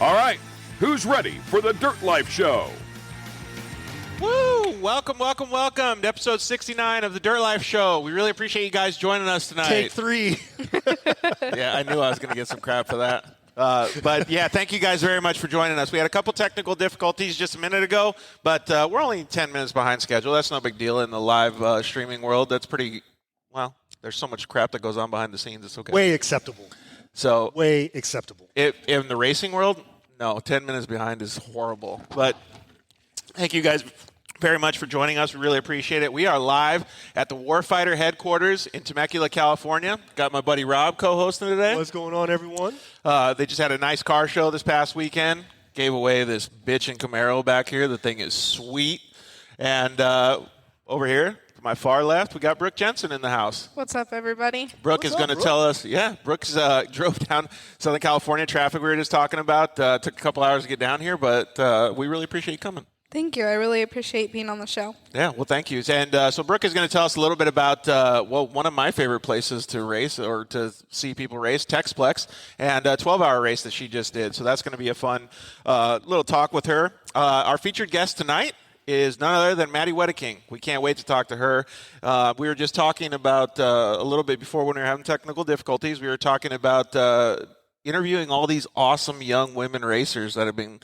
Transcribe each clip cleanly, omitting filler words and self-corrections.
All right, who's ready for the Dirt Life Show? Woo! Welcome to episode 69 of the Dirt Life Show. We really appreciate you guys joining us tonight. Take 3. Yeah, I knew I was going to get some crap for that. But yeah, thank you guys very much for joining us. We had a couple technical difficulties just a minute ago, but we're only 10 minutes behind schedule. That's no big deal in the live streaming world. That's pretty, well, there's so much crap that goes on behind the scenes. It's okay. Way acceptable. So way acceptable. In the racing world, no, 10 minutes behind is horrible. But thank you guys very much for joining us. We really appreciate it. We are live at the Warfighter Headquarters in Temecula, California. Got my buddy Rob co-hosting today. What's going on, everyone? They just had a nice car show this past weekend. Gave away this bitchin' Camaro back here. The thing is sweet. And over here, to my far left, we got Brook Jensen in the house. What's up, everybody? Brooke is going to tell us, Brooks drove down Southern California traffic we were just talking about. Took a couple hours to get down here, but we really appreciate you coming. Thank you. I really appreciate being on the show. Yeah, well, thank you. And so Brooke is going to tell us a little bit about, one of my favorite places to race or to see people race, Texplex, and a 12-hour race that she just did. So that's going to be a fun little talk with her. Our featured guest tonight is none other than Maddie Wedeking. We can't wait to talk to her. We were just talking about a little bit before when we were having technical difficulties. We were talking about interviewing all these awesome young women racers that have been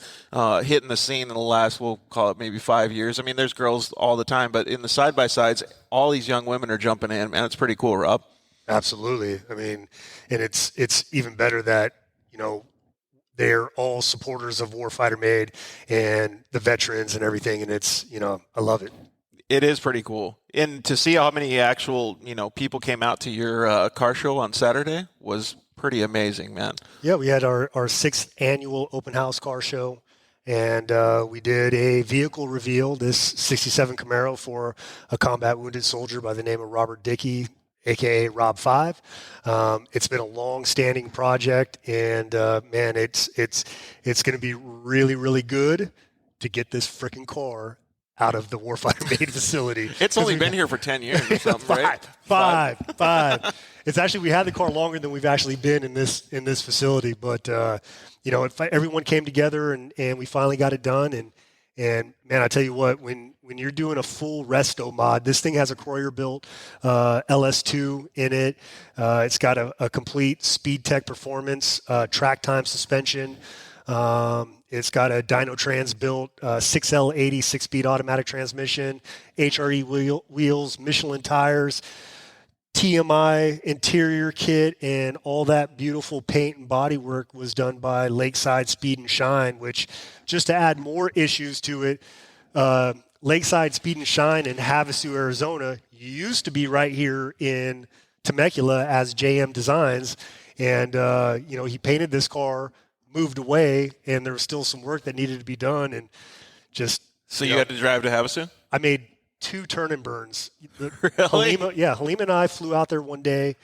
hitting the scene in the last, we'll call it maybe 5 years. I mean, there's girls all the time, but in the side-by-sides, all these young women are jumping in. Man, it's pretty cool, Rob. Absolutely. I mean, and it's even better that, they're all supporters of Warfighter Made and the veterans and everything. And it's, I love it. It is pretty cool. And to see how many actual, people came out to your car show on Saturday was pretty amazing, man. Yeah, we had our 6th annual open house car show. And we did a vehicle reveal, this 67 Camaro for a combat wounded soldier by the name of Robert Dickey, a.k.a. Rob 5. It's been a long-standing project, and, man, it's going to be really, really good to get this freaking car out of the Warfighter Made facility. It's only been here for 10 years or something, right? Five. It's actually, we had the car longer than we've actually been in this facility, but, everyone came together, and we finally got it done, and man, I tell you what, when you're doing a full resto mod, this thing has a Croyer-built LS2 in it. It's got a complete Speed Tech performance, track time suspension. It's got a Dynotrans-built 6L80 6-speed automatic transmission, HRE wheels, Michelin tires, TMI interior kit, and all that beautiful paint and body work was done by Lakeside Speed and Shine, which, just to add more issues to it, Lakeside Speed and Shine in Havasu, Arizona used to be right here in Temecula as JM Designs. And, he painted this car, moved away, and there was still some work that needed to be done. And just. So you had to drive to Havasu? I made 2 turn and burns. Really? Halima and I flew out there one day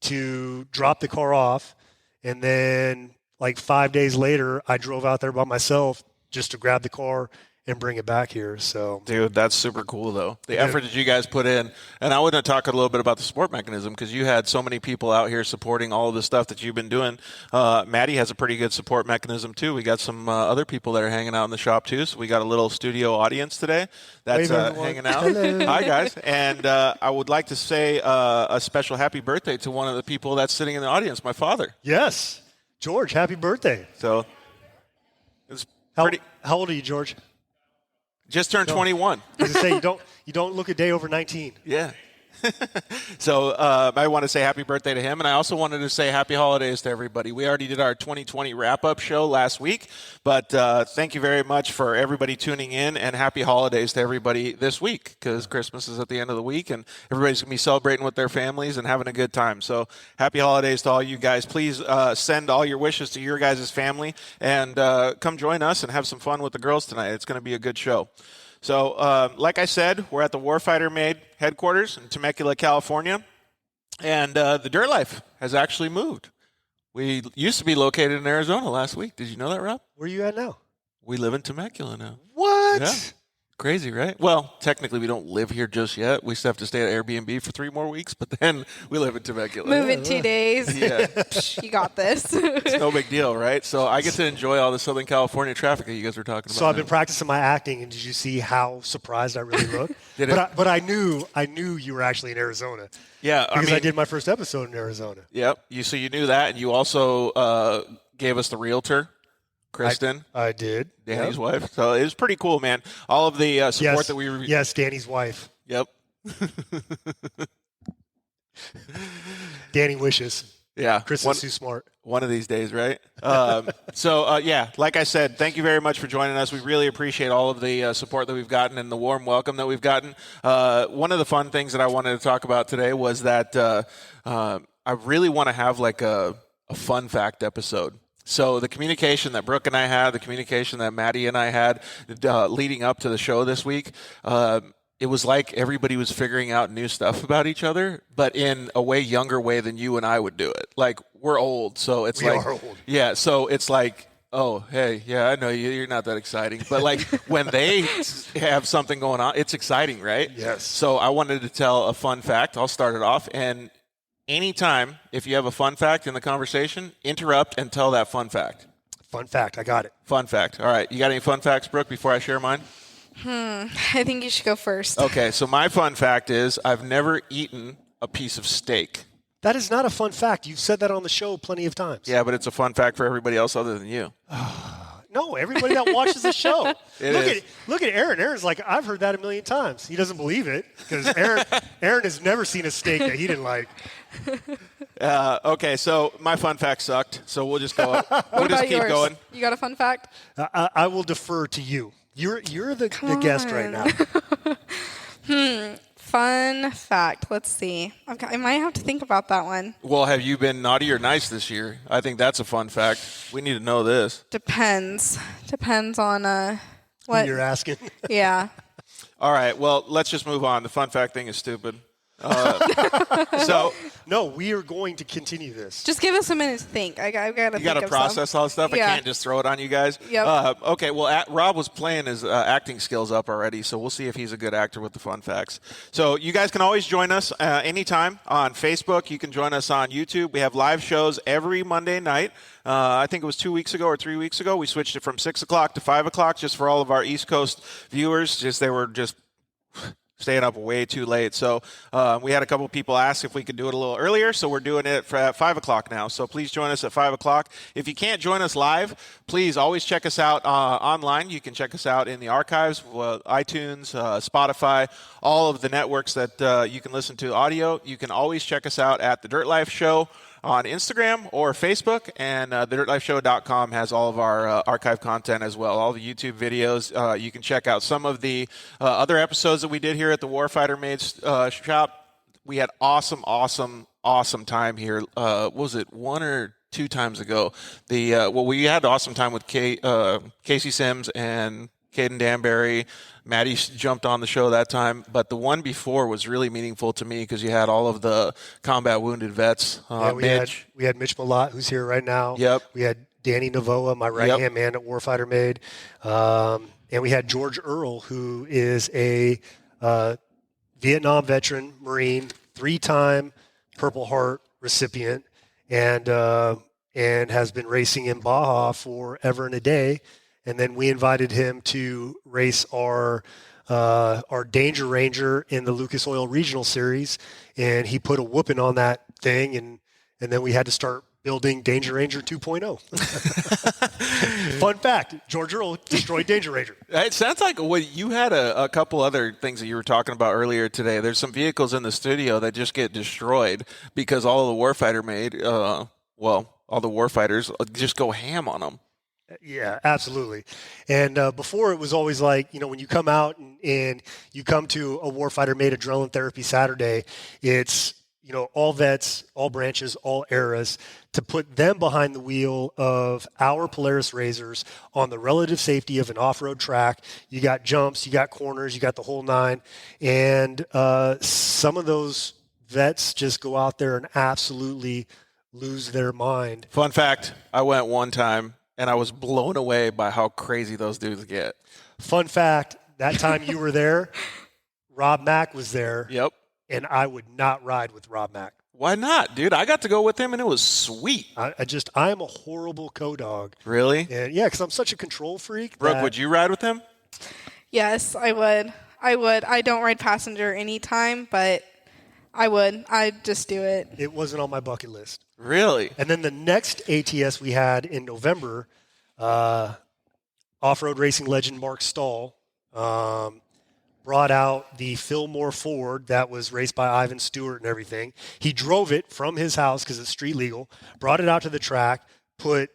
to drop the car off, and then like 5 days later, I drove out there by myself just to grab the car and bring it back here. So, dude, that's super cool, though. The effort that you guys put in. And I want to talk a little bit about the support mechanism, because you had so many people out here supporting all of the stuff that you've been doing. Maddie has a pretty good support mechanism, too. We got some other people that are hanging out in the shop, too. So we got a little studio audience today that's hanging out. Hello. Hi, guys. And I would like to say a special happy birthday to one of the people that's sitting in the audience, my father. Yes. George, happy birthday. So it's How old are you, George? Just turned 21. I was going to say, you don't look a day over 19. Yeah. So I want to say happy birthday to him, and I also wanted to say happy holidays to everybody. We already did our 2020 wrap-up show last week, but thank you very much for everybody tuning in, and happy holidays to everybody this week, because Christmas is at the end of the week, and everybody's going to be celebrating with their families and having a good time. So happy holidays to all you guys. Please send all your wishes to your guys' family, and come join us and have some fun with the girls tonight. It's going to be a good show. So, like I said, we're at the Warfighter Made Headquarters in Temecula, California, and the Dirt Life has actually moved. We used to be located in Arizona last week. Did you know that, Rob? Where are you at now? We live in Temecula now. What? Yeah. Crazy, right? Well, technically, we don't live here just yet. We still have to stay at Airbnb for 3 more weeks, but then we live in Temecula. Move in 2 days. Yeah. Psh, you got this. It's no big deal, right? So I get to enjoy all the Southern California traffic that you guys were talking about. So I've been practicing my acting, and did you see how surprised I really looked? But I knew you were actually in Arizona. Yeah, because I did my first episode in Arizona. Yep. So you knew that, and you also gave us the realtor, Kristen. I did. Danny's wife. So it was pretty cool, man. All of the support that we were. Yes, Danny's wife. Yep. Danny wishes. Yeah. Kristen's too smart. One of these days, right? Yeah, like I said, thank you very much for joining us. We really appreciate all of the support that we've gotten and the warm welcome that we've gotten. One of the fun things that I wanted to talk about today was that I really want to have like a fun fact episode. So the communication that Brooke and I had, the communication that Maddie and I had leading up to the show this week, it was like everybody was figuring out new stuff about each other, but in a way younger way than you and I would do it. Like, we're old, so it's we like, are old. Yeah, so it's like, oh, hey, yeah, I know you're not that exciting. But like when they have something going on, it's exciting, right? Yes. So I wanted to tell a fun fact. I'll start it off. And anytime, if you have a fun fact in the conversation, interrupt and tell that fun fact. Fun fact. I got it. Fun fact. All right. You got any fun facts, Brooke, before I share mine? I think you should go first. Okay. So my fun fact is I've never eaten a piece of steak. That is not a fun fact. You've said that on the show plenty of times. Yeah, but it's a fun fact for everybody else other than you. No, everybody that watches the show. Look at Aaron. Aaron's like, I've heard that a million times. He doesn't believe it because Aaron has never seen a steak that he didn't like. Okay, so my fun fact sucked. So we'll just go. We'll just keep yours? going. You got a fun fact? I will defer to you. You're the guest right now. Fun fact. Let's see. Okay, I might have to think about that one. Well, have you been naughty or nice this year? I think that's a fun fact. We need to know this. Depends on what Who you're asking. Yeah. All right. Well, let's just move on. The fun fact thing is stupid. No, we are going to continue this. Just give us a minute to think. I've got to think of You got to process all this stuff. Yeah. I can't just throw it on you guys. Yep. Okay. Well, Rob was playing his acting skills up already, so we'll see if he's a good actor with the fun facts. So you guys can always join us anytime on Facebook. You can join us on YouTube. We have live shows every Monday night. I think it was 2 weeks ago or 3 weeks ago. We switched it from 6 o'clock to 5 o'clock just for all of our East Coast viewers. They were just staying up way too late. So we had a couple of people ask if we could do it a little earlier, so we're doing it at 5 o'clock now. So please join us at 5 o'clock. If you can't join us live, please always check us out online. You can check us out in the archives, iTunes, Spotify, all of the networks that you can listen to audio. You can always check us out at The Dirt Life Show on Instagram or Facebook, and thedirtlifeshow.com has all of our archive content as well, all the YouTube videos. You can check out some of the other episodes that we did here at the Warfighter Made shop. We had awesome time here. What was it, 1 or 2 times ago? We had awesome time with Casey Sims and Caden Danbury. Maddie jumped on the show that time, but the one before was really meaningful to me because you had all of the combat wounded vets. We had Mitch Malott, who's here right now. Yep. We had Danny Navoa, my right-hand man at Warfighter Made. And we had George Earl, who is a Vietnam veteran, Marine, 3-time Purple Heart recipient, and has been racing in Baja forever and a day. And then we invited him to race our Danger Ranger in the Lucas Oil Regional Series, and he put a whooping on that thing, and then we had to start building Danger Ranger 2.0. Fun fact, George Earl destroyed Danger Ranger. It sounds like you had a couple other things that you were talking about earlier today. There's some vehicles in the studio that just get destroyed because all of the Warfighter Made, all the Warfighters just go ham on them. Yeah, absolutely. And before it was always like, when you come out and you come to a Warfighter Made Adrenaline Therapy Saturday, it's, all vets, all branches, all eras, to put them behind the wheel of our Polaris Razors on the relative safety of an off-road track. You got jumps, you got corners, you got the whole nine. And some of those vets just go out there and absolutely lose their mind. Fun fact, I went one time, and I was blown away by how crazy those dudes get. Fun fact, that time you were there, Rob Mack was there. Yep. And I would not ride with Rob Mack. Why not, dude? I got to go with him, and it was sweet. I am a horrible co-dog. Really? And yeah, because I'm such a control freak. Brooke, would you ride with him? Yes, I would. I don't ride passenger anytime, but I would. I'd just do it. It wasn't on my bucket list. Really? And then the next ATS we had in November, off-road racing legend Mark Stahl brought out the Fillmore Ford that was raced by Ivan Stewart and everything. He drove it from his house because it's street legal, brought it out to the track, put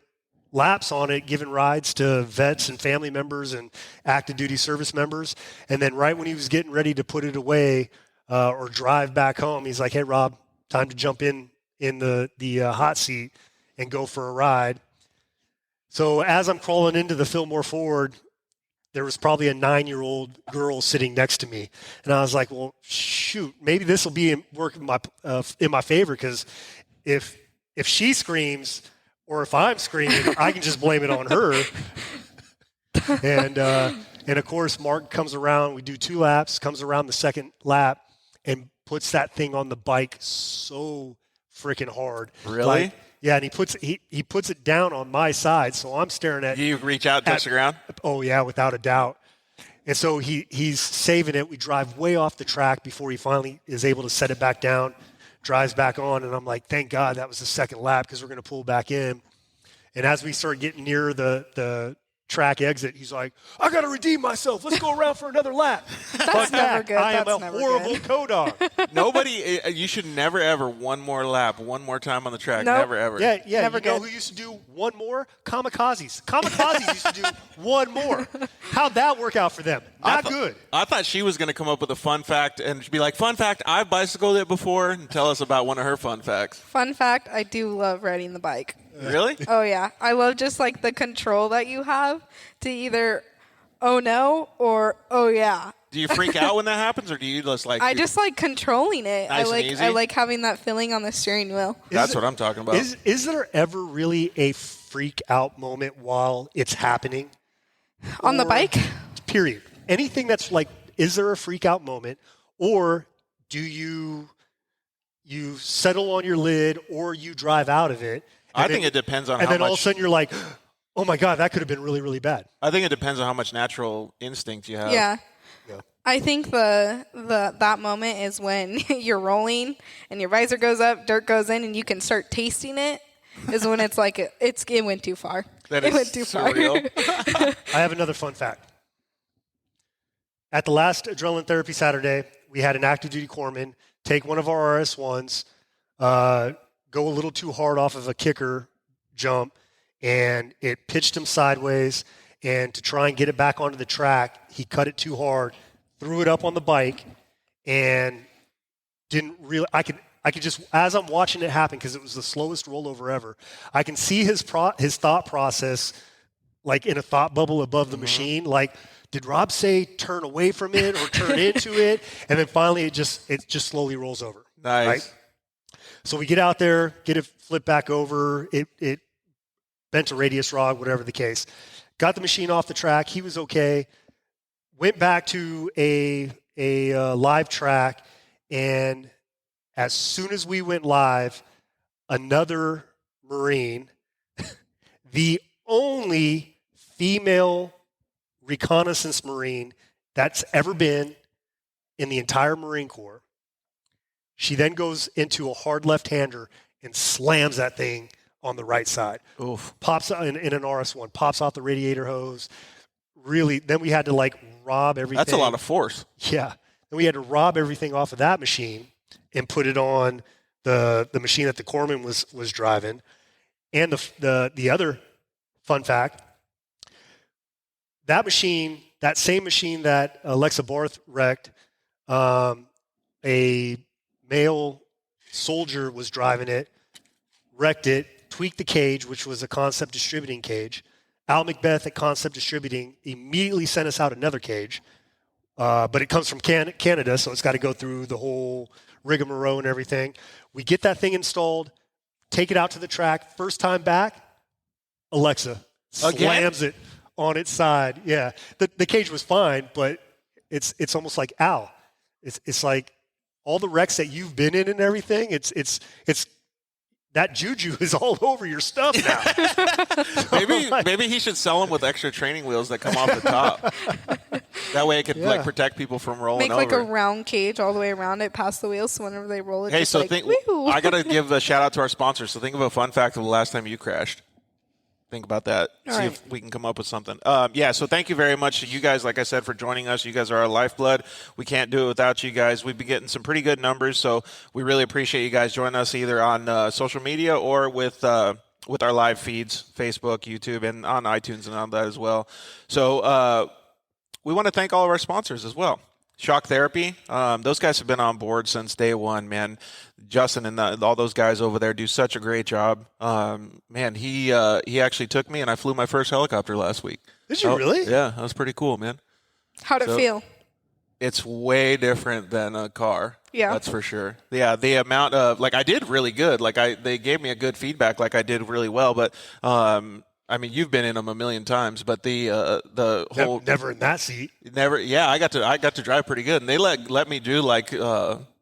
laps on it, giving rides to vets and family members and active duty service members. And then right when he was getting ready to put it away or drive back home, he's like, "Hey, Rob, time to jump in the hot seat and go for a ride." So as I'm crawling into the Fillmore Ford, there was probably a 9-year-old girl sitting next to me. And I was like, well, shoot, maybe this will be work in my favor, because if she screams or if I'm screaming, I can just blame it on her. And of course, Mark comes around. We do 2 laps, comes around the second lap, and puts that thing on the bike so freaking hard. Really? Yeah, and he puts it down on my side, so I'm staring at. You reach out, touch the ground? Oh yeah, without a doubt. And so he's saving it. We drive way off the track before he finally is able to set it back down, drives back on, and I'm like, thank God that was the second lap, because we're going to pull back in. And as we start getting near the track exit, he's like, I got to redeem myself. Let's go around for another lap. That's never good. I am That's a never horrible good. co-dog. Nobody, you should never, ever one more lap, one more time on the track. Nope. Never, ever. Yeah. Never You know good. who used to do one more? Kamikazes. Kamikazes used to do one more. How'd that work out for them? Not good. I thought she was going to come up with a fun fact and be like, fun fact, I've bicycled it before, and tell us about one of her fun facts. Fun fact, I do love riding the bike. Really? Oh, yeah. I love just, like, the control that you have to either, oh, no, or, oh, yeah. Do you freak out when that happens, or do you just like... I just like controlling it. Nice and easy? I like having that feeling on the steering wheel. That's what I'm talking about. Is there ever really a freak out moment while it's happening? On the bike? Period. Anything that's like, is there a freak out moment, or do you settle on your lid, or you drive out of it? I think it depends on how much... And then all of a sudden you're like, oh my God, that could have been really, really bad. I think it depends on how much natural instinct you have. Yeah. Yeah. I think that moment is when you're rolling and your visor goes up, dirt goes in, and you can start tasting it. Is when it's like it went too far. That it is went too surreal. far. I have another fun fact. At the last Adrenaline Therapy Saturday, we had an active duty corpsman take one of our RS1s, go a little too hard off of a kicker jump, and it pitched him sideways. And to try and get it back onto the track, he cut it too hard, threw it up on the bike, and didn't really. I could just, as I'm watching it happen, because it was the slowest rollover ever, I can see his thought process, like in a thought bubble above the machine. Like, did Rob say turn away from it or turn into it? And then finally, it just slowly rolls over. Nice. Right? So we get out there, get it flipped back over. It bent a radius rod, whatever the case. Got the machine off the track. He was okay. Went back to a live track, and as soon as we went live, another Marine, the only female reconnaissance Marine that's ever been in the entire Marine Corps, she then goes into a hard left-hander and slams that thing on the right side. Oof. Pops in an RS1, pops off the radiator hose. Really, then we had to like rob everything. That's a lot of force. Yeah. Then we had to rob everything off of that machine and put it on the machine that the corpsman was driving. And the other fun fact, that machine, that same machine that Alexa Barth wrecked, a male soldier was driving it, wrecked it, tweaked the cage, which was a Concept Distributing cage. Al Macbeth at Concept Distributing immediately sent us out another cage, but it comes from Canada, so it's got to go through the whole rigmarole and everything. We get that thing installed, take it out to the track. First time back, Alexa slams it on its side. Yeah, the cage was fine, but it's almost like Al. It's like all the wrecks that you've been in and everything. It's that juju is all over your stuff now. Maybe he should sell them with extra training wheels that come off the top. That way it could like protect people from rolling over. Make like a round cage all the way around it, past the wheels, so whenever they roll it, hey, just so like, I got to give a shout out to our sponsors. So think of a fun fact of the last time you crashed. Think about that. See if we can come up with something. So thank you very much to you guys, like I said, for joining us. You guys are our lifeblood. We can't do it without you guys. We've been getting some pretty good numbers, so we really appreciate you guys joining us either on social media or with our live feeds, Facebook, YouTube, and on iTunes and on that as well. So we want to thank all of our sponsors as well. Shock Therapy, those guys have been on board since day one, man. Justin and all those guys over there do such a great job. Man, he actually took me, and I flew my first helicopter last week. Did you really? Yeah, that was pretty cool, man. How'd it feel? It's way different than a car. Yeah. That's for sure. Yeah, the amount of, I did really good. They gave me a good feedback, I did really well, but I mean, you've been in them a million times, but the whole never in that seat. Never. Yeah, I got to drive pretty good, and they let me do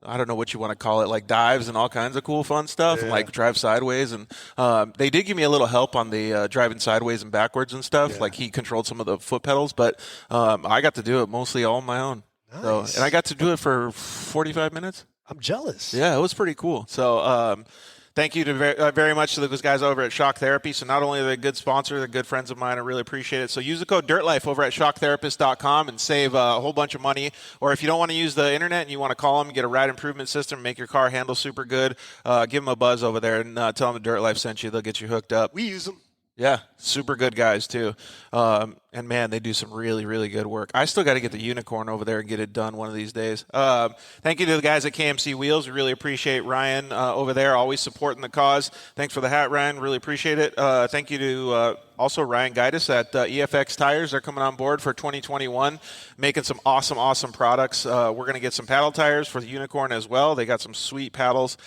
I don't know what you want to call it, dives and all kinds of cool fun stuff, and drive sideways. And they did give me a little help on the driving sideways and backwards and stuff. Yeah. He controlled some of the foot pedals, but I got to do it mostly all on my own. Nice. So, and I got to do it for 45 minutes. I'm jealous. Yeah, it was pretty cool. So. Thank you very much to those guys over at Shock Therapy. So not only are they a good sponsor, they're good friends of mine. I really appreciate it. So use the code DIRTLIFE over at shocktherapist.com and save a whole bunch of money. Or if you don't want to use the internet and you want to call them, get a ride improvement system, make your car handle super good, give them a buzz over there and tell them Dirt Life sent you. They'll get you hooked up. We use them. Yeah, super good guys too. And man, they do some really, really good work. I still got to get the unicorn over there and get it done one of these days. Thank you to the guys at KMC Wheels. We really appreciate Ryan over there, always supporting the cause. Thanks for the hat, Ryan. Really appreciate it. Thank you to also Ryan Gaitis at EFX Tires. They're coming on board for 2021, making some awesome products. We're going to get some paddle tires for the unicorn as well. They got some sweet paddles.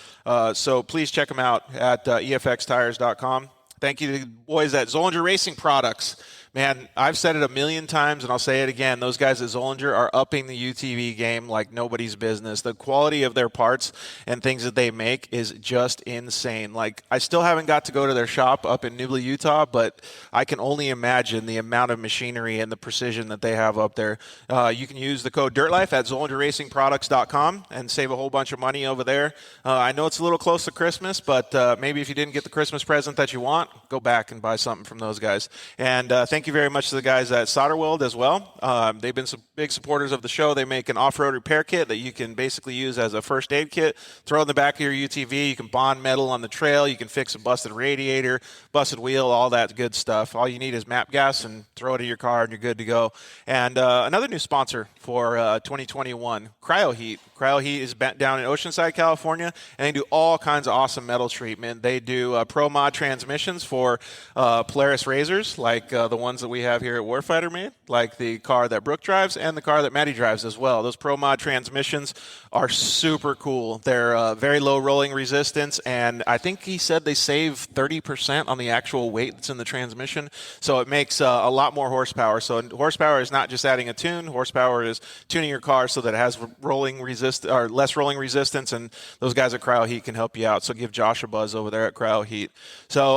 So please check them out at EFXtires.com. Thank you to the boys at Zollinger Racing Products. Man, I've said it a million times, and I'll say it again. Those guys at Zollinger are upping the UTV game like nobody's business. The quality of their parts and things that they make is just insane. I still haven't got to go to their shop up in Nibley, Utah, but I can only imagine the amount of machinery and the precision that they have up there. You can use the code DIRTLIFE at ZollingerRacingProducts.com and save a whole bunch of money over there. I know it's a little close to Christmas, but maybe if you didn't get the Christmas present that you want, go back and buy something from those guys. And thank you very much to the guys at Solderworld as well. They've been some big supporters of the show. They make an off-road repair kit that you can basically use as a first aid kit. Throw in the back of your UTV. You can bond metal on the trail. You can fix a busted radiator, busted wheel, all that good stuff. All you need is MAP gas and throw it in your car and you're good to go. And another new sponsor for 2021, Cryo Heat. Cryo Heat is down in Oceanside, California, and they do all kinds of awesome metal treatment. They do Pro Mod transmissions for Polaris Razors, like the ones that we have here at Warfighter Made, like the car that Brook drives and the car that Maddie drives as well. Those Pro Mod transmissions are super cool. They're very low rolling resistance, and I think he said they save 30% on the actual weight that's in the transmission, so it makes a lot more horsepower. So horsepower is not just adding a tune. Horsepower is tuning your car so that it has less rolling resistance, and those guys at Cryo Heat can help you out. So give Josh a buzz over there at Cryo Heat. So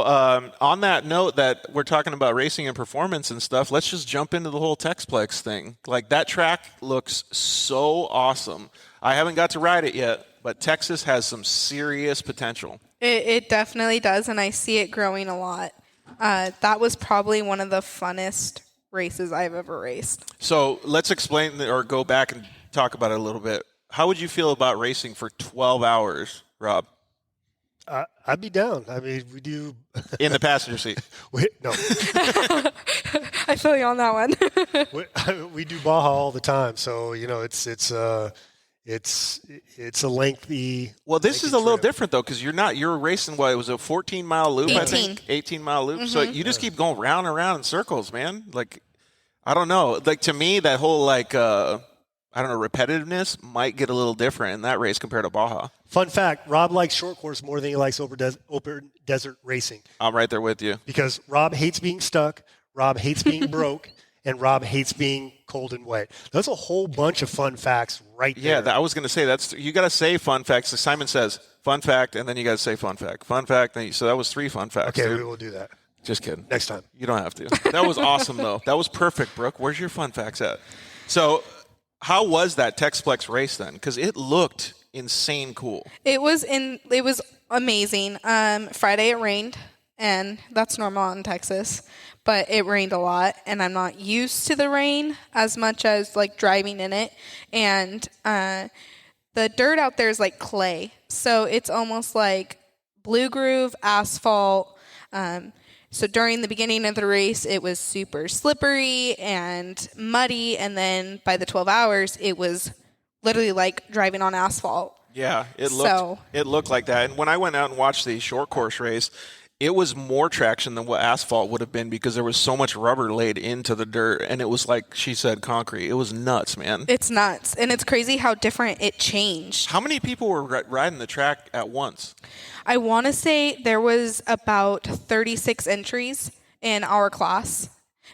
on that note that we're talking about racing and performance and stuff, let's just jump into the whole Texplex thing. That track looks so awesome. I haven't got to ride it yet, but Texas has some serious potential. It definitely does, and I see it growing a lot. That was probably one of the funnest races I've ever raced. So let's explain or go back and talk about it a little bit. How would you feel about racing for 12 hours, Rob? I'd be down. I mean, we do in the passenger seat. No, I feel you on that one. we do Baja all the time, so it's a lengthy. Well, this is a little different though, because you're racing. What, it was a 14-mile loop? 18. I think 18-mile loop. Mm-hmm. So you just keep going round and round in circles, man. I don't know. To me, that whole repetitiveness might get a little different in that race compared to Baja. Fun fact, Rob likes short course more than he likes open desert racing. I'm right there with you. Because Rob hates being stuck, Rob hates being broke, and Rob hates being cold and wet. That's a whole bunch of fun facts right there. Yeah, I was going to say, you got to say fun facts. Like Simon says, fun fact, and then you got to say fun fact. Fun fact, so that was 3 fun facts. Okay, dude. we will do that. Just kidding. Next time. You don't have to. That was awesome, though. That was perfect, Brooke. Where's your fun facts at? So how was that Texplex race then? Because it looked insane cool. It was amazing. Friday it rained, and that's normal in Texas, but it rained a lot, and I'm not used to the rain as much as like driving in it. And the dirt out there is like clay, so it's almost like blue groove asphalt. So during the beginning of the race, it was super slippery and muddy, and then by the 12 hours, it was literally like driving on asphalt. Yeah, it looked like that. And when I went out and watched the short course race, it was more traction than what asphalt would have been because there was so much rubber laid into the dirt, and it was like she said, concrete. It was nuts, man. It's nuts, and it's crazy how different it changed. How many people were riding the track at once? I want to say there was about 36 entries in our class.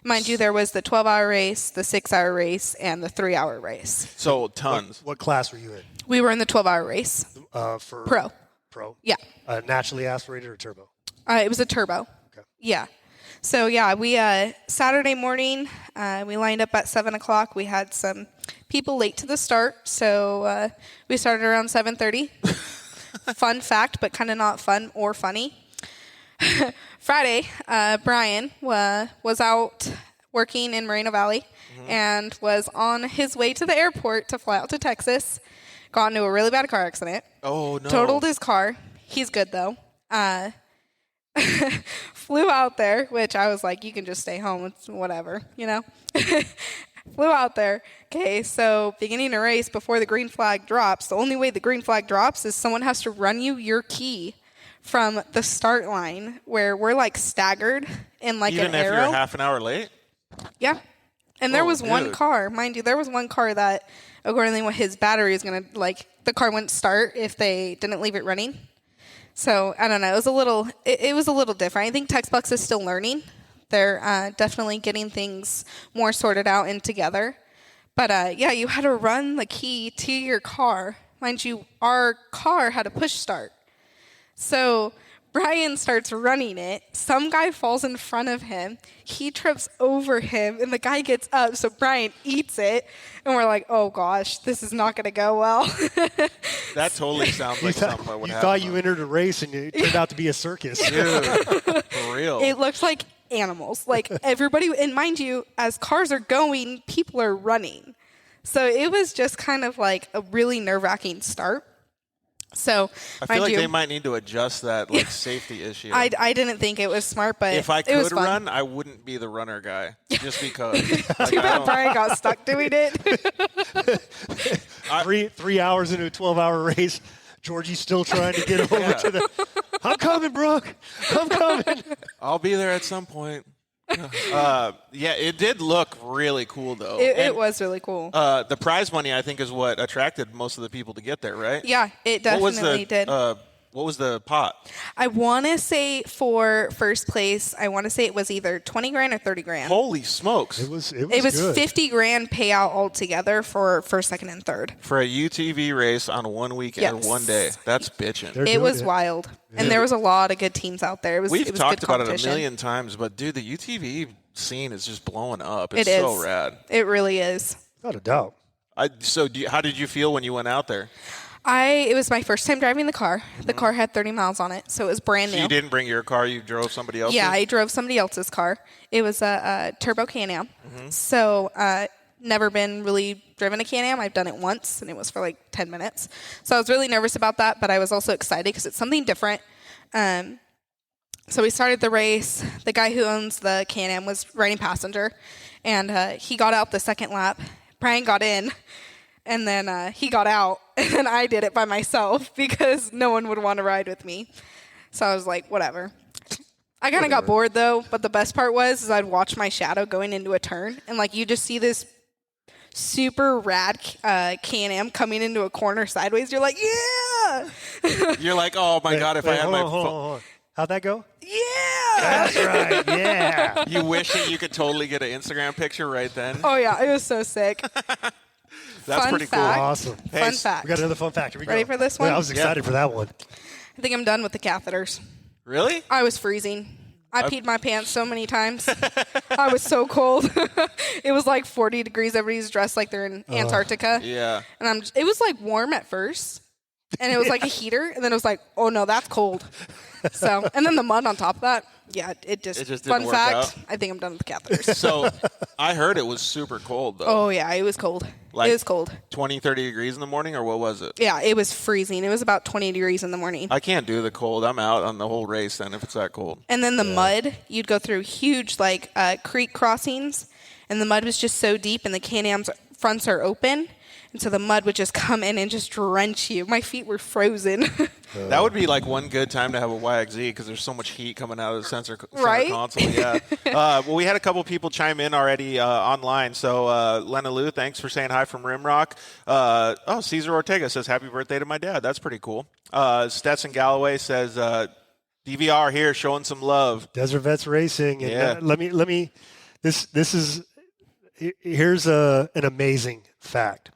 Mind you, there was the 12-hour race, the 6-hour race, and the 3-hour race. So tons. What class were you in? We were in the 12-hour race. For Pro. Pro? Yeah. Naturally aspirated or turbo? It was a turbo. Okay. Yeah. So, yeah, we Saturday morning, we lined up at 7 o'clock. We had some people late to the start, so we started around 7:30. Fun fact, but kind of not fun or funny. Friday, Brian was out working in Moreno Valley and was on his way to the airport to fly out to Texas. Got into a really bad car accident. Oh, no. Totaled his car. He's good, though. Flew out there, which I was like, you can just stay home. It's whatever, you know. Flew out there. Okay, so beginning a race before the green flag drops, the only way the green flag drops is someone has to run you your key from the start line where we're like staggered in like Even an if arrow. you're half an hour late? Yeah. And there was one dude. car, mind you, there was one car that, according to what his battery is going to, like, the car wouldn't start if they didn't leave it running. So, I don't know. It was a little different. I think Texplex is still learning. They're definitely getting things more sorted out and together. But, yeah, you had to run the key to your car. Mind you, our car had a push start. So Brian starts running it. Some guy falls in front of him. He trips over him, and the guy gets up. So Brian eats it, and we're like, oh, gosh, this is not going to go well. That totally sounds like something that would You happen. thought you entered a race, and it turned out to be a circus. Dude, for real. It looks like animals. Like everybody, and mind you, as cars are going, people are running. So it was just kind of like a really nerve-wracking start. So I feel like they might need to adjust that safety issue. I didn't think it was smart, but if I it was could fun. run, I wouldn't be the runner guy just because. Too bad Brian got stuck doing it. 3 hours into a 12-hour race, Georgie's still trying to get over to the. I'm coming, Brooke. I'm coming. I'll be there at some point. Yeah, it did look really cool, though. It was really cool. The prize money, I think, is what attracted most of the people to get there, right? Yeah, it definitely did. What was the pot? I want to say for first place, I want to say it was either 20 grand or 30 grand. Holy smokes. It was It was good. 50 grand payout altogether for first, second, and third. For a UTV race on 1 weekend Yes. or 1 day. That's bitching. They're It doing was wild. And there was a lot of good teams out there. It was We've it was talked good about it a competition. million times, but, dude, the UTV scene is just blowing up. It It's is. so rad. It really is. Without a doubt. How did you feel when you went out there? It was my first time driving the car. The car had 30 miles on it, so it was brand So new. you didn't bring your car, you drove somebody else's? Yeah, I drove somebody else's car. It was a turbo Can-Am. So never been really driven a Can-Am. I've done it once, and it was for like 10 minutes. So I was really nervous about that, but I was also excited because it's something different. So we started the race. The guy who owns the Can-Am was riding passenger, and he got out the second lap. Brian got in, and then he got out, and then I did it by myself because no one would want to ride with me. So I was like, whatever. I kind of got bored, though, but the best part was I'd watch my shadow going into a turn, and, like, you just see this super rad Can-Am coming into a corner sideways. You're like, yeah! You're like, oh, my God, if I had my phone. Hold on. How'd that go? Yeah! That's right. Yeah. You wish that you could totally get an Instagram picture right then. Oh, yeah. It was so sick. That's Fun pretty fact. cool. Awesome. Fun fact. We got another fun fact. Here we Ready go. for this Yeah, one? I was excited for that one. I think I'm done with the catheters. Really? I was freezing. I peed my pants so many times. I was so cold. It was like 40 degrees. Everybody's dressed like they're in Antarctica. Yeah. And it was like warm at first. And it was like a heater. And then it was like, oh no, that's cold. So, and then the mud on top of that. Yeah, it just didn't fun work fact, out. I think I'm done with the catheters. So I heard it was super cold, though. Oh, yeah, it was cold. Like it was cold. 20, 30 degrees in the morning, or what was it? Yeah, it was freezing. It was about 20 degrees in the morning. I can't do the cold. I'm out on the whole race then if it's that cold. And then the mud, you'd go through huge like creek crossings, and the mud was just so deep, and the Can-Am's fronts are open, and so the mud would just come in and just drench you. My feet were frozen. That would be like one good time to have a YXZ because there's so much heat coming out of the center Right? console. Yeah. Well, we had a couple people chime in already online. So Lena Lou, thanks for saying hi from Rimrock. Cesar Ortega says happy birthday to my dad. That's pretty cool. Stetson Galloway says DVR here showing some love. Desert Vets Racing. And Yeah. let me. Here's an amazing fact.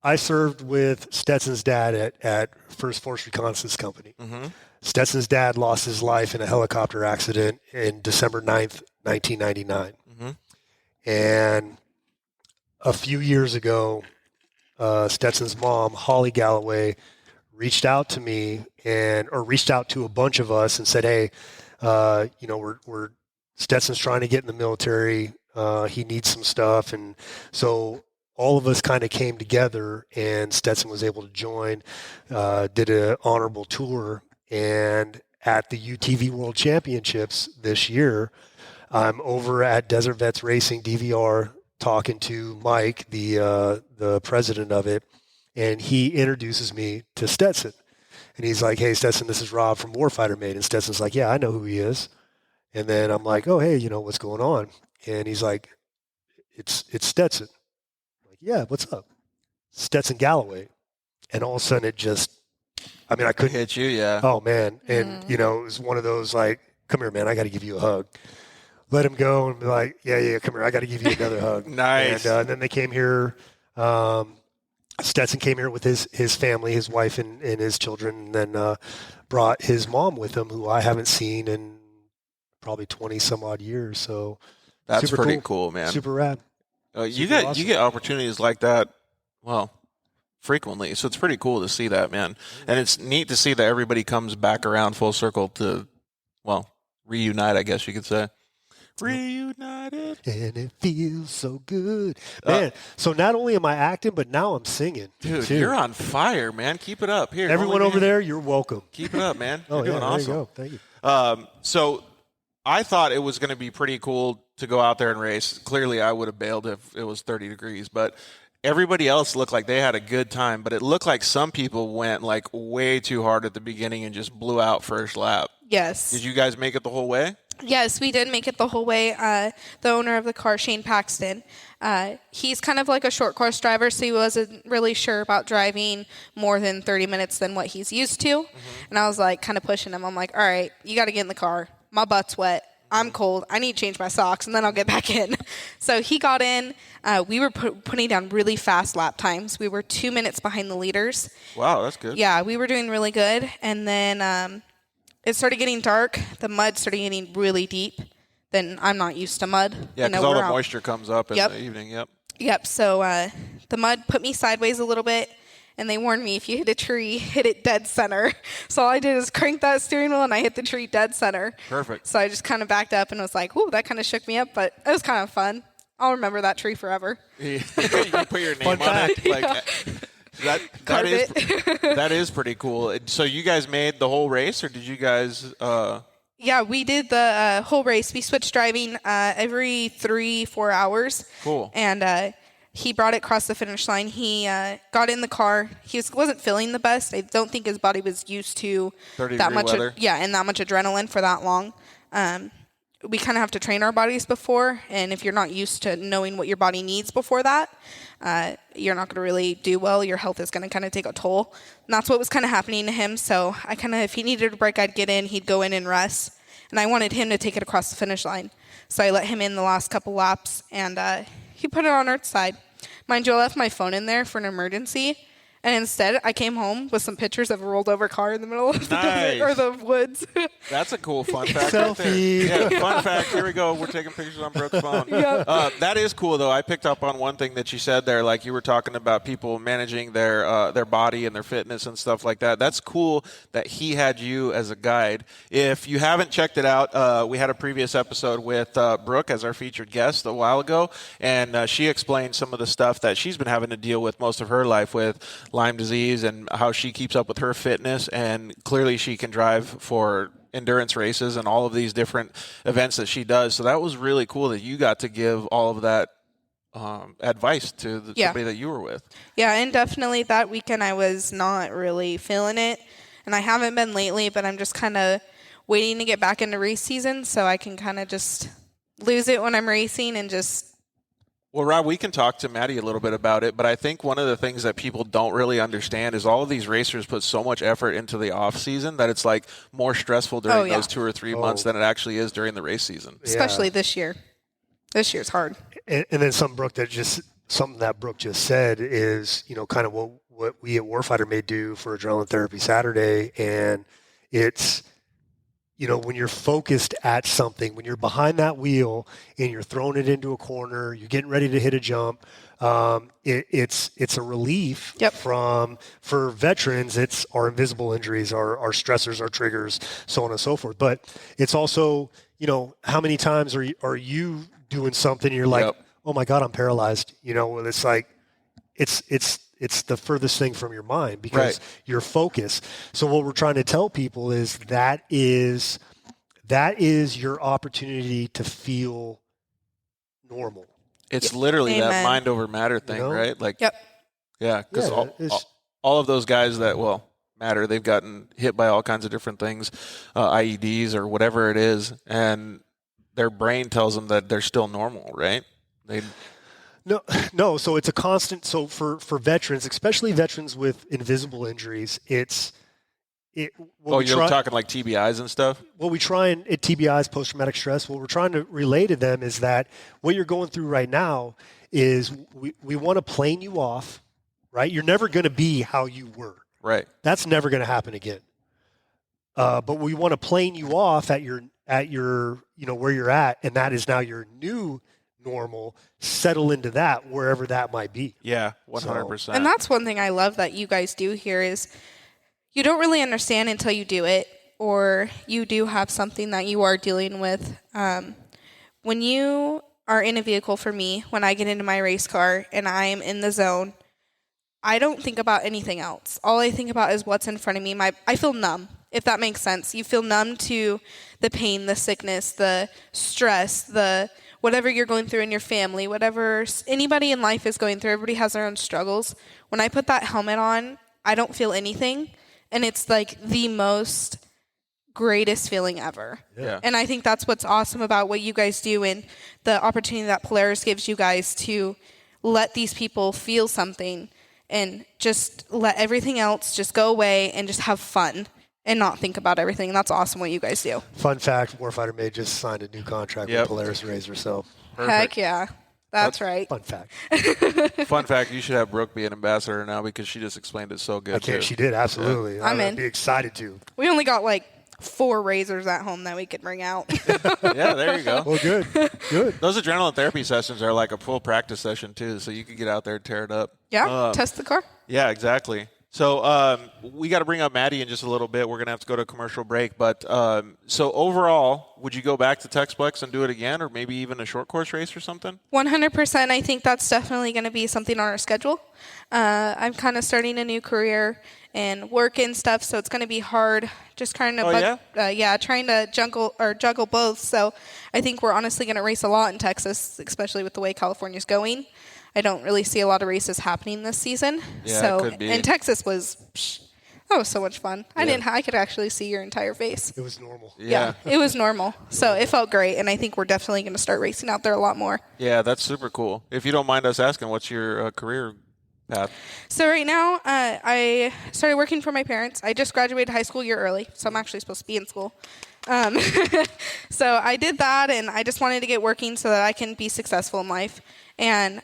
I served with Stetson's dad at First Force Reconnaissance Company. Mm-hmm. Stetson's dad lost his life in a helicopter accident in December 9th, 1999. Mm-hmm. And a few years ago, Stetson's mom, Holly Galloway, reached out to me or reached out to a bunch of us and said, hey, we're Stetson's trying to get in the military. He needs some stuff. And so all of us kind of came together, and Stetson was able to join, did an honorable tour. And at the UTV World Championships this year, I'm over at Desert Vets Racing DVR talking to Mike, the president of it, and he introduces me to Stetson. And he's like, hey, Stetson, this is Rob from Warfighter Made. And Stetson's like, yeah, I know who he is. And then I'm like, oh, hey, what's going on? And he's like, it's Stetson. I'm like, yeah, what's up? Stetson Galloway. And all of a sudden I couldn't Hit you, yeah. Oh, man. And, it was one of those like, come here, man, I got to give you a hug. Let him go and be like, yeah, come here, I got to give you another hug. Nice. And then they came here. Stetson came here with his family, his wife and his children, and then brought his mom with him, who I haven't seen in probably 20 some odd years. So That's super pretty cool, man. Super rad. You Super awesome. get opportunities like that, well, frequently. So it's pretty cool to see that, man. And it's neat to see that everybody comes back around full circle to, well, reunite, I guess you could say. Reunited. And it feels so good. Man, so not only am I acting, but now I'm singing. Dude, too. you're on fire, man. Keep it up. Here, Everyone over there, you're welcome. Keep it up, man. Oh, You're doing there awesome. you go. Thank you. So I thought it was going to be pretty cool to go out there and race. Clearly, I would have bailed if it was 30 degrees, but everybody else looked like they had a good time. But it looked like some people went like way too hard at the beginning and just blew out first lap. Yes. Did you guys make it the whole way? Yes, we did make it the whole way. The owner of the car, Shane Paxton, he's kind of like a short course driver, so he wasn't really sure about driving more than 30 minutes than what he's used to. And I was like kind of pushing him. I'm like, all right, you got to get in the car. My butt's wet. I'm cold. I need to change my socks, and then I'll get back in. So he got in. We were putting down really fast lap times. We were 2 minutes behind the leaders. Wow, that's good. Yeah, we were doing really good. And then it started getting dark. The mud started getting really deep. Then I'm not used to mud. Yeah, because all the moisture comes up in the evening. Yep. Yep. So the mud put me sideways a little bit, and they warned me if you hit a tree, hit it dead center. So all I did is crank that steering wheel, and I hit the tree dead center. Perfect. So I just kind of backed up and was like, "Ooh, that kind of shook me up," but it was kind of fun. I'll remember that tree forever. You put your name on it. Like, that is pretty cool. So you guys made the whole race, or did you guys? Yeah, we did the whole race. We switched driving every 3-4 hours. Cool. And he brought it across the finish line. He got in the car. He wasn't feeling the best. I don't think his body was used to that much. weather. And that much adrenaline for that long. we kind of have to train our bodies before. And if you're not used to knowing what your body needs before that, you're not going to really do well. Your health is going to kind of take a toll. And that's what was kind of happening to him. So I kind of, if he needed a break, I'd get in, he'd go in and rest. And I wanted him to take it across the finish line. So I let him in the last couple laps, and he put it on Earth's side. Mind you, I left my phone in there for an emergency. And instead, I came home with some pictures of a rolled over car in the middle of the desert or the woods. That's a cool fun fact. Selfie. Right there. Yeah, fun fact. Here we go. We're taking pictures on Brook's phone. Yep. That is cool, though. I picked up on one thing that you said there. Like you were talking about people managing their body and their fitness and stuff like that. That's cool that he had you as a guide. If you haven't checked it out, we had a previous episode with Brooke as our featured guest a while ago, and she explained some of the stuff that she's been having to deal with most of her life with Lyme disease and how she keeps up with her fitness, and clearly she can drive for endurance races and all of these different events that she does. So that was really cool that you got to give all of that advice to somebody that you were with. Yeah, and definitely that weekend I was not really feeling it, and I haven't been lately, but I'm just kind of waiting to get back into race season so I can kind of just lose it when I'm racing and just... Well, Rob, we can talk to Maddie a little bit about it, but I think one of the things that people don't really understand is all of these racers put so much effort into the off season that it's like more stressful during those 2 or 3 months than it actually is during the race season. Especially this year. This year's hard. And then something that Brooke just said is, kind of what we at Warfighter Made do for Adrenaline Therapy Saturday. And it's, when you're focused at something, when you're behind that wheel and you're throwing it into a corner, you're getting ready to hit a jump, it's a relief for veterans. It's our invisible injuries, our stressors, our triggers, so on and so forth. But it's also, how many times are you doing something and you're like, oh my God, I'm paralyzed. It's like, it's the furthest thing from your mind because you're focused. So what we're trying to tell people is that is your opportunity to feel normal. It's literally that mind over matter thing, right? Like, yeah, because all of those guys that, matter, they've gotten hit by all kinds of different things, IEDs or whatever it is, and their brain tells them that they're still normal, right? No. So it's a constant. So for veterans, especially veterans with invisible injuries, you're talking like TBIs and stuff? What we try and at TBIs, post-traumatic stress, what we're trying to relay to them is that what you're going through right now is we want to plane you off, right? You're never going to be how you were. Right. That's never going to happen again. But we want to plane you off at your where you're at, and that is now your new normal. Settle into that wherever that might be. Yeah, 100%. And that's one thing I love that you guys do here is you don't really understand until you do it, or you do have something that you are dealing with. When you are in a vehicle, for me, when I get into my race car and I am in the zone, I don't think about anything else. All I think about is what's in front of me. I feel numb, if that makes sense. You feel numb to the pain, the sickness, the stress, the whatever you're going through in your family, whatever anybody in life is going through. Everybody has their own struggles. When I put that helmet on, I don't feel anything. And it's like the most greatest feeling ever. Yeah. And I think that's what's awesome about what you guys do and the opportunity that Polaris gives you guys to let these people feel something and just let everything else just go away and just have fun and not think about everything. And that's awesome what you guys do. Fun fact, Warfighter Made just signed a new contract with Polaris Razor. So perfect. Heck yeah. That's right. Fun fact. Fun fact, you should have Brooke be an ambassador now because she just explained it so good. I can't. She did, absolutely. Yeah. I'm in. I'd be excited to. We only got like 4 razors at home that we could bring out. Yeah, there you go. Well, good. Those adrenaline therapy sessions are like a full practice session too, so you could get out there and tear it up. Yeah, test the car. Yeah, exactly. So we got to bring up Maddie in just a little bit. We're going to have to go to a commercial break. But so overall, would you go back to Texplex and do it again, or maybe even a short course race or something? 100%. I think that's definitely going to be something on our schedule. I'm kind of starting a new career and work and stuff, so it's going to be hard just trying to trying to juggle both. So I think we're honestly going to race a lot in Texas, especially with the way California's going. I don't really see a lot of races happening this season. Yeah, so, it could be. And Texas was That was so much fun. I could actually see your entire face. It was normal. Yeah, it was normal. So it felt great, and I think we're definitely going to start racing out there a lot more. Yeah, that's super cool. If you don't mind us asking, what's your career path? So right now, I started working for my parents. I just graduated high school a year early, so I'm actually supposed to be in school. So I did that, and I just wanted to get working so that I can be successful in life. And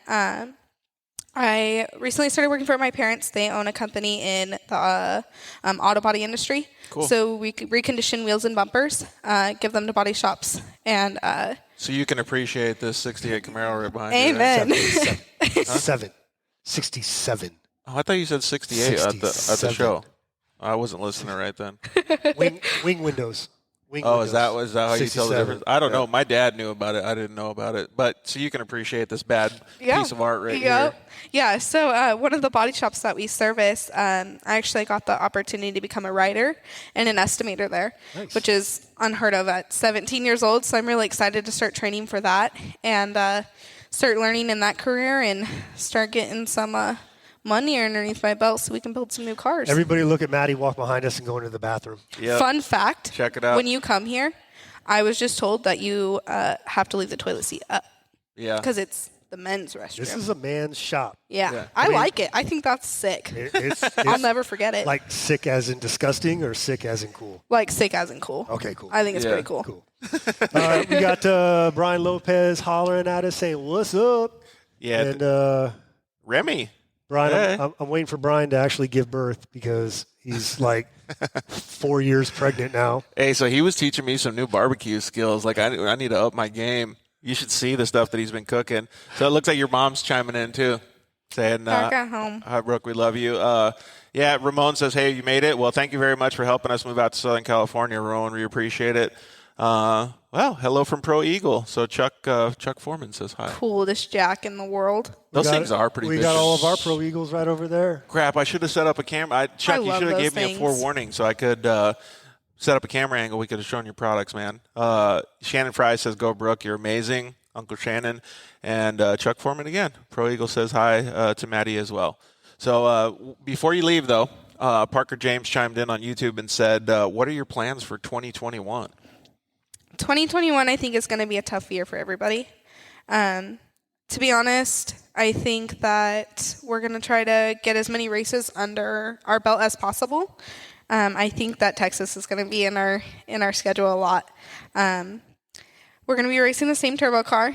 I recently started working for my parents. They own a company in the auto body industry. Cool. So we recondition wheels and bumpers, give them to body shops, and so you can appreciate this 68 Camaro right behind amen. you. Right? 67. Oh, I thought you said 68 at the show. I wasn't listening right then. Wing windows. Is that how you tell the difference? I don't know. My dad knew about it. I didn't know about it. But so you can appreciate this bad piece of art right here. Yeah. So one of the body shops that we service, I actually got the opportunity to become a writer and an estimator there, which is unheard of at 17 years old. So I'm really excited to start training for that and start learning in that career and start getting some money underneath my belt so we can build some new cars. Everybody look at Maddie walk behind us and go into the bathroom. Yep. Fun fact. Check it out. When you come here, I was just told that you have to leave the toilet seat up. Yeah. Because it's the men's restroom. This is a man's shop. Yeah. I like it. I think that's sick. It's I'll never forget it. Like sick as in disgusting or sick as in cool? Like sick as in cool. Okay, cool. I think it's pretty cool. Cool. All right, we got Brian Lopez hollering at us saying, "What's up?" Yeah. And Remy. Brian, I'm waiting for Brian to actually give birth because he's like 4 years pregnant now. Hey, so he was teaching me some new barbecue skills. Like I need to up my game. You should see the stuff that he's been cooking. So it looks like your mom's chiming in too, saying, Back at home. "Hi, Brooke, we love you." Yeah, Ramon says, "Hey, you made it. Well, thank you very much for helping us move out to Southern California, Ramon. We appreciate it." Well, hello from Pro Eagle. So Chuck Foreman says hi. Coolest jack in the world. Those things are pretty big. We got all of our Pro Eagles right over there. Crap, I should have set up a camera. Chuck, you should have gave me a forewarning so I could set up a camera angle. We could have shown your products, man. Shannon Fry says, "Go, Brooke. You're amazing." Uncle Shannon. And Chuck Foreman again. Pro Eagle says hi to Maddie as well. So before you leave, though, Parker James chimed in on YouTube and said, what are your plans for 2021? 2021, I think, is going to be a tough year for everybody. To be honest, I think that we're going to try to get as many races under our belt as possible. I think that Texas is going to be in our schedule a lot. We're going to be racing the same turbo car.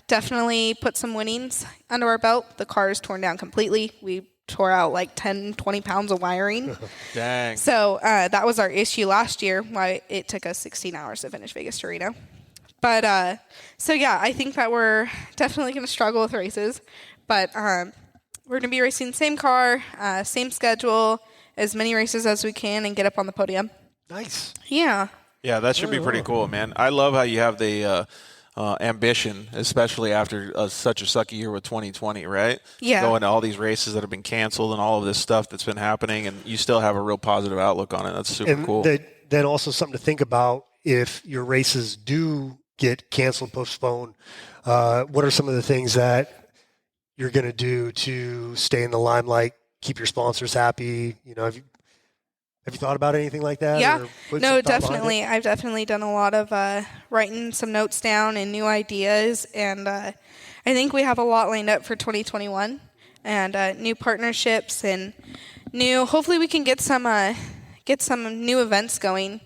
Definitely put some winnings under our belt. The car is torn down completely. We tore out like 10, 20 pounds of wiring. Dang. So that was our issue last year, why it took us 16 hours to finish Vegas to Reno. But, so yeah, I think that we're definitely going to struggle with races. But we're going to be racing the same car, same schedule, as many races as we can, and get up on the podium. Nice. Yeah. Yeah, that should be pretty cool, man. I love how you have the ambition, especially after such a sucky year with 2020, right? Yeah. Going to all these races that have been canceled and all of this stuff that's been happening, and you still have a real positive outlook on it. That's super cool. Then also something to think about if your races do get canceled, postponed. What are some of the things that you're going to do to stay in the limelight, keep your sponsors happy? You know, have you thought about anything like that? Yeah, no, definitely. I've definitely done a lot of writing some notes down and new ideas, and I think we have a lot lined up for 2021, and new partnerships and hopefully we can get some new events going.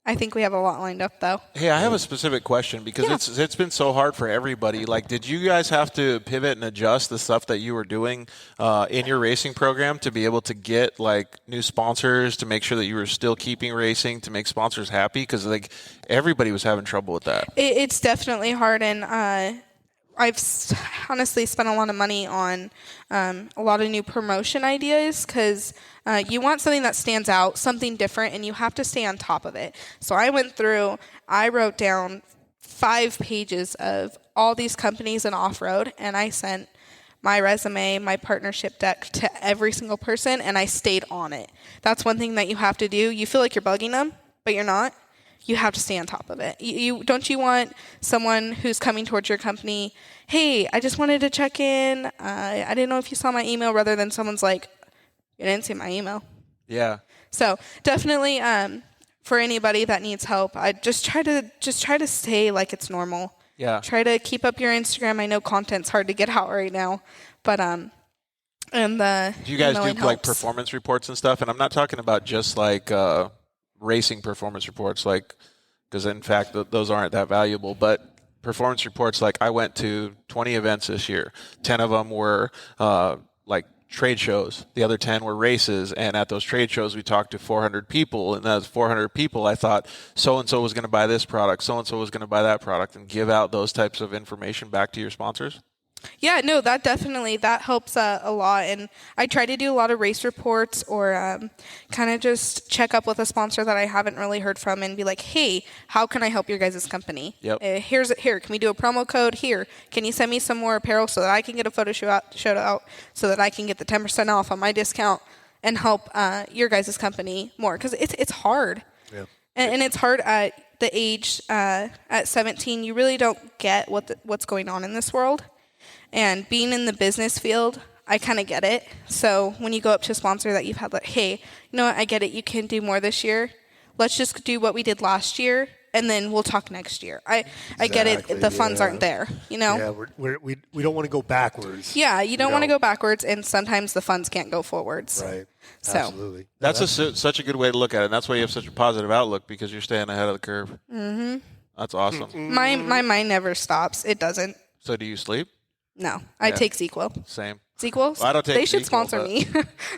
I think we have a lot lined up, though. Hey, I have a specific question because it's been so hard for everybody. Like, did you guys have to pivot and adjust the stuff that you were doing in your racing program to be able to get, like, new sponsors, to make sure that you were still keeping racing, to make sponsors happy? Because, like, everybody was having trouble with that. It's definitely hard, and I've honestly spent a lot of money on a lot of new promotion ideas because you want something that stands out, something different, and you have to stay on top of it. So I wrote down 5 pages of all these companies in off-road, and I sent my resume, my partnership deck to every single person, and I stayed on it. That's one thing that you have to do. You feel like you're bugging them, but you're not. You have to stay on top of it. Don't you want someone who's coming towards your company, hey, I just wanted to check in. I didn't know if you saw my email, rather than someone's like, You didn't see my email. Yeah. So definitely, for anybody that needs help, I just try to stay like it's normal. Yeah. Try to keep up your Instagram. I know content's hard to get out right now, but and the do you guys do emailing like helps. performance reports and stuff? And I'm not talking about just like racing performance reports, like because in fact those aren't that valuable, but performance reports like I went to 20 events this year. 10 of them were like trade shows. The other 10 were races. And at those trade shows, we talked to 400 people. And those 400 people, I thought so-and-so was going to buy this product, so-and-so was going to buy that product, and give out those types of information back to your sponsors. Yeah, no, that helps a lot. And I try to do a lot of race reports or kind of just check up with a sponsor that I haven't really heard from and be like, hey, how can I help your guys' company? Yep. Here, can we do a promo code? Here, can you send me some more apparel so that I can get a photo shout out so that I can get the 10% off on my discount and help your guys' company more? Because it's hard. Yeah. And it's hard at the age, at 17, you really don't get what's going on in this world. And being in the business field, I kind of get it. So when you go up to a sponsor that you've had like, hey, you know what, I get it. You can do more this year. Let's just do what we did last year, and then we'll talk next year. I get it. The funds aren't there, you know? Yeah, we don't want to go backwards. Yeah, you don't want to go backwards, and sometimes the funds can't go forwards. Right. So. Absolutely. That's such a good way to look at it. And that's why you have such a positive outlook, because you're staying ahead of the curve. Mm-hmm. That's awesome. My mind never stops. It doesn't. So do you sleep? No, I take ZzzQuil. Same. ZzzQuil? Well, I don't take They should ZzzQuil, sponsor but- me.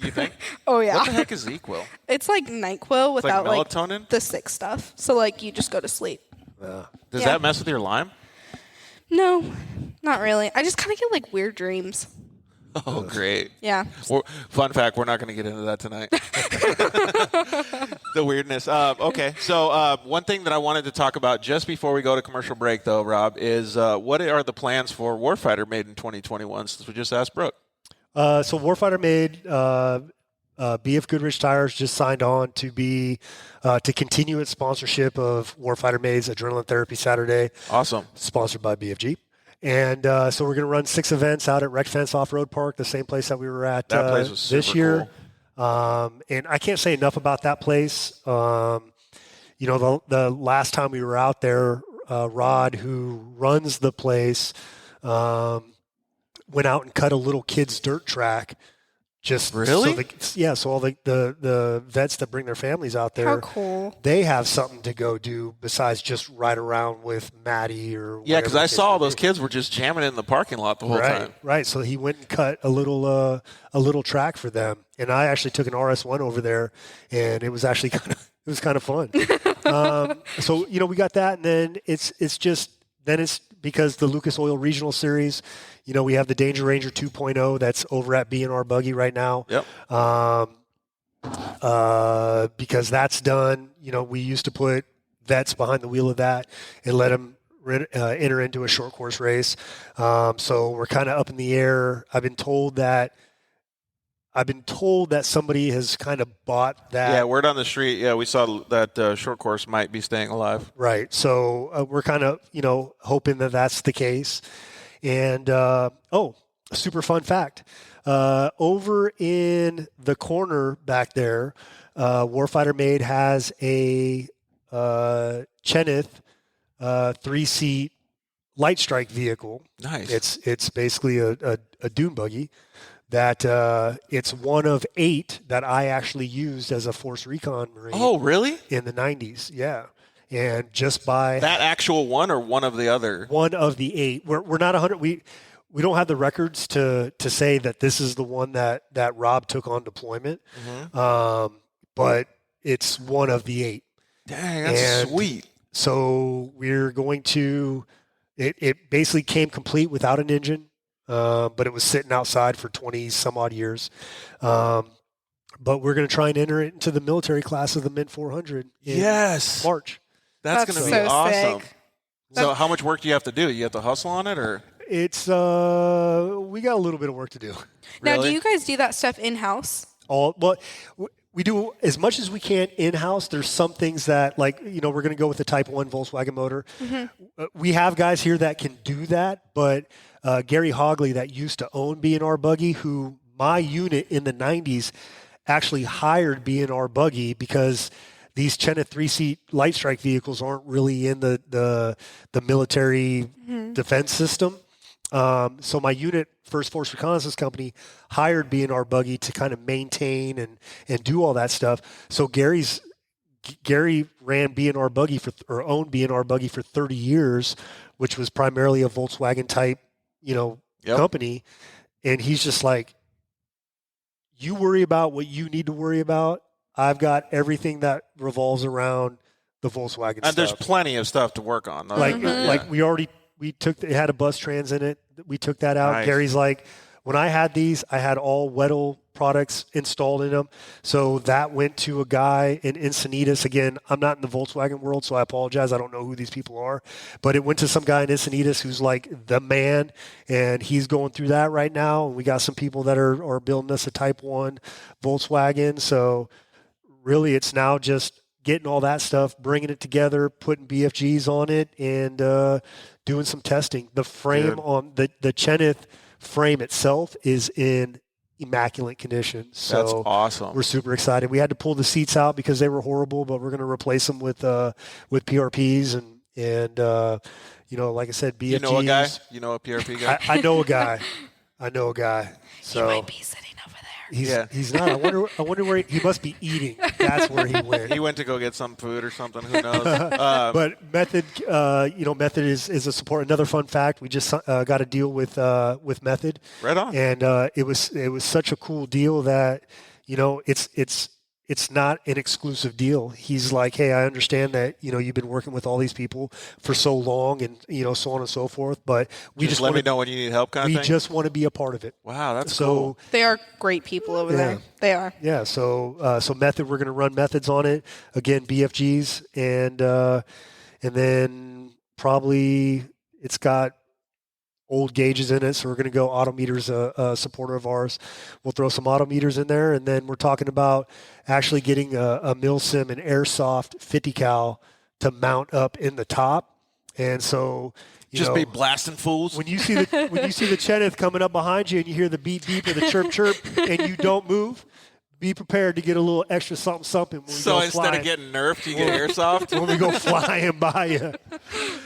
You think? Oh, yeah. What the heck is ZzzQuil? It's like NyQuil without like melatonin? the sick stuff. So like you just go to sleep. Does that mess with your Lyme? No, not really. I just kind of get like weird dreams. Oh, great. Yeah. Fun fact, we're not going to get into that tonight. The weirdness. Okay, so one thing that I wanted to talk about just before we go to commercial break, though, Rob, is what are the plans for Warfighter Made in 2021, since we just asked Brooke? So Warfighter Made, BF Goodrich Tires just signed on to continue its sponsorship of Warfighter Made's Adrenaline Therapy Saturday. Awesome. Sponsored by BFG. And so we're going to run 6 events out at Rec Fence Off-Road Park, the same place that we were at That place was super this year. cool. And I can't say enough about that place. The last time we were out there, Rod, who runs the place, went out and cut a little kid's dirt track. Just really? So all the vets that bring their families out there, How cool. they have something to go do besides just ride around with Maddie or Yeah, because I saw those kids were just jamming in the parking lot the whole time. Right. So he went and cut a little track for them, and I actually took an RS1 over there, and it was actually kind of fun. So we got that, and then it's because the Lucas Oil Regional Series, we have the Danger Ranger 2.0 that's over at B&R Buggy right now. Yep. Because that's done. We used to put vets behind the wheel of that and let them enter into a short course race. So we're kind of up in the air. I've been told that somebody has kind of bought that. Yeah, word on the street. Yeah, we saw that short course might be staying alive. Right. So we're kind of, hoping that that's the case. And, a super fun fact. Over in the corner back there, Warfighter Made has a Cheneth 3-seat light strike vehicle. Nice. It's basically a dune buggy. That it's one of 8 that I actually used as a Force Recon Marine. Oh, really? In the 90s, yeah. And just by that actual one or one of the other? One of the 8. We're not 100. We don't have the records to say that this is the one that Rob took on deployment. Mm-hmm. But it's one of the 8. Dang, that's sweet. So we're going to. It basically came complete without an engine. But it was sitting outside for 20 some odd years. But we're going to try and enter it into the military class of the Mint 400 in March. That's going to be so awesome. Sick. So how much work do you have to do? You have to hustle on it, or? It's we got a little bit of work to do. Now, Really? do you guys do that stuff in-house? We do as much as we can in-house. There's some things that, like, we're going to go with the Type 1 Volkswagen motor. Mm-hmm. We have guys here that can do that, but Gary Hogley, that used to own B&R Buggy, who my unit in the 90s actually hired B&R Buggy because these Cheneth 3-seat light strike vehicles aren't really in the military defense system. So my unit, First Force Reconnaissance Company, hired B&R Buggy to kind of maintain and do all that stuff. So Gary ran B&R Buggy owned B&R Buggy for 30 years, which was primarily a Volkswagen type, company. And he's just like, you worry about what you need to worry about. I've got everything that revolves around the Volkswagen stuff. And there's plenty of stuff to work on. Though. Like it had a bus trans in it. We took that out. Nice. Gary's like, when I had these, I had all Weddell products installed in them. So that went to a guy in Encinitas. Again, I'm not in the Volkswagen world, so I apologize. I don't know who these people are. But it went to some guy in Encinitas who's like the man, and he's going through that right now. And we got some people that are building us a Type 1 Volkswagen. So really, it's now just getting all that stuff, bringing it together, putting BFGs on it, and doing some testing. The frame on the Cheneth frame itself is in immaculate condition. So that's awesome. We're super excited. We had to pull the seats out because they were horrible, but we're going to replace them with PRPs and like I said, BFGs. You know a guy? You know a PRP guy? I know a guy. So he might be sitting over there. He's not. I wonder where he must be eating. That's where he went. He went to go get some food or something. Who knows? But Method, Method is a support. Another fun fact: we just got a deal with Method. Right on. And it was such a cool deal that it's not an exclusive deal. He's like, hey, I understand that you've been working with all these people for so long, and so on and so forth. But we just let me know when you need help, kind of thing. We just want to be a part of it. Wow, that's cool. They are great people over there. They are. Yeah. So Method, we're going to run methods on it again, BFGs, and then probably it's got old gauges in it, so we're going to go Autometers, a supporter of ours. We'll throw some Autometers in there, and then we're talking about actually getting a Milsim and Airsoft 50 cal to mount up in the top. And so just be blasting fools. When you see the Cheneth coming up behind you and you hear the beep beep or the chirp chirp and you don't move, be prepared to get a little extra something when we so go instead flying. Of getting nerfed, you get airsoft? When we go flying by you.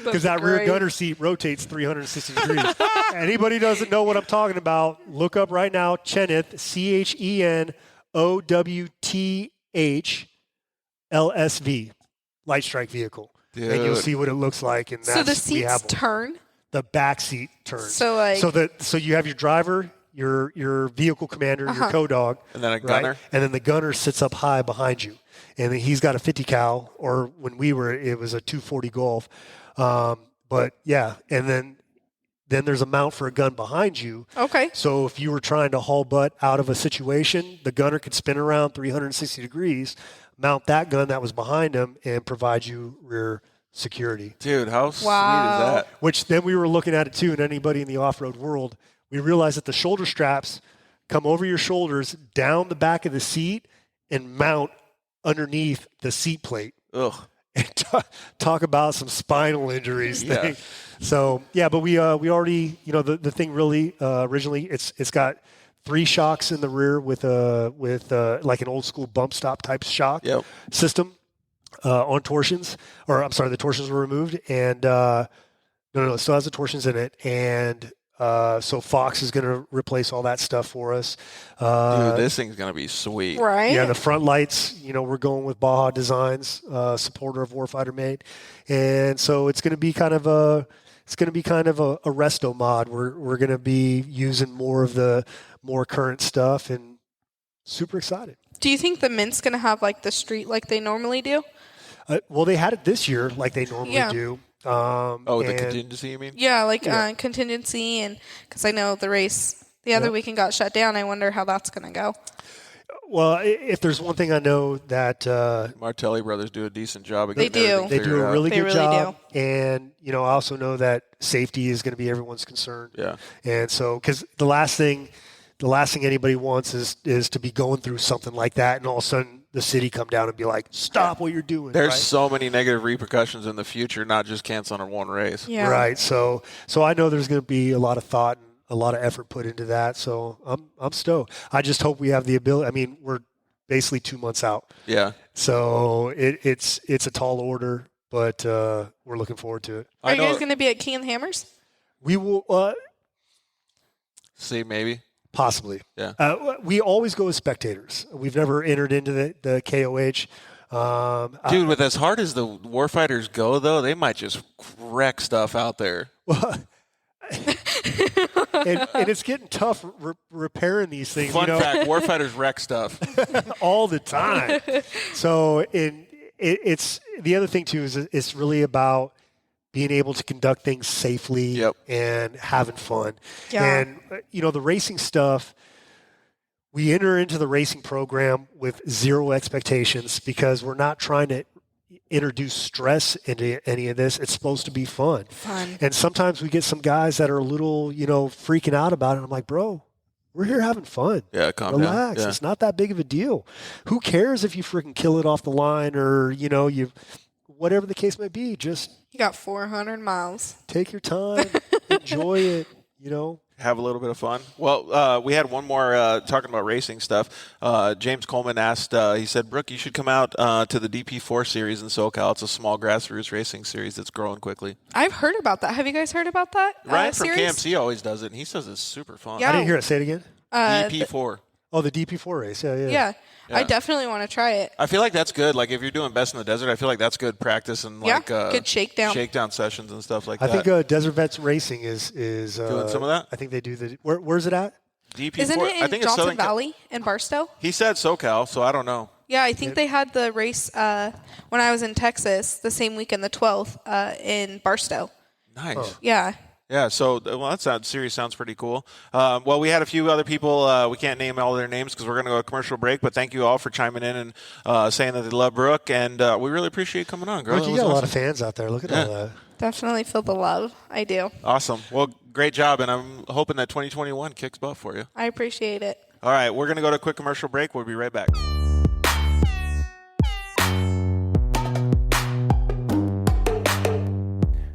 Because that rear gunner seat rotates 360 degrees. Anybody doesn't know what I'm talking about, look up right now, Cheneth, CHENOWTH LSV, light strike vehicle. Dude. And you'll see what it looks like. And so the seats turn? The back seat turns. So so you have your driver, your vehicle commander, your co-dog. And then a gunner. Right? And then the gunner sits up high behind you. And then he's got a 50 cal, or when we were, it was a 240 Golf. But yeah, and then there's a mount for a gun behind you. Okay. So if you were trying to haul butt out of a situation, the gunner could spin around 360 degrees, mount that gun that was behind him, and provide you rear security. Dude, how sweet is Wow. that? Which then we were looking at it too, and anybody in the off-road world, we realized that the shoulder straps come over your shoulders, down the back of the seat, and mount underneath the seat plate. Ugh. And talk about some spinal injuries. Yeah. Thing. So yeah, but we already, the thing really originally it's got 3 shocks in the rear with like an old school bump stop type shock system on torsions. Or I'm sorry, the torsions were removed, and no, it still has the torsions in it, and so Fox is going to replace all that stuff for us. Dude, this thing's going to be sweet. Right? Yeah, the front lights, we're going with Baja Designs, supporter of Warfighter Made. And so it's going to be kind of a resto mod. We're going to be using more of the more current stuff, and super excited. Do you think the Mint's going to have like the street like they normally do? Well, they had it this year like they normally do. The contingency, you mean? Yeah, like contingency, and because I know the race the other weekend got shut down. I wonder how that's going to go. Well, if there's one thing I know that Martelli brothers do a decent job. Of They getting do. They do a really They good really job, and I also know that safety is going to be everyone's concern. Yeah, and so because the last thing anybody wants is to be going through something like that, and all of a sudden the city come down and be like, stop what you're doing. There's right? so many negative repercussions in the future, not just canceling one race. Yeah. Right. So I know there's going to be a lot of thought and a lot of effort put into that. So I'm stoked. I just hope we have the ability. I mean, we're basically 2 months out. Yeah. So it's a tall order, but we're looking forward to it. Are you guys going to be at King of the Hammers? We will see, maybe. Possibly. Yeah. We always go as spectators. We've never entered into the KOH. Dude, with as hard as the warfighters go, though, they might just wreck stuff out there. Well, and it's getting tough repairing these things. Fun fact, warfighters wreck stuff. All the time. So it's the other thing, too, is it's really about being able to conduct things safely and having fun. Yeah. And, the racing stuff, we enter into the racing program with zero expectations because we're not trying to introduce stress into any of this. It's supposed to be fun. And sometimes we get some guys that are a little, freaking out about it. I'm like, bro, we're here having fun. Yeah, calm Relax. down. Yeah. It's not that big of a deal. Who cares if you freaking kill it off the line or, you whatever the case may be, just You got 400 miles. take your time, enjoy it, Have a little bit of fun. Well, we had one more talking about racing stuff. James Coleman asked, he said, Brooke, you should come out to the DP4 series in SoCal. It's a small grassroots racing series that's growing quickly. I've heard about that. Have you guys heard about that Ryan from series? KMC always does it, and he says it's super fun. Yeah. I didn't hear it. Say it again. DP4. Oh, the DP4 race. Yeah. Yeah. I definitely want to try it. I feel like that's good. Like, if you're doing Best in the Desert, I feel like that's good practice and, good shakedown. Shakedown sessions and stuff like I that. think Desert Vets Racing is doing some of that? I think they do where's it at? DP4. Isn't it in I think it's Johnson Southern Valley in Barstow? He said SoCal, so I don't know. Yeah, I think they had the race when I was in Texas the same weekend, the 12th, in Barstow. Nice. Oh. Yeah. Yeah, so that series sounds pretty cool. Well, we had a few other people. We can't name all their names because we're going to go to a commercial break, but thank you all for chiming in and saying that they love Brooke, and we really appreciate you coming on, girl. Look, you got a lot of fans out there. Look at all that. Definitely feel the love. I do. Awesome. Well, great job, and I'm hoping that 2021 kicks butt for you. I appreciate it. All right, we're going to go to a quick commercial break. We'll be right back.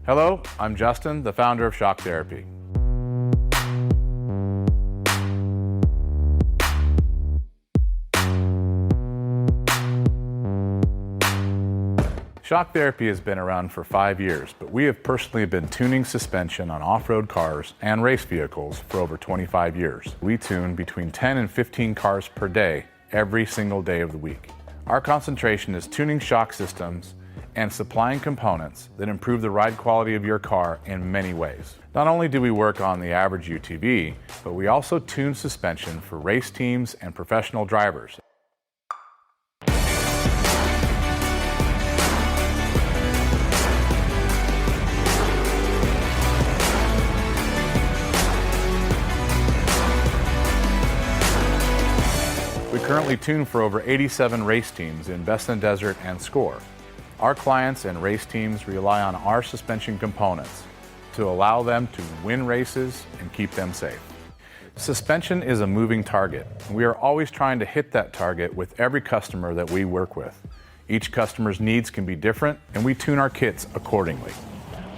Hello, I'm Justin, the founder of Shock Therapy. Shock Therapy has been around for 5 years, but we have personally been tuning suspension on off-road cars and race vehicles for over 25 years. We tune between 10 and 15 cars per day, every single day of the week. Our concentration is tuning shock systems and supplying components that improve the ride quality of your car in many ways. Not only do we work on the average UTV, but we also tune suspension for race teams and professional drivers. We currently tune for over 87 race teams in Best in the Desert and Score. Our clients and race teams rely on our suspension components to allow them to win races and keep them safe. Suspension is a moving target. We are always trying to hit that target with every customer that we work with. Each customer's needs can be different, and we tune our kits accordingly.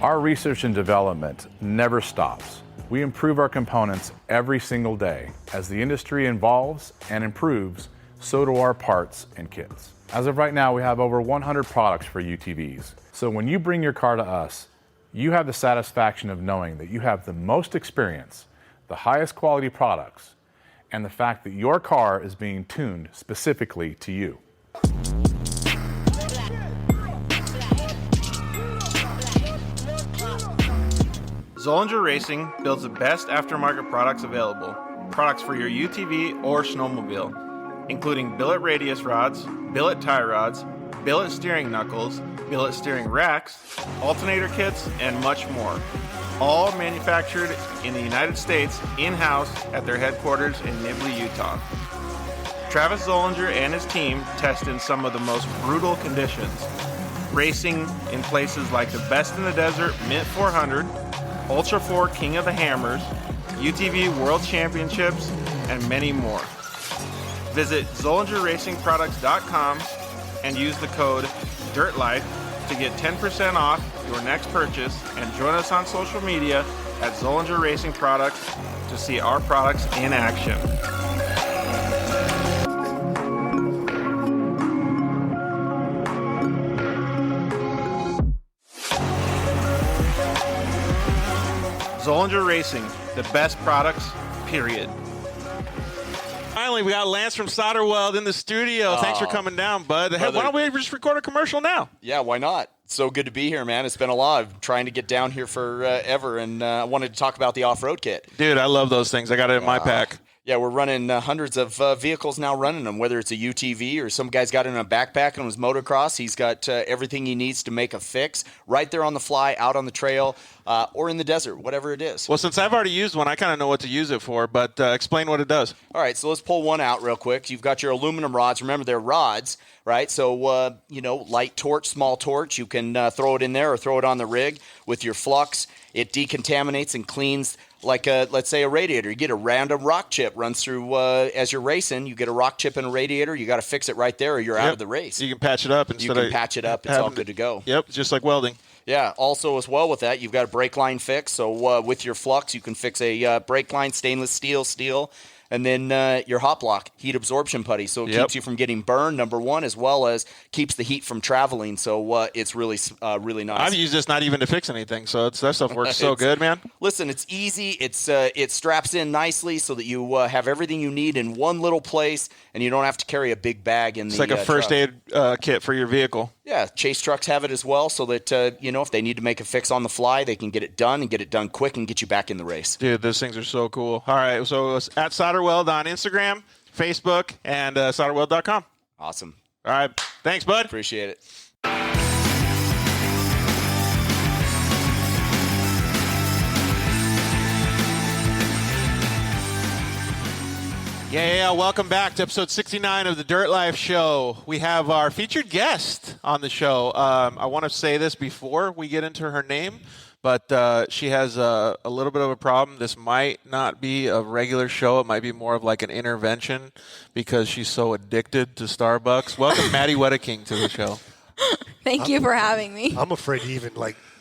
Our research and development never stops. We improve our components every single day. As the industry evolves and improves, so do our parts and kits. As of right now, we have over 100 products for UTVs. So when you bring your car to us, you have the satisfaction of knowing that you have the most experience, the highest quality products, and the fact that your car is being tuned specifically to you. Zollinger Racing builds the best aftermarket products available. Products for your UTV or snowmobile, including billet radius rods, billet tie rods, billet steering knuckles, billet steering racks, alternator kits, and much more. All manufactured in the United States in-house at their headquarters in Nibley, Utah. Travis Zollinger and his team test in some of the most brutal conditions, racing in places like the Best in the Desert Mint 400, Ultra 4 King of the Hammers, UTV World Championships, and many more. Visit ZollingerRacingProducts.com and use the code DIRTLIFE to get 10% off your next purchase, and join us on social media at Zollinger Racing Products to see our products in action. Zollinger Racing, the best products, period. Finally, we got Lance from Solderweld in the studio. Thanks for coming down, bud. Hey, why don't we just record a commercial now? Yeah, why not? So good to be here, man. It's been a lot. I've been trying to get down here forever, and I wanted to talk about the off-road kit. Dude, I love those things. I got it in my pack. Yeah, we're running hundreds of vehicles now running them, whether it's a UTV or some guy's got it in a backpack on his motocross. He's got everything he needs to make a fix right there on the fly, out on the trail, or in the desert, whatever it is. Well, since I've already used one, I kind of know what to use it for, but explain what it does. All right, so let's pull one out real quick. You've got your aluminum rods. Remember, they're rods, right? So, light torch, small torch. You can throw it in there or throw it on the rig with your flux. It decontaminates and cleans like, let's say, a radiator. You get a random rock chip runs through as you're racing. You get a rock chip in a radiator. You got to fix it right there or you're out of the race. You can patch it up instead of... You can patch it up. It's all good to go. Yep, just like welding. Yeah, also as well with that, you've got a brake line fix. So with your flux, you can fix a brake line, stainless steel, and then your hot block, heat absorption putty. So it keeps you from getting burned, number one, as well as keeps the heat from traveling. So it's really nice. I've used this not even to fix anything, so that stuff works so good, man. Listen, it's easy. It straps in nicely so that you have everything you need in one little place, and you don't have to carry a big bag in It's the like a first truck. aid kit for your vehicle. Yeah, Chase trucks have it as well, so that if they need to make a fix on the fly, they can get it done and get it done quick and get you back in the race. Dude, those things are so cool. All right, so it's at Solderweld on Instagram, Facebook, and solderweld.com. Awesome. All right, thanks, bud. Appreciate it. Yeah, welcome back to episode 69 of the Dirt Life Show. We have our featured guest on the show. I want to say this before we get into her name, but she has a little bit of a problem. This might not be a regular show. It might be more of like an intervention because she's so addicted to Starbucks. Welcome, Maddie Wedeking, to the show. Thank you for having me. I'm afraid to even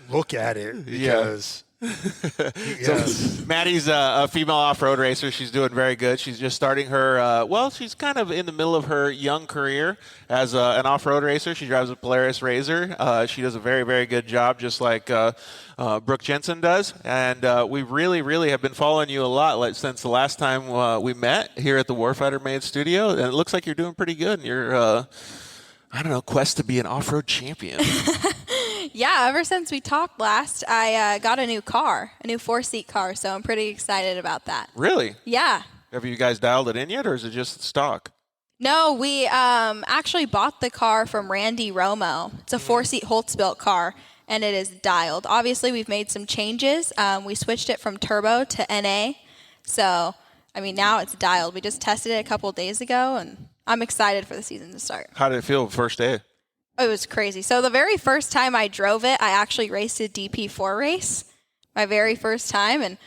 look at it because So Maddie's a female off-road racer. She's doing very good. She's just starting her, she's kind of in the middle of her young career as an off-road racer. She drives a Polaris RZR. She does a very, very good job, just like Brook Jensen does. And we really, really have been following you a lot since the last time we met here at the Warfighter Made studio. And it looks like you're doing pretty good in your, quest to be an off-road champion. Yeah, ever since we talked last, I got a new car, a new 4-seat car, so I'm pretty excited about that. Really? Yeah. Have you guys dialed it in yet, or is it just stock? No, we actually bought the car from Randy Romo. It's a 4-seat Holtz-built car, and it is dialed. Obviously, we've made some changes. We switched it from turbo to NA, so, now it's dialed. We just tested it a couple days ago, and I'm excited for the season to start. How did it feel the first day? It was crazy. So the very first time I drove it, I actually raced a DP4 race, my very first time, and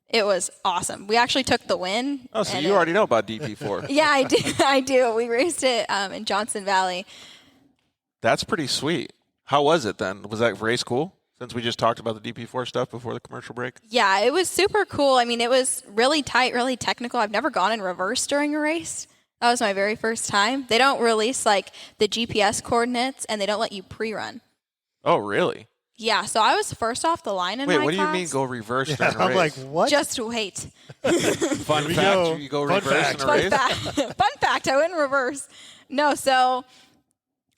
it was awesome. We actually took the win. Oh, so you already know about DP4. Yeah, I do. I do. We raced it in Johnson Valley. That's pretty sweet. How was it then? Was that race cool? Since we just talked about the DP4 stuff before the commercial break? Yeah, it was super cool. It was really tight, really technical. I've never gone in reverse during a race. That was my very first time. They don't release the GPS coordinates, and they don't let you pre-run. Oh, really? Yeah, so I was first off the line in my class. Wait, what do you mean go reverse during a race? I'm like, what? Just wait. Fun fact, you go reverse in a race? Fun fact, I went in reverse. No, so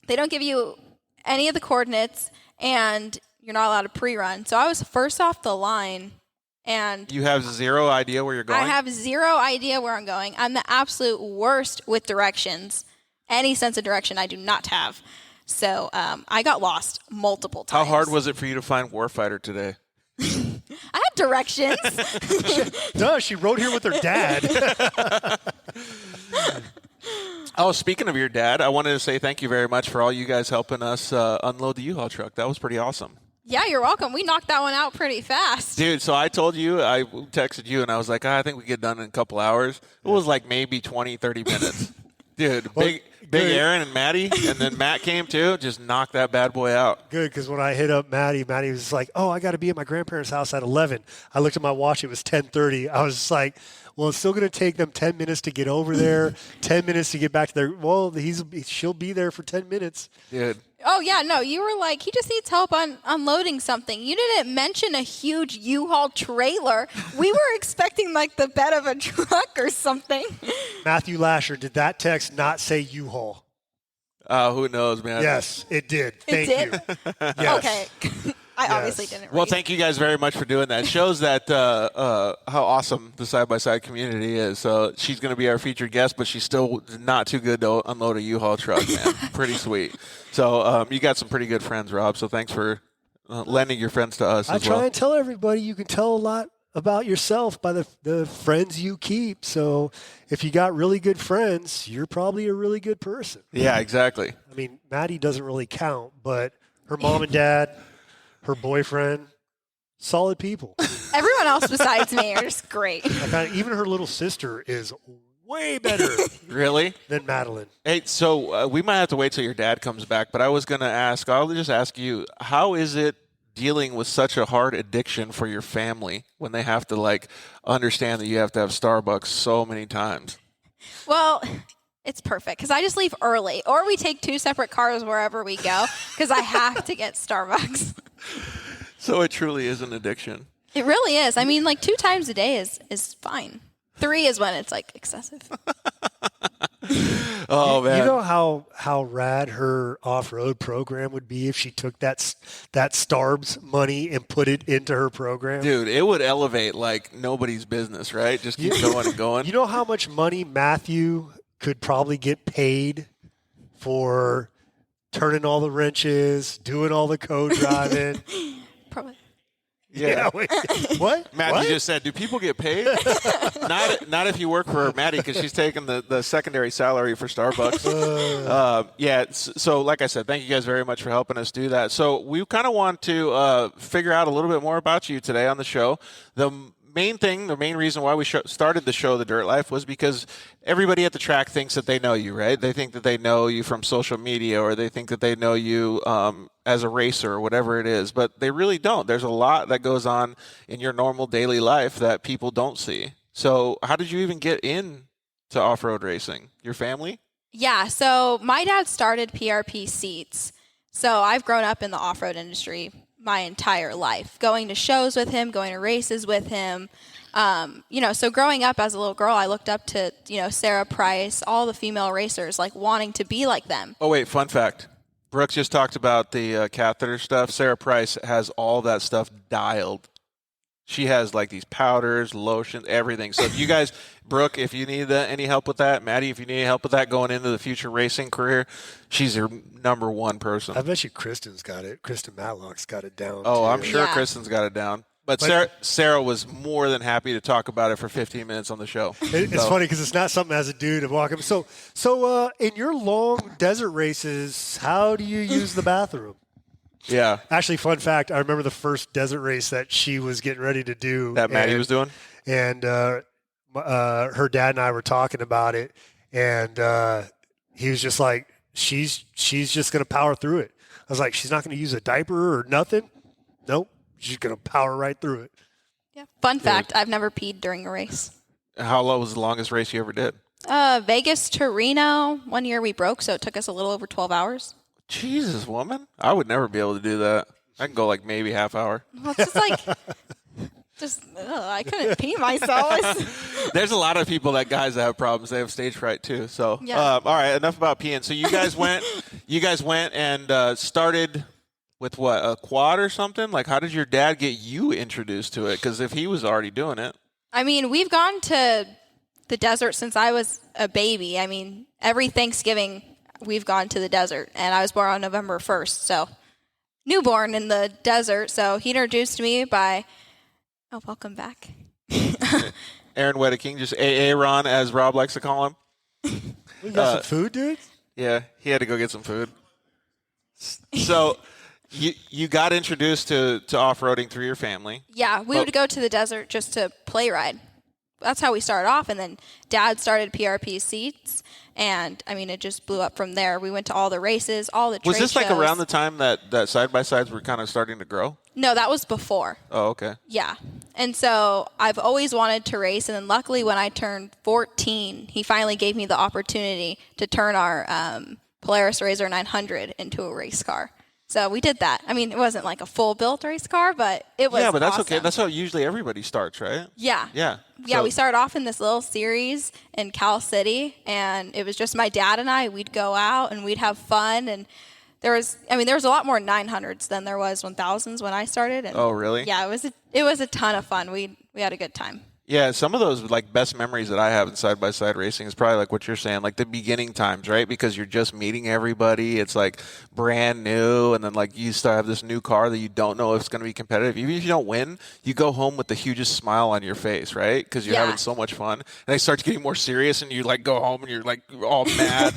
they don't give you any of the coordinates, and you're not allowed to pre-run. So I was first off the line. And you have zero idea where you're going? I have zero idea where I'm going. I'm the absolute worst with directions. Any sense of direction I do not have. So I got lost multiple times. How hard was it for you to find Warfighter today? I had directions. She rode here with her dad. Oh, speaking of your dad, I wanted to say thank you very much for all you guys helping us unload the U-Haul truck. That was pretty awesome. Yeah, you're welcome. We knocked that one out pretty fast. Dude, so I told you, I texted you, and I was like, I think we get done in a couple hours. It was like maybe 20, 30 minutes. Dude, big Aaron and Maddie, and then Matt came too, just knocked that bad boy out. Good, because when I hit up Maddie was like, I got to be at my grandparents' house at 11. I looked at my watch. It was 10:30. I was just like, well, it's still going to take them 10 minutes to get over there, 10 minutes to get back to their – she'll be there for 10 minutes. Dude. Oh, yeah, no, you were like, he just needs help on unloading something. You didn't mention a huge U-Haul trailer. We were expecting, like, the bed of a truck or something. Matthew Lasher, did that text not say U-Haul? Who knows, man? Yes, it did. Thank did? you. Yes. Okay. I obviously didn't read. Well, thank you guys very much for doing that. It shows that how awesome the side-by-side community is. So she's going to be our featured guest, but she's still not too good to unload a U-Haul truck, man. Pretty sweet. So you got some pretty good friends, Rob. So thanks for lending your friends to us as well. I try and tell everybody you can tell a lot about yourself by the friends you keep. So if you got really good friends, you're probably a really good person. Yeah, exactly. I mean, Maddie doesn't really count, but her mom and dad, her boyfriend, solid people. Everyone else besides me are just great. Even her little sister is way better Really? than Madeline. Hey, so we might have to wait till your dad comes back, but I was going to ask, I'll just ask you, how is it dealing with such a hard addiction for your family when they have to, like, understand that you have to have Starbucks so many times? Well, it's perfect because I just leave early, or we take 2 separate cars wherever we go because I have to get Starbucks. So it truly is an addiction. It really is. I mean, like 2 times a day is fine. 3 is when it's like excessive. Oh, man. You know how rad her off-road program would be if she took that Starbs money and put it into her program? Dude, it would elevate like nobody's business, right? Just keep going and going. You know how much money Matthew could probably get paid for turning all the wrenches, doing all the co-driving? Probably. Yeah. Wait, what? Matthew What? just said, do people get paid? not if you work for Maddie because she's taking the secondary salary for Starbucks. So like I said, thank you guys very much for helping us do that. So we kind of want to figure out a little bit more about you today on the show. The main reason why we started the show, The Dirt Life, was because everybody at the track thinks that they know you, right? They think that they know you from social media, or they think that they know you as a racer or whatever it is, but they really don't. There's a lot that goes on in your normal daily life that people don't see. So how did you even get into off-road racing? Your family? Yeah, so my dad started PRP Seats. So I've grown up in the off-road industry my entire life, going to shows with him, going to races with him. So growing up as a little girl, I looked up to, Sarah Price, all the female racers, like wanting to be like them. Oh, wait, fun fact. Brooks just talked about the catheter stuff. Sarah Price has all that stuff dialed. She has like these powders, lotions, everything. So if you guys, Brooke, if you need any help with that, Maddie, if you need help with that going into the future racing career, she's your number one person. I bet you Kristen's got it. Kristen Matlock's got it down. Oh, too. I'm sure Yeah. Kristen's got it down. But Sarah was more than happy to talk about it for 15 minutes on the show. It's funny because it's not something as a dude to walk up. So in your long desert races, how do you use the bathroom? Yeah. Actually, fun fact, I remember the first desert race that she was getting ready to do. That Maddie was doing? And her dad and I were talking about it, and he was just like, she's just going to power through it. I was like, she's not going to use a diaper or nothing? Nope. She's going to power right through it. Yeah. Fun fact, I've never peed during a race. How long was the longest race you ever did? Vegas to Reno, 1 year we broke, so it took us a little over 12 hours. Jesus, woman. I would never be able to do that. I can go like maybe half hour. Well, it's just like, I couldn't pee myself. There's a lot of people that have problems. They have stage fright too. So, Yeah. all right, enough about peeing. So you guys went and started with what, a quad or something? Like, how did your dad get you introduced to it? Because if he was already doing it. I mean, we've gone to the desert since I was a baby. I mean, every Thanksgiving we've gone to the desert, and I was born on November 1st, so newborn in the desert. So he introduced me by, welcome back. Aaron Wedeking, just Aaron, as Rob likes to call him. We got some food, dude? Yeah, he had to go get some food. So you got introduced to off-roading through your family. Yeah, we would go to the desert just to play ride. That's how we started off, and then Dad started PRP Seats, and, I mean, it just blew up from there. We went to all the races, all the trade Was this like shows. around the time that side-by-sides were kind of starting to grow? No, that was before. Oh, okay. Yeah. And so I've always wanted to race, and then luckily when I turned 14, he finally gave me the opportunity to turn our Polaris RZR 900 into a race car. So we did that. I mean, it wasn't like a full built race car, but it was. Yeah, but that's awesome. okay. That's how usually everybody starts, right? Yeah. Yeah. Yeah, So- we started off in this little series in Cal City, and it was just my dad and I. We'd go out and we'd have fun, and there was a lot more 900s than there was 1000s when I started. And Oh, really? Yeah, it was a ton of fun. We had a good time. Yeah, some of those like best memories that I have in side-by-side racing is probably like what you're saying, like the beginning times, right? Because you're just meeting everybody. It's like brand new, and then like you start have this new car that you don't know if it's going to be competitive. Even if you don't win, you go home with the hugest smile on your face, right? Because you're having so much fun. And they start getting more serious, and you like go home and you're like all mad.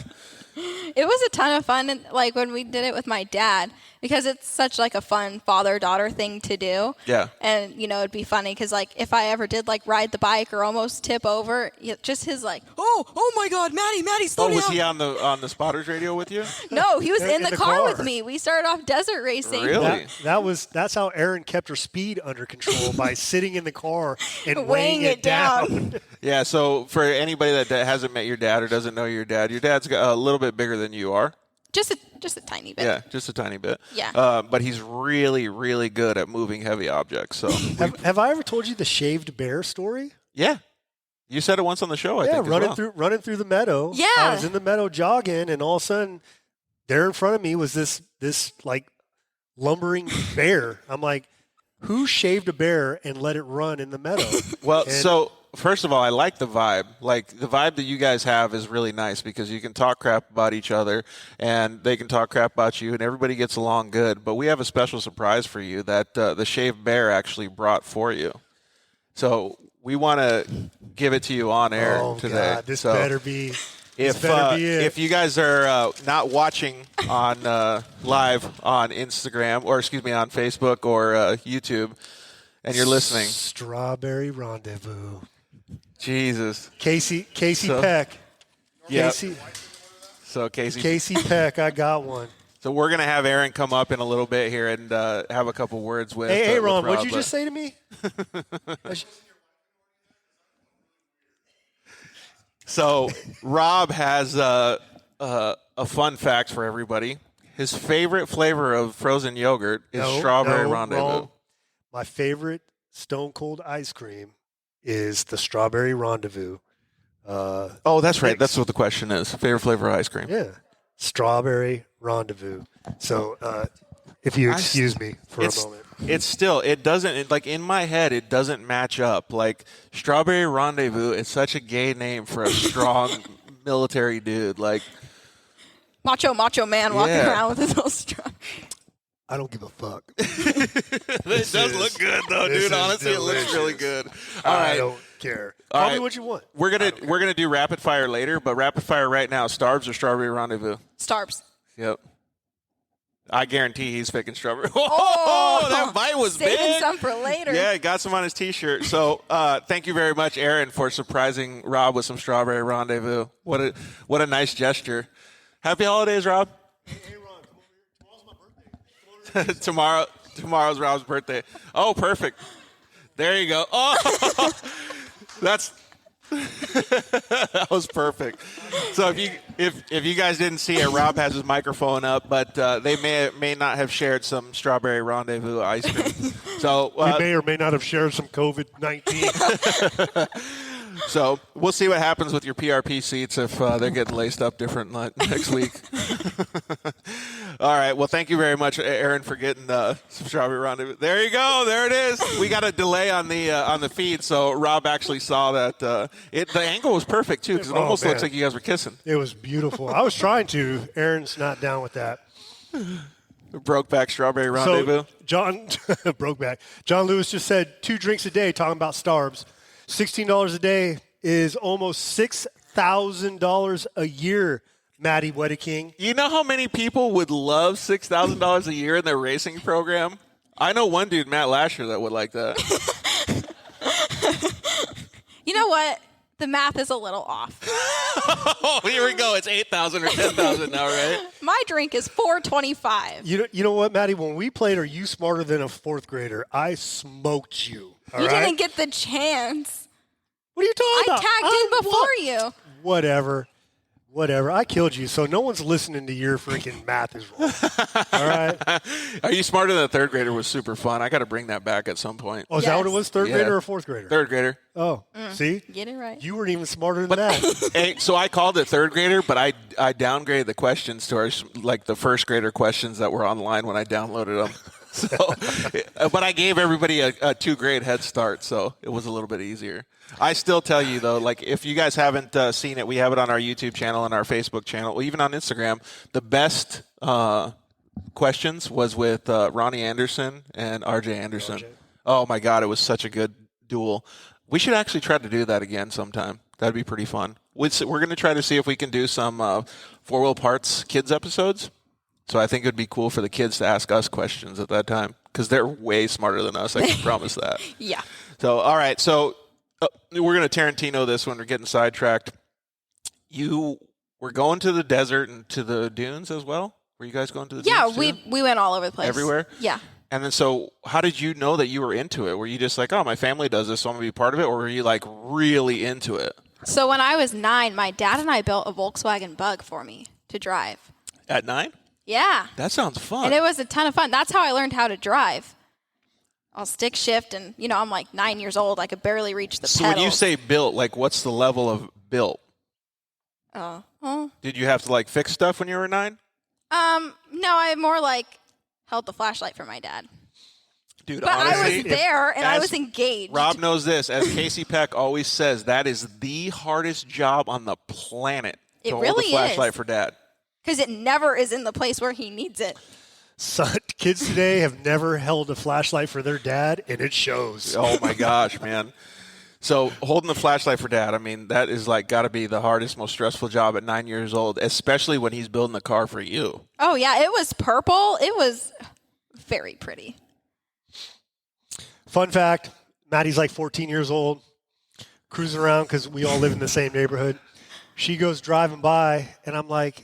It was a ton of fun, and like when we did it with my dad, because it's such like a fun father-daughter thing to do. Yeah. And it'd be funny because like if I ever did like ride the bike or almost tip over, just his like, oh my God, Maddie, slow down. Was he on the spotters radio with you? No, he was in the car with car. me. We started off desert racing. Really? That's how Erin kept her speed under control by sitting in the car and Weighing it down. Yeah, so for anybody that hasn't met your dad or doesn't know your dad's got a little bit bigger than you are. Just a tiny bit. Yeah, just a tiny bit. Yeah. But he's really, really good at moving heavy objects. So Have I ever told you the shaved bear story? yeah, you said it once on the show. I think running through the meadow. Yeah. I was in the meadow jogging, and all of a sudden, there in front of me was this like lumbering bear. I'm like, who shaved a bear and let it run in the meadow? Well, And- so first of all, I like the vibe. Like the vibe that you guys have is really nice because you can talk crap about each other and they can talk crap about you and everybody gets along good. But we have a special surprise for you that the shaved bear actually brought for you. So we want to give it to you on air today. God, this So better be. If better be it. if you guys are not watching on live on Instagram or on Facebook or YouTube, and you're listening, Strawberry Rendezvous. Jesus, Casey So- Peck. yeah. Casey Casey. Peck, I got one. So we're gonna have Aaron come up in a little bit here and have a couple words with. Hey, with Ron, Rob, what'd you just say to me? So Rob has a fun fact for everybody. His favorite flavor of frozen yogurt is strawberry rendezvous. Wrong. My favorite Stone Cold ice cream is the Strawberry Rendezvous. Oh, that's right. That's what the question is. Favorite flavor of ice cream. Yeah, Strawberry Rendezvous. So, if you excuse me for a moment. It doesn't, like in my head, it doesn't match up. Like Strawberry Rendezvous is such a gay name for a strong military dude. Like Macho man walking around with his little straw. I don't give a fuck. It does look good though, dude. Honestly, it looks really good. All I right. don't care. All Tell me right. what you want. We're gonna do rapid fire later, but rapid fire right now, Starbs or Strawberry Rendezvous? Starbs. Yep. I guarantee he's picking strawberry. Oh, that bite was Saving big. some for later. Yeah, he got some on his T-shirt. So thank you very much, Aaron, for surprising Rob with some Strawberry Rendezvous. What a nice gesture. Happy holidays, Rob. Hey, Ron, come over here. Tomorrow's my birthday. Tomorrow's Rob's birthday. Oh, perfect. There you go. Oh, that was perfect. So if you guys didn't see it, Rob has his microphone up, but they may not have shared some Strawberry Rendezvous ice cream. So We may or may not have shared some COVID-19. So we'll see what happens with your PRP seats if they're getting laced up different next week. All right. Well, thank you very much, Aaron, for getting some Strawberry Rendezvous. There you go. There it is. We got a delay on the feed, so Rob actually saw that. The angle was perfect, too, because it almost looks like you guys were kissing. It was beautiful. I was trying to. Aaron's not down with that. Brokeback Strawberry Rendezvous. So, John Brokeback. John Lewis just said 2 drinks a day, talking about Starbs. $16 a day is almost $6,000 a year, Maddie Wedeking. You know how many people would love $6,000 a year in their racing program? I know one dude, Matt Lasher, that would like that. You know what? The math is a little off. Oh, here we go. It's 8,000 or 10,000 now, right? My drink is $4.25. You know what, Maddie? When we played Are You Smarter Than a Fourth Grader, I smoked you. All You right? didn't get the chance. What are you talking I about? tagged in before you. Whatever. Whatever. I killed you, so no one's listening to your freaking math is wrong. All right? Are You Smarter Than a Third Grader was super fun. I got to bring that back at some point. Oh, is that what it was? Third Yeah. grader or fourth grader? Third grader. Oh, see? Get it right. You weren't even smarter than that. Hey, so I called it third grader, but I downgraded the questions to the first grader questions that were online when I downloaded them. So, but I gave everybody a 2-grade head start, so it was a little bit easier. I still tell you, though, like if you guys haven't seen it, we have it on our YouTube channel and our Facebook channel, even on Instagram. The best questions was with Ronnie Anderson and RJ Anderson. Oh, my God, it was such a good duel. We should actually try to do that again sometime. That'd be pretty fun. We're going to try to see if we can do some four-wheel parts kids episodes. So I think it would be cool for the kids to ask us questions at that time because they're way smarter than us. I can promise that. Yeah. So, all right. So we're going to Tarantino this when we're getting sidetracked. You were going to the desert and to the dunes as well? Were you guys going to the dunes too? we went all over the place. Everywhere? Yeah. And then so how did you know that you were into it? Were you just like, oh, my family does this, so I'm going to be part of it? Or were you like really into it? So when I was 9, my dad and I built a Volkswagen Bug for me to drive. At 9? Yeah. That sounds fun. And it was a ton of fun. That's how I learned how to drive. I'll stick shift, and, I'm like 9 years old. I could barely reach the so pedals. when you say built, like what's the level of built? Did you have to like fix stuff when you were 9? No, I more like held the flashlight for my dad. Dude, but honestly, I was there, and I was engaged. Rob knows this. As Casey Peck always says, that is the hardest job on the planet. It to really hold the flashlight is. for Dad. Because it never is in the place where he needs it. Son, kids today have never held a flashlight for their dad, and it shows. Oh, my gosh, man. So holding the flashlight for Dad, I mean, that is like got to be the hardest, most stressful job at 9 years old, especially when he's building the car for you. Oh, yeah. It was purple. It was very pretty. Fun fact, Maddie's like 14 years old, cruising around because we all live in the same neighborhood. She goes driving by, and I'm like,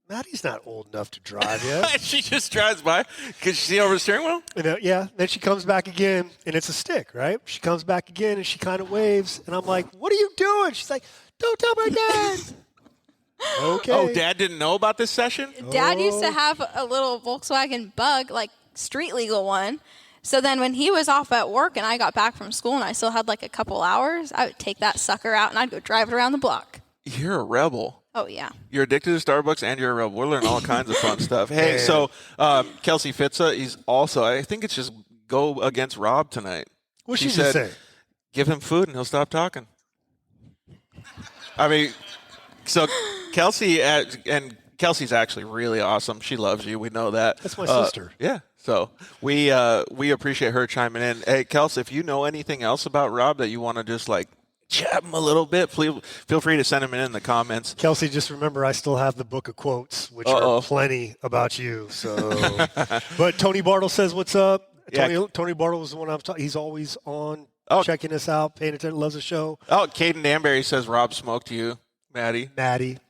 Maddie's not old enough to drive yet. She just drives by because she see over the steering wheel? And, yeah, then she comes back again, and it's a stick, right? She comes back again, and she kind of waves, and I'm like, what are you doing? She's like, don't tell my dad. Okay. Oh, Dad didn't know about this session? Dad used to have a little Volkswagen Bug, like street legal one. So then when he was off at work and I got back from school and I still had like a couple hours, I would take that sucker out and I'd go drive it around the block. You're a rebel. Oh, yeah. You're addicted to Starbucks and you're a rebel. We're learning all kinds of fun stuff. Hey, so Kelsey Fitza, he's also, I think it's just go against Rob tonight. What'd she she just said, say? Give him food and he'll stop talking. I mean, so Kelsey, and Kelsey's actually really awesome. She loves you. We know that. That's my sister. Yeah. So we appreciate her chiming in. Hey, Kelsey, if you know anything else about Rob that you want to just like chat him a little bit, please feel free to send him in the comments. Kelsey, just remember I still have the book of quotes, which are plenty about you. So, but Tony Bartle says, "What's up?" Tony Bartle was the one I'm talking. He's always on, checking us out, paying attention, loves the show. Oh, Caden Danbury says Rob smoked you, Maddie.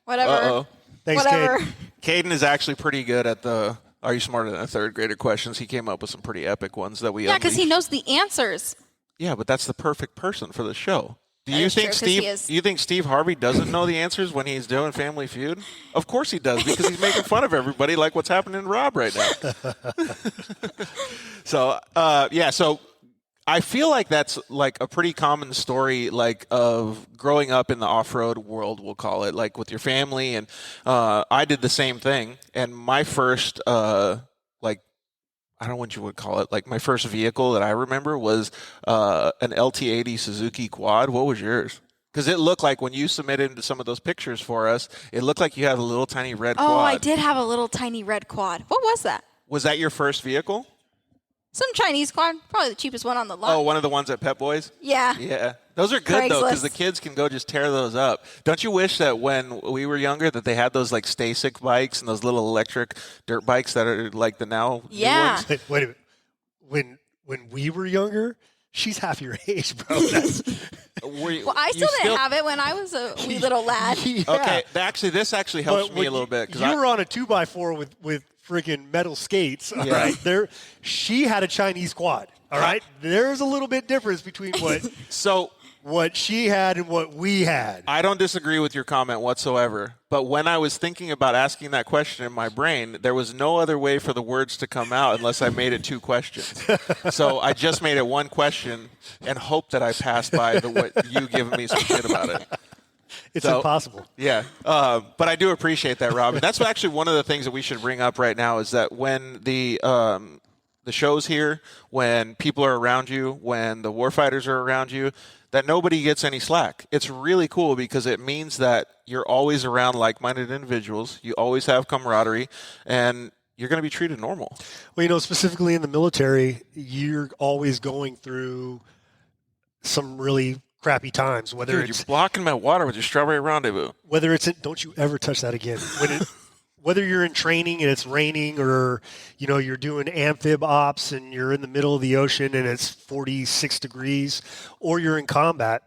Whatever. Uh-oh. Thanks, Whatever. Caden is actually pretty good at the Are You Smarter Than a Third Grader questions. He came up with some pretty epic ones that we Yeah, because he unleashed. knows the answers. Yeah, but that's the perfect person for the show. Do That you is think true, 'cause he Steve? is. You think Steve Harvey doesn't know the answers when he's doing Family Feud? Of course he does, because he's making fun of everybody, like what's happening to Rob right now. So so I feel like that's like a pretty common story, like of growing up in the off-road world, we'll call it, like with your family. And I did the same thing. And my first I don't know what you would call it. Like my first vehicle that I remember was an LT80 Suzuki Quad. What was yours? Because it looked like when you submitted some of those pictures for us, it looked like you had a little tiny red quad. Oh, I did have a little tiny red quad. What was that? Was that your first vehicle? Some Chinese quad. Probably the cheapest one on the lot. Oh, one of the ones at Pep Boys? Yeah. Yeah. Those are good, though, because Craigslist. the kids can go just tear those up. Don't you wish that when we were younger that they had those, like, Stasic bikes and those little electric dirt bikes that are, like, the now Yeah. new ones? Wait a minute. When we were younger, she's half your age, bro. Well, I still didn't have it when I was a wee little lad. Yeah. Okay, this actually helps But me when a little bit. 'Cause you were on a 2x4 with freaking metal skates, all right? She had a Chinese quad, all right? There's a little bit difference between what. So what she had and what we had. I don't disagree with your comment whatsoever. But when I was thinking about asking that question in my brain, there was no other way for the words to come out unless I made it 2 questions. So I just made it 1 question and hoped that I passed by what you giving me some shit about it. It's impossible. Yeah. But I do appreciate that, Rob. And that's actually one of the things that we should bring up right now is that when the show's here, when people are around you, when the warfighters are around you, that nobody gets any slack. It's really cool because it means that you're always around like-minded individuals. You always have camaraderie, and you're going to be treated normal. Well, specifically in the military, you're always going through some really crappy times. Dude, you're blocking my water with your strawberry rendezvous. Whether it's don't you ever touch that again. Whether you're in training and it's raining, or you're doing amphib ops and you're in the middle of the ocean and it's 46 degrees, or you're in combat,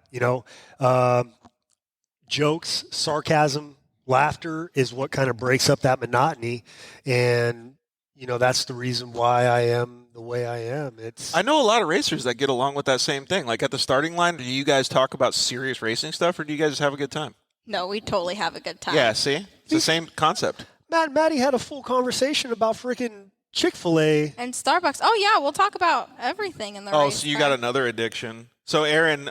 jokes, sarcasm, laughter is what kind of breaks up that monotony. And that's the reason why I am the way I am. I know a lot of racers that get along with that same thing. Like at the starting line, do you guys talk about serious racing stuff, or do you guys just have a good time? No, we totally have a good time. Yeah, see? It's the same concept. Maddie had a full conversation about freaking Chick-fil-A. And Starbucks. Oh, yeah, we'll talk about everything in the race. Oh, so you got another addiction. So, Aaron,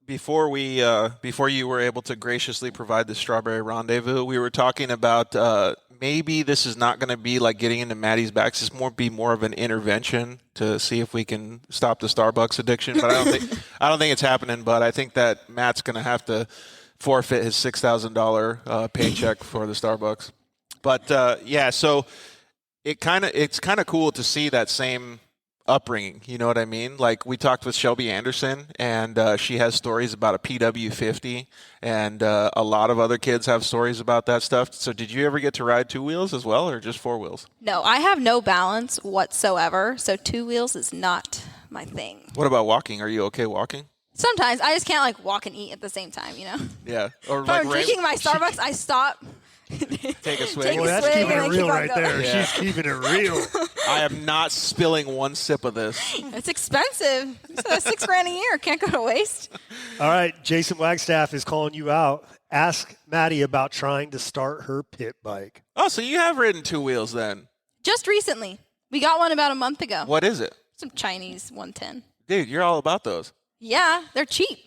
before you were able to graciously provide the strawberry rendezvous, we were talking about maybe this is not going to be like getting into Maddie's back. It's be more of an intervention to see if we can stop the Starbucks addiction. But I don't think it's happening. But I think that Matt's going to have to forfeit his $6,000 paycheck for the Starbucks. But so it's kind of cool to see that same upbringing. You know what I mean? Like we talked with Shelby Anderson, and she has stories about a PW50, and a lot of other kids have stories about that stuff. So did you ever get to ride 2 wheels as well, or just 4 wheels? No, I have no balance whatsoever, so 2 wheels is not my thing. What about walking? Are you okay walking? Sometimes I just can't walk and eat at the same time, Yeah. Or if I'm drinking my Starbucks, I stop. Take a swig. Well, that's keeping it real right there. Yeah. She's keeping it real. I am not spilling 1 sip of this. It's expensive. It's $6,000 a year. Can't go to waste. All right, Jason Wagstaff is calling you out. Ask Maddie about trying to start her pit bike. Oh, so you have ridden 2 wheels then? Just recently. We got one about a month ago. What is it? Some Chinese 110. Dude, you're all about those. Yeah, they're cheap.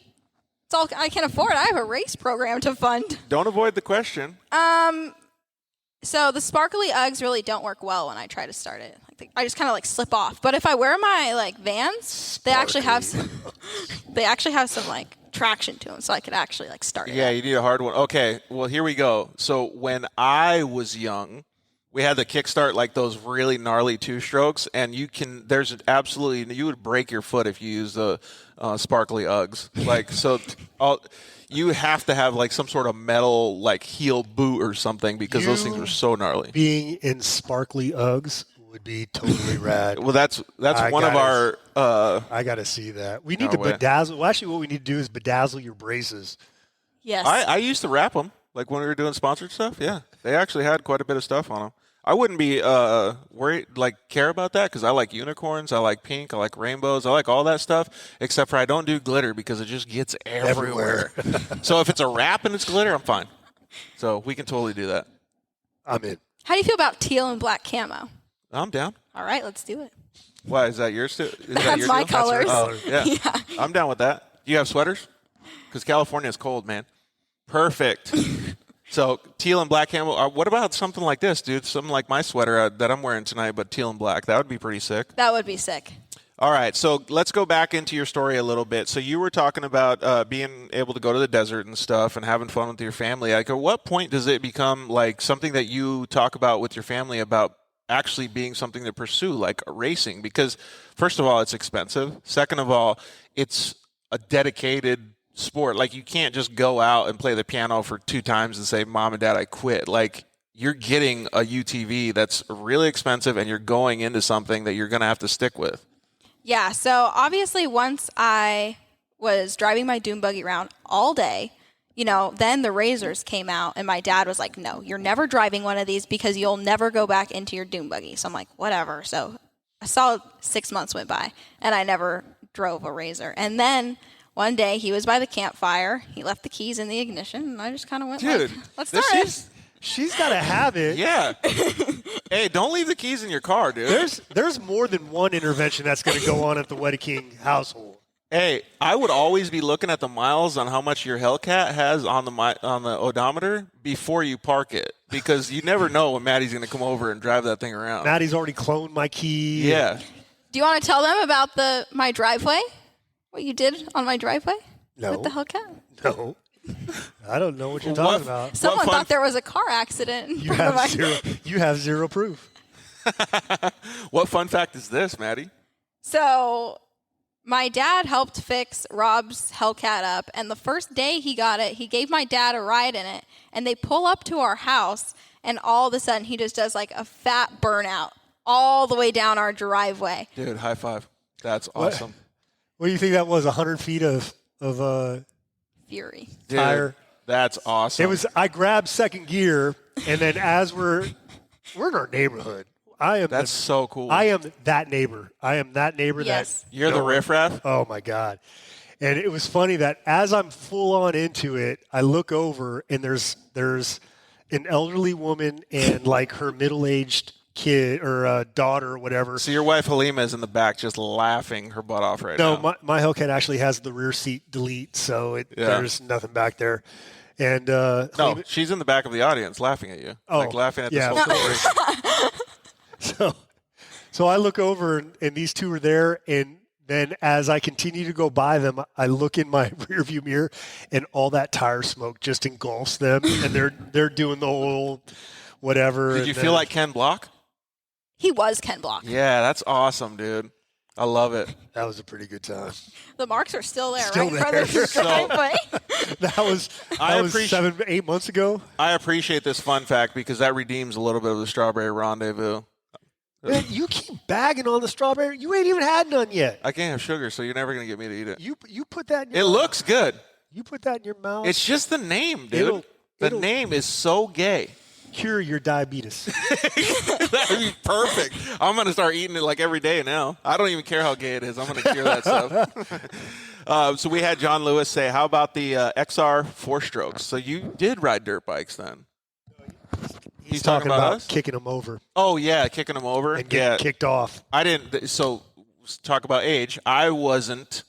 It's all I can afford. I have a race program to fund. Don't avoid the question. So the sparkly Uggs really don't work well when I try to start it. I just kind of slip off. But if I wear my Vans, they actually have some traction to them, so I could actually start it. Yeah, you need a hard one. Okay, well here we go. So when I was young, we had the kickstart those really gnarly 2-strokes, and you would break your foot if you use the sparkly Uggs. You have to have some sort of metal heel boot or something because those things were so gnarly. Being in sparkly Uggs would be totally rad. Well, that's one of our. I got to see that. We need to bedazzle. Well, actually, what we need to do is bedazzle your braces. Yes. I used to wrap them when we were doing sponsored stuff. Yeah, they actually had quite a bit of stuff on them. I wouldn't be worried, care about that because I like unicorns, I like pink, I like rainbows, I like all that stuff, except for I don't do glitter because it just gets everywhere. So if it's a wrap and it's glitter, I'm fine. So we can totally do that. I'm in. How do you feel about teal and black camo? I'm down. All right, let's do it. Why, is that yours too? That's my colors. Yeah. I'm down with that. Do you have sweaters? Because California is cold, man. Perfect. So teal and black camo. What about something like this, dude? Something like my sweater that I'm wearing tonight, but teal and black. That would be pretty sick. That would be sick. All right, so let's go back into your story a little bit. So you were talking about being able to go to the desert and stuff and having fun with your family. At what point does it become something that you talk about with your family about actually being something to pursue, racing? Because first of all, it's expensive. Second of all, it's a dedicated sport. You can't just go out and play the piano for 2 times and say, Mom and Dad, I quit. You're getting a UTV that's really expensive, and you're going into something that you're going to have to stick with. Yeah, so obviously once I was driving my dune buggy around all day, then the Razors came out, and my dad was like, no, you're never driving one of these because you'll never go back into your dune buggy. So I'm like, whatever. So a solid 6 months went by, and I never drove a Razor. And then One day he was by the campfire. He left the keys in the ignition, and I just kind of went Dude, like, let's start it. She's got to have it. Yeah. Hey, don't leave the keys in your car, dude. There's more than one intervention that's going to go on at the Wedeking household. Hey, I would always be looking at the miles on how much your Hellcat has on the odometer before you park it, because you never know when Maddie's going to come over and drive that thing around. Maddie's already cloned my key. Yeah. Do you want to tell them about my driveway? What you did on my driveway? No. With the Hellcat? No. I don't know what you're talking about. Someone thought there was a car accident. You have zero proof. What fun fact is this, Maddie? So my dad helped fix Rob's Hellcat up, and the first day he got it, he gave my dad a ride in it, and they pull up to our house, and all of a sudden he just does like a fat burnout all the way down our driveway. Dude, high five. That's awesome. What do you think that was? 100 feet of Fury. Dude, tire. That's awesome. It was. I grabbed second gear, and then as we're in our neighborhood. That's so cool. I am that neighbor. I am that neighbor. Yes. That You're the riffraff? Oh my God. And it was funny that as I'm full on into it, I look over and there's an elderly woman and like her middle-aged kid or daughter or whatever. So your wife Halima is in the back just laughing her butt off right now. No, my Hellcat actually has the rear seat delete, so there's nothing back there. And no, she's in the back of the audience laughing at you. Oh, like laughing at this whole story. So I look over and these two are there, and then as I continue to go by them, I look in my rearview mirror, and all that tire smoke just engulfs them, and they're doing the whole whatever. Did you feel like Ken Block? He was Ken Block. Yeah, that's awesome, dude. I love it. That was a pretty good time. The marks are still there, Still right in front of there. your driveway. That was 7-8 months ago. I appreciate this fun fact because that redeems a little bit of the strawberry rendezvous. Man, you keep bagging on the strawberry. You ain't even had none yet. I can't have sugar, so you're never going to get me to eat it. You put that in your It mouth. looks good. You put that in your mouth. It's just the name, dude. The name is so gay. Cure your diabetes. That would be perfect. I'm going to start eating it like every day now. I don't even care how gay it is. I'm going to cure that stuff. So we had John Lewis say, how about the XR 4-strokes? So you did ride dirt bikes then? He's talking about us? Kicking them over. Oh, yeah, kicking them over. And getting kicked off. I didn't. So talk about age. I wasn't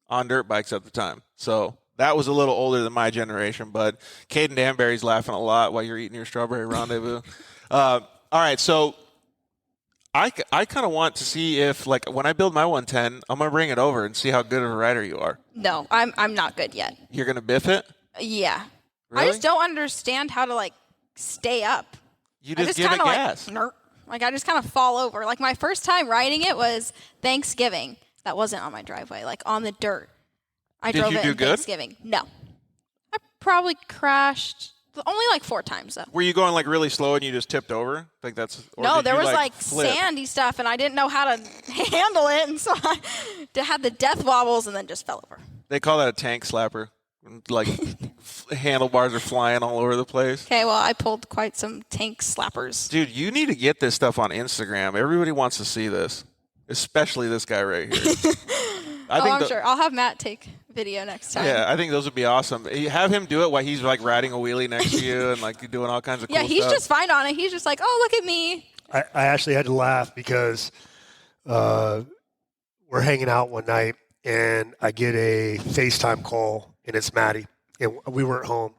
on dirt bikes at the time. So that was a little older than my generation. But Caden Danbury's laughing a lot while you're eating your strawberry rendezvous. All right, so I kind of want to see if, like, when I build my 110, I'm going to bring it over and see how good of a rider you are. No, I'm not good yet. You're going to biff it? Yeah. Really? I just don't understand how to, like, stay up. You just give it gas. Like, I just kind of fall over. Like, my first time riding it was Thanksgiving. That wasn't on my driveway, like, on the dirt. I drove it on Thanksgiving. No. I probably crashed only like 4 times, though. Were you going, like, really slow and you just tipped over? Like that's no, there was, like flip? sandy stuff, and I didn't know how to handle it, and so I had the death wobbles and then just fell over. They call that a tank slapper. Like, handlebars are flying all over the place. Okay, well, I pulled quite some tank slappers. Dude, you need to get this stuff on Instagram. Everybody wants to see this, especially this guy right here. I'm sure. I'll have Matt take video next time. Yeah, I think those would be awesome. You have him do it while he's, like, riding a wheelie next to you and, like, doing all kinds of cool stuff. Yeah, he's just fine on it. He's just like, oh, look at me. I actually had to laugh because we're hanging out one night, and I get a FaceTime call. And it's Maddie, and we weren't home.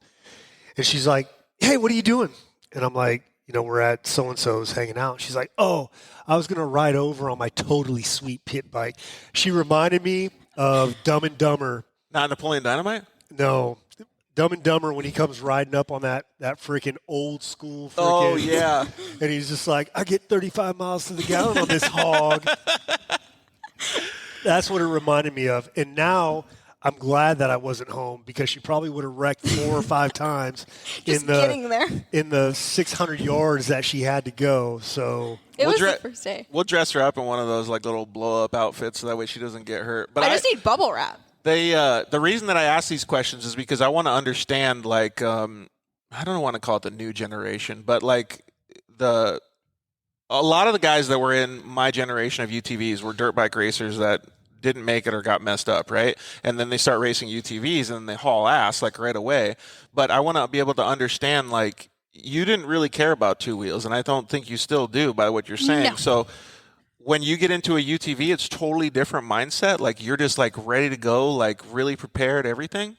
And she's like, hey, what are you doing? And I'm like, we're at so-and-so's hanging out. She's like, oh, I was going to ride over on my totally sweet pit bike. She reminded me of Dumb and Dumber. Not Napoleon Dynamite? No. Dumb and Dumber when he comes riding up on that freaking old school freaking. Oh, yeah. And he's just like, I get 35 miles to the gallon on this hog. That's what it reminded me of. And now I'm glad that I wasn't home because she probably would have wrecked 4 or 5 times in the 600 yards that she had to go. So it was the first day. We'll dress her up in one of those like little blow up outfits so that way she doesn't get hurt. But I just need bubble wrap. The reason that I ask these questions is because I want to understand, like, I don't want to call it the new generation, but like a lot of the guys that were in my generation of UTVs were dirt bike racers that didn't make it or got messed up, right? And then they start racing UTVs and they haul ass like right away. But I want to be able to understand, like, you didn't really care about two wheels, and I don't think you still do by what you're saying. No. So when you get into a UTV, it's totally different mindset. Like, you're just like ready to go, like really prepared, everything.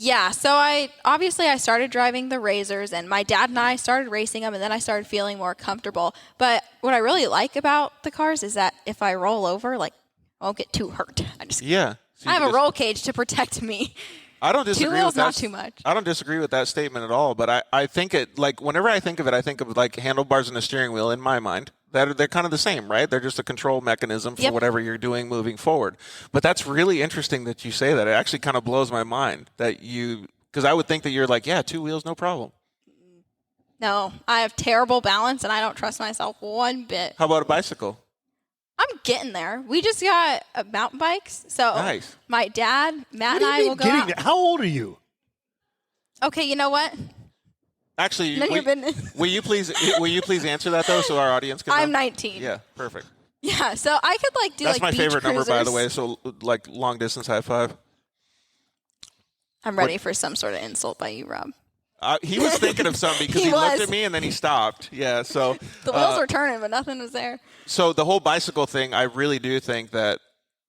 Yeah, so I started driving the Razors, and my dad and I started racing them, and then I started feeling more comfortable. But what I really like about the cars is that if I roll over, like, I won't get too hurt. Yeah. So I have a roll cage to protect me. I don't disagree 2 wheels, with that. not too much. I don't disagree with that statement at all. But I think it, like, whenever I think of it, I think of like handlebars and a steering wheel in my mind. They're kind of the same, right? They're just a control mechanism for whatever you're doing moving forward. But that's really interesting that you say that. It actually kind of blows my mind that because I would think that you're like, yeah, two wheels, no problem. No, I have terrible balance, and I don't trust myself one bit. How about a bicycle? I'm getting there. We just got mountain bikes, so Nice. My dad, Matt, What do and you I mean will go getting out. there? How old are you? Okay, you know what? Actually, None of your business. will you please answer that though, so our audience can know? I'm 19. Yeah, perfect. Yeah, so I could like do That's like my beach favorite number, by the cruisers. way. So like long distance high five. I'm ready for some sort of insult by you, Rob. He was thinking of something because He he looked was. at me and then he stopped. Yeah, so The wheels were turning, but nothing was there. So the whole bicycle thing, I really do think that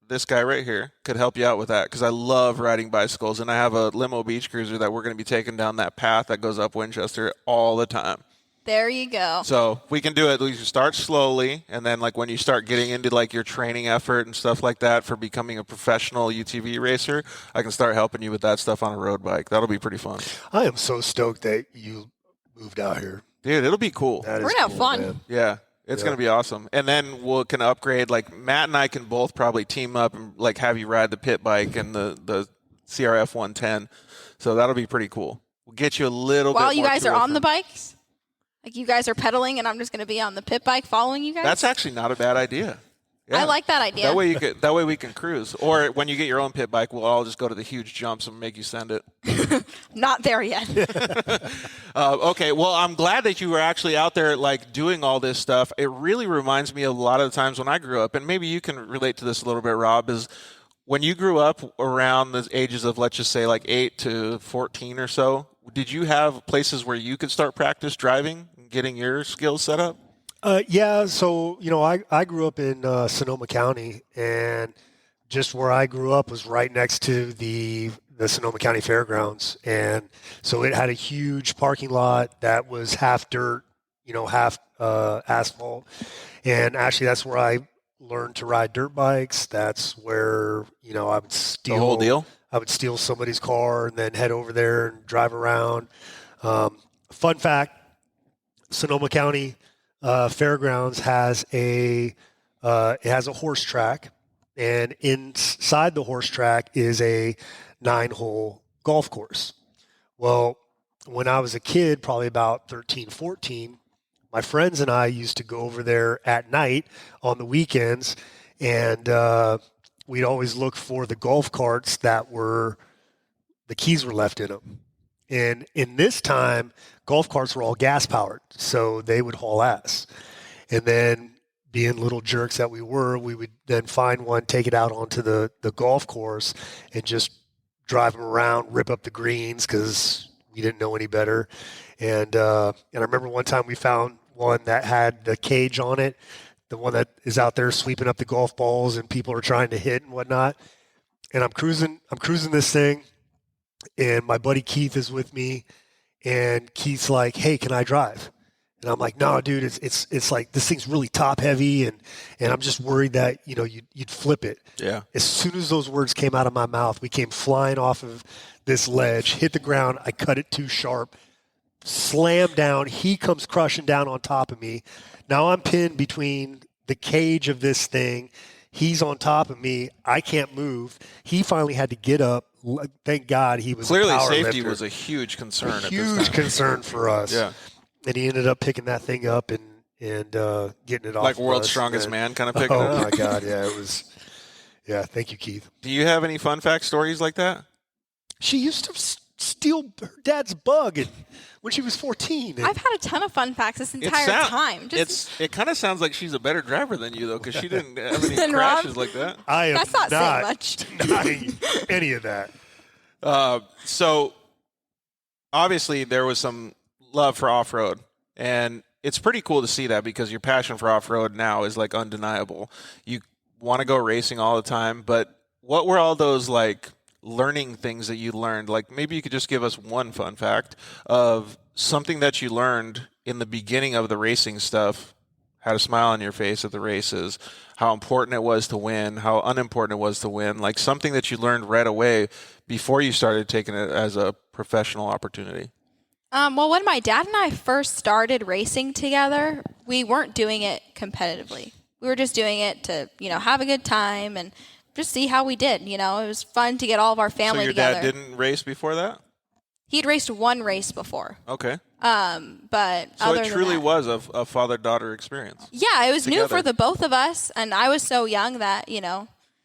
this guy right here could help you out with that because I love riding bicycles, and I have a limo beach cruiser that we're going to be taking down that path that goes up Winchester all the time. There you go. So we can do it. We can start slowly, and then like when you start getting into like your training effort and stuff like that for becoming a professional UTV racer, I can start helping you with that stuff on a road bike. That'll be pretty fun. I am so stoked that you moved out here. Dude, it'll be cool. That is We're gonna have cool, fun. man. Yeah. It's going to be awesome. And then we can upgrade. Like Matt and I can both probably team up and like have you ride the pit bike and the CRF 110. So that'll be pretty cool. We'll get you a little bit While you more guys to are it on the from- bikes, like you guys are pedaling, and I'm just going to be on the pit bike following you guys. That's actually not a bad idea. Yeah. I like that idea. That way we can cruise. Or when you get your own pit bike, we'll all just go to the huge jumps and make you send it. Not there yet. Okay, well, I'm glad that you were actually out there like doing all this stuff. It really reminds me of a lot of the times when I grew up, and maybe you can relate to this a little bit, Rob, is when you grew up around the ages of, let's just say, like 8 to 14 or so, did you have places where you could start practice driving and getting your skills set up? Yeah, so, I grew up in Sonoma County, and just where I grew up was right next to the Sonoma County Fairgrounds. And so it had a huge parking lot that was half dirt, half asphalt. And actually, that's where I learned to ride dirt bikes. That's where, I would steal The whole deal? I would steal somebody's car and then head over there and drive around. Fun fact, Sonoma County Fairgrounds has it has a horse track, and inside the horse track is a 9-hole golf course. Well, when I was a kid, probably about 13, 14, my friends and I used to go over there at night on the weekends, and we'd always look for the golf carts that the keys were left in them. And in this time, golf carts were all gas powered, so they would haul ass. And then, being little jerks that we were, we would then find one, take it out onto the golf course, and just drive them around, rip up the greens because we didn't know any better. And I remember one time we found one that had the cage on it, the one that is out there sweeping up the golf balls and people are trying to hit and whatnot. And I'm cruising this thing. And my buddy Keith is with me, and Keith's like, "Hey, can I drive?" And I'm like, "No, dude, it's like this thing's really top heavy, and I'm just worried that you'd flip it." Yeah. As soon as those words came out of my mouth, we came flying off of this ledge, hit the ground. I cut it too sharp, slammed down. He comes crushing down on top of me. Now I'm pinned between the cage of this thing. He's on top of me. I can't move. He finally had to get up. Thank God he was Clearly, a power safety lifter. was a huge concern at this Huge time. concern for us. Yeah. And he ended up picking that thing up and getting it off. Like of World's us. Strongest And- Man kind of picking it Oh, up. my God. Yeah, it was. Yeah, thank you, Keith. Do you have any fun fact stories like that? She used to steal her dad's bug when she was 14. And I've had a ton of fun facts this entire time. It kind of sounds like she's a better driver than you, though, because she didn't have any Than crashes Rob? like that. I am That's not saying much. denying any of that. So, obviously, there was some love for off-road, and it's pretty cool to see that because your passion for off-road now is, like, undeniable. You want to go racing all the time, but what were all those, like, learning things that you learned? Like, maybe you could just give us one fun fact of something that you learned in the beginning of the racing stuff, had a smile on your face at the races, how important it was to win, how unimportant it was to win, like something that you learned right away before you started taking it as a professional opportunity. Well, when my dad and I first started racing together, we weren't doing it competitively. We were just doing it to, have a good time and just see how we did. It was fun to get all of our family together. So your dad didn't race before that? He'd raced one race before. Okay. But so other it truly than that, was a father-daughter experience. Yeah, it was new together. for the both of us, and I was so young that,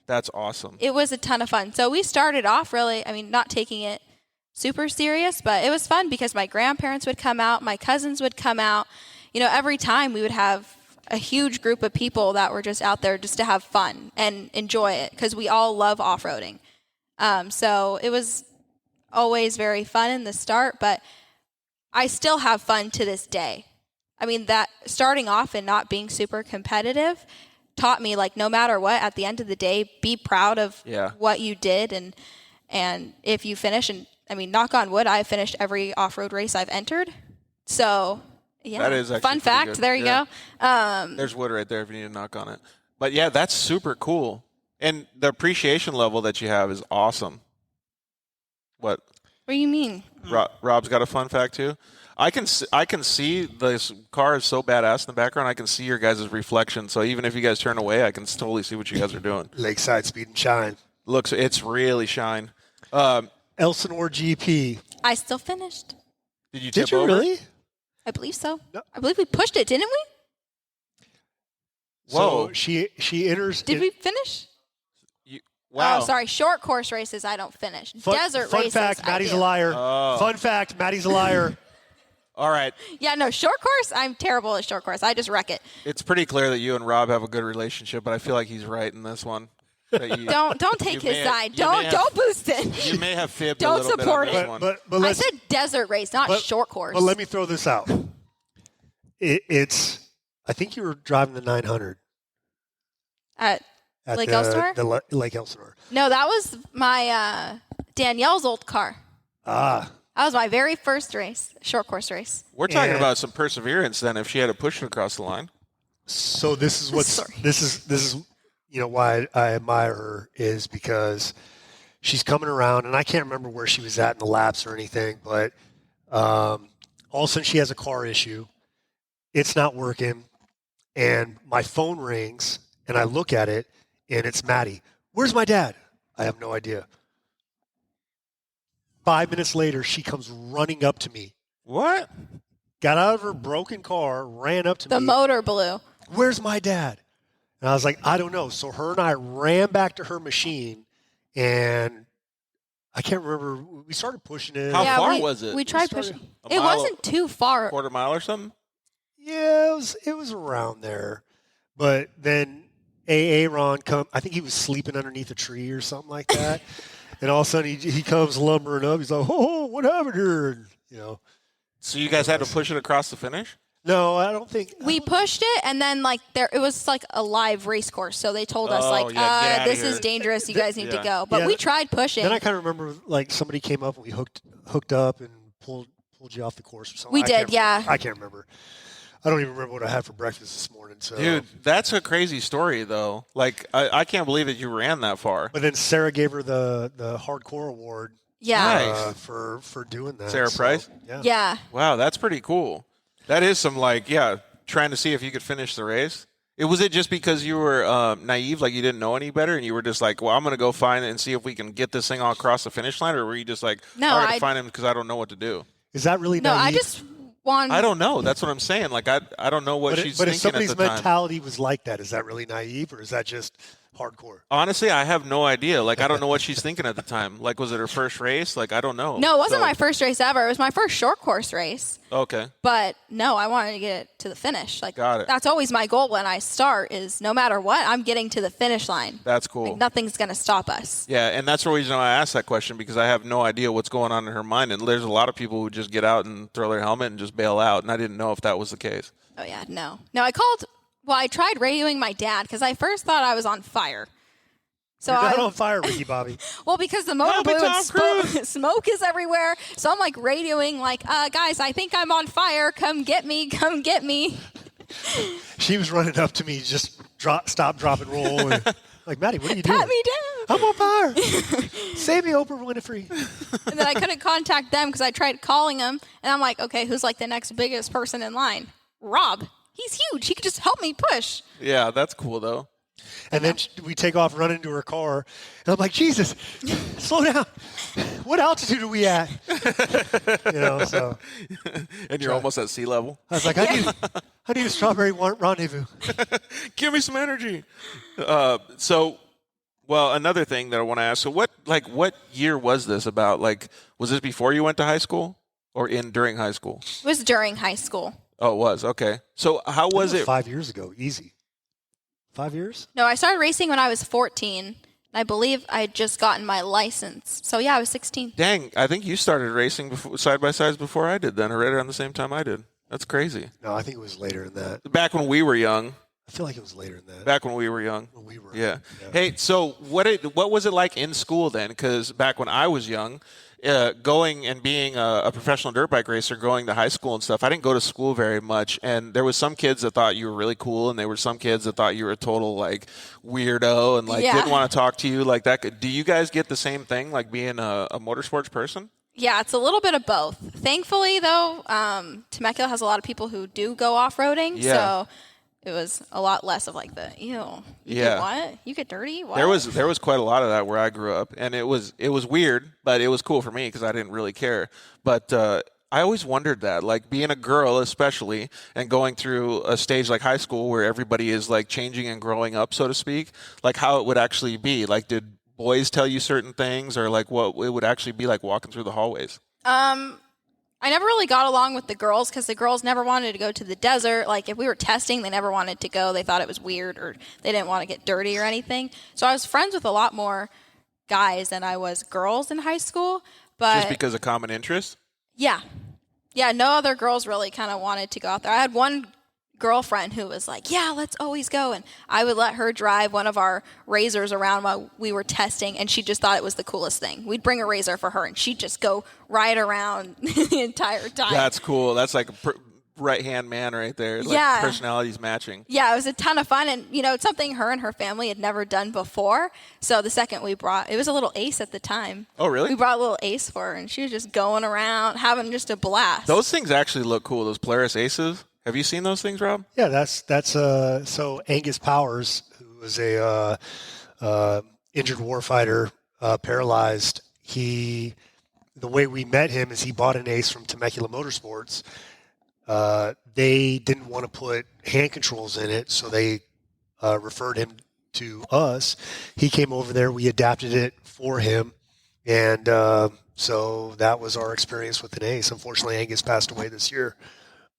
That's awesome. it was a ton of fun. So we started off really, not taking it super serious, but it was fun because my grandparents would come out, my cousins would come out. Every time we would have a huge group of people that were just out there just to have fun and enjoy it because we all love off-roading. So it was always very fun in the start, but I still have fun to this day. That starting off and not being super competitive taught me, like, no matter what, at the end of the day, be proud of what you did. And if you finish, and knock on wood, I've finished every off-road race I've entered. So, yeah. That is actually fun fact. good. There you go. There's wood right there if you need to knock on it. But, yeah, that's super cool. And the appreciation level that you have is awesome. What? What do you mean? Rob's got a fun fact, too. I can see this car is so badass in the background. I can see your guys' reflection. So even if you guys turn away, I can totally see what you guys are doing. Lakeside Speed and Shine. It's really shine. Elsinore GP. I still finished. Did you tip Did you over? really? I believe so. No. I believe we pushed it, didn't we? Whoa. So she enters. Did we finish? Wow. Oh, sorry. Short course races, I don't finish. Desert fun races, fact, I Maddie's do. a liar. Oh. Fun fact, Maddie's a liar. All right. Yeah, no, short course, I'm terrible at short course. I just wreck it. It's pretty clear that you and Rob have a good relationship, but I feel like he's right in this one. That you, Don't take you his may- side. you may have- Don't boost it. You may have fibbed Don't a little support bit on it. this one. But I let's, said desert race, not short course. But let me throw this out. It's. I think you were driving the 900 At Lake the, Elsinore? the Lake Elsinore. No, that was my Danielle's old car. Ah. That was my very first race, short course race. We're talking And- about some perseverance then if she had to push it across the line. So this is what's Sorry. this is why I admire her is because she's coming around, and I can't remember where she was at in the laps or anything, but all of a sudden she has a car issue. It's not working, and my phone rings, and I look at it, and it's Maddie. Where's my dad? I have no idea. 5 minutes later, she comes running up to me. What? Got out of her broken car, ran up to The me. motor blew. Where's my dad? And I was like, I don't know. So her and I ran back to her machine, and I can't remember. We started pushing it. How far we, was it? We tried started pushing. a It mile- wasn't too far. Quarter mile or something? Yeah, it was around there. But then Aaron come. I think he was sleeping underneath a tree or something like that. And all of a sudden he comes lumbering up. He's like, "Oh, what happened here?" And, So you guys had to push it across the finish? No, I don't think. We pushed it, and then it was like a live race course. So they told us Oh, yeah, get outta this here. is dangerous. You guys need to Yeah. go. But Yeah. we tried pushing. Then I kind of remember like somebody came up and we hooked up and pulled you off the course or something. We I did, can't yeah. remember. I can't remember. I don't even remember what I had for breakfast this morning. So. Dude, that's a crazy story, though. Like, I can't believe that you ran that far. But then Sarah gave her the hardcore award yeah. Nice. for doing that. Sarah Price? Yeah. Yeah. Wow, that's pretty cool. That is some, trying to see if you could finish the race. Was it just because you were naive, like you didn't know any better, and you were just like, well, I'm going to go find it and see if we can get this thing all across the finish line, or were you just like, No, I got to find him because I don't know what to do? Is that really No, naive? I just wanted. I don't know. That's what I'm saying. Like, I don't know what she's But if thinking somebody's at the time. mentality was like that, is that really naive, or is that just hardcore? Honestly, I have no idea. Like, I don't know what she's thinking at the time. Like, was it her first race? Like, I don't know. No, it wasn't my first race ever. It was my first short course race. Okay. But no, I wanted to get to the finish. Like, Got it. That's always my goal when I start is no matter what, I'm getting to the finish line. That's cool. Like, nothing's going to stop us. Yeah, and that's the reason I asked that question, because I have no idea what's going on in her mind. And there's a lot of people who just get out and throw their helmet and just bail out, and I didn't know if that was the case. Oh, yeah, no. No, I tried radioing my dad because I first thought I was on fire. So You're not on fire, Ricky Bobby. Well, because the motor blew and smoke is everywhere. So I'm like radioing, like, guys, I think I'm on fire. Come get me. Come get me. She was running up to me, just stop, drop, and roll. And, like, Maddie, what are you doing? Pat me down. I'm on fire. Save me, Oprah Winfrey. And then I couldn't contact them because I tried calling them. And I'm like, okay, who's like the next biggest person in line? Rob. He's huge. He could just help me push. Yeah, that's cool, though. And then we take off, run into her car, and I'm like, Jesus, slow down. What altitude are we at? So. And you're almost at sea level. I was like, I need a strawberry rendezvous. Give me some energy. Another thing that I want to ask. So what year was this about? Like, was this before you went to high school or during high school? It was during high school. Oh, it was. Okay. So how was it? 5 years ago. Easy. 5 years? No, I started racing when I was 14. I believe I had just gotten my license. So, yeah, I was 16. Dang, I think you started racing side-by-sides before I did then, or right around the same time I did. That's crazy. No, I think it was later than that. Back when we were young. I feel like it was later than that. Back when we were young. Yeah. Hey, so what was it like in school then? Because back when I was young, going and being a professional dirt bike racer, going to high school and stuff, I didn't go to school very much. And there was some kids that thought you were really cool, and there were some kids that thought you were a total like weirdo and didn't want to talk to you like that. Do you guys get the same thing, like being a motorsports person? Yeah, it's a little bit of both. Thankfully, though, Temecula has a lot of people who do go off-roading, so it was a lot less of like the, ew, you get what? You get dirty? What? There was quite a lot of that where I grew up, and it was weird, but it was cool for me because I didn't really care. But I always wondered that, like being a girl especially, and going through a stage like high school where everybody is like changing and growing up, so to speak, like how it would actually be. Like, did boys tell you certain things, or like what it would actually be like walking through the hallways? I never really got along with the girls because the girls never wanted to go to the desert. Like, if we were testing, they never wanted to go. They thought it was weird, or they didn't want to get dirty or anything. So I was friends with a lot more guys than I was girls in high school. But just because of common interest? Yeah. Yeah, no other girls really kind of wanted to go out there. I had one girlfriend who was like, yeah, let's always go. And I would let her drive one of our razors around while we were testing, and she just thought it was the coolest thing. We'd bring a razor for her, and she'd just go ride around the entire time. That's cool. That's like a right-hand man right there. Like personalities matching. Yeah, it was a ton of fun, and, it's something her and her family had never done before. So the second we brought, it was a little Ace at the time. Oh, really? We brought a little Ace for her, and she was just going around, having just a blast. Those things actually look cool, those Polaris Aces. Have you seen those things, Rob? Yeah, that's so Angus Powers, who was a injured warfighter, paralyzed. The way we met him is he bought an Ace from Temecula Motorsports. They didn't want to put hand controls in it, so they referred him to us. He came over there. We adapted it for him, and so that was our experience with an Ace. Unfortunately, Angus passed away this year.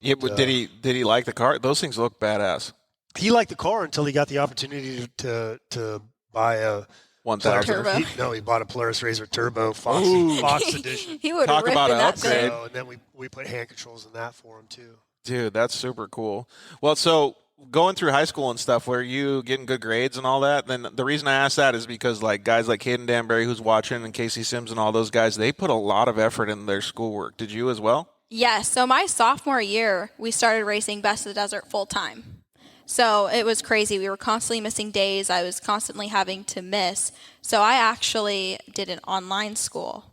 Yeah, but did he like the car? Those things look badass. He liked the car until he got the opportunity to buy a 1000. He bought a Polaris Razor Turbo Fox Edition. He would talk about an upgrade. And then we put hand controls in that for him too. Dude, that's super cool. Well, so going through high school and stuff, were you getting good grades and all that? Then the reason I asked that is because like guys like Hayden Danbury, who's watching, and Casey Sims and all those guys, they put a lot of effort in their schoolwork. Did you as well? Yes. So my sophomore year, we started racing Best of the Desert full time. So it was crazy. We were constantly missing days. I was constantly having to miss. So I actually did an online school.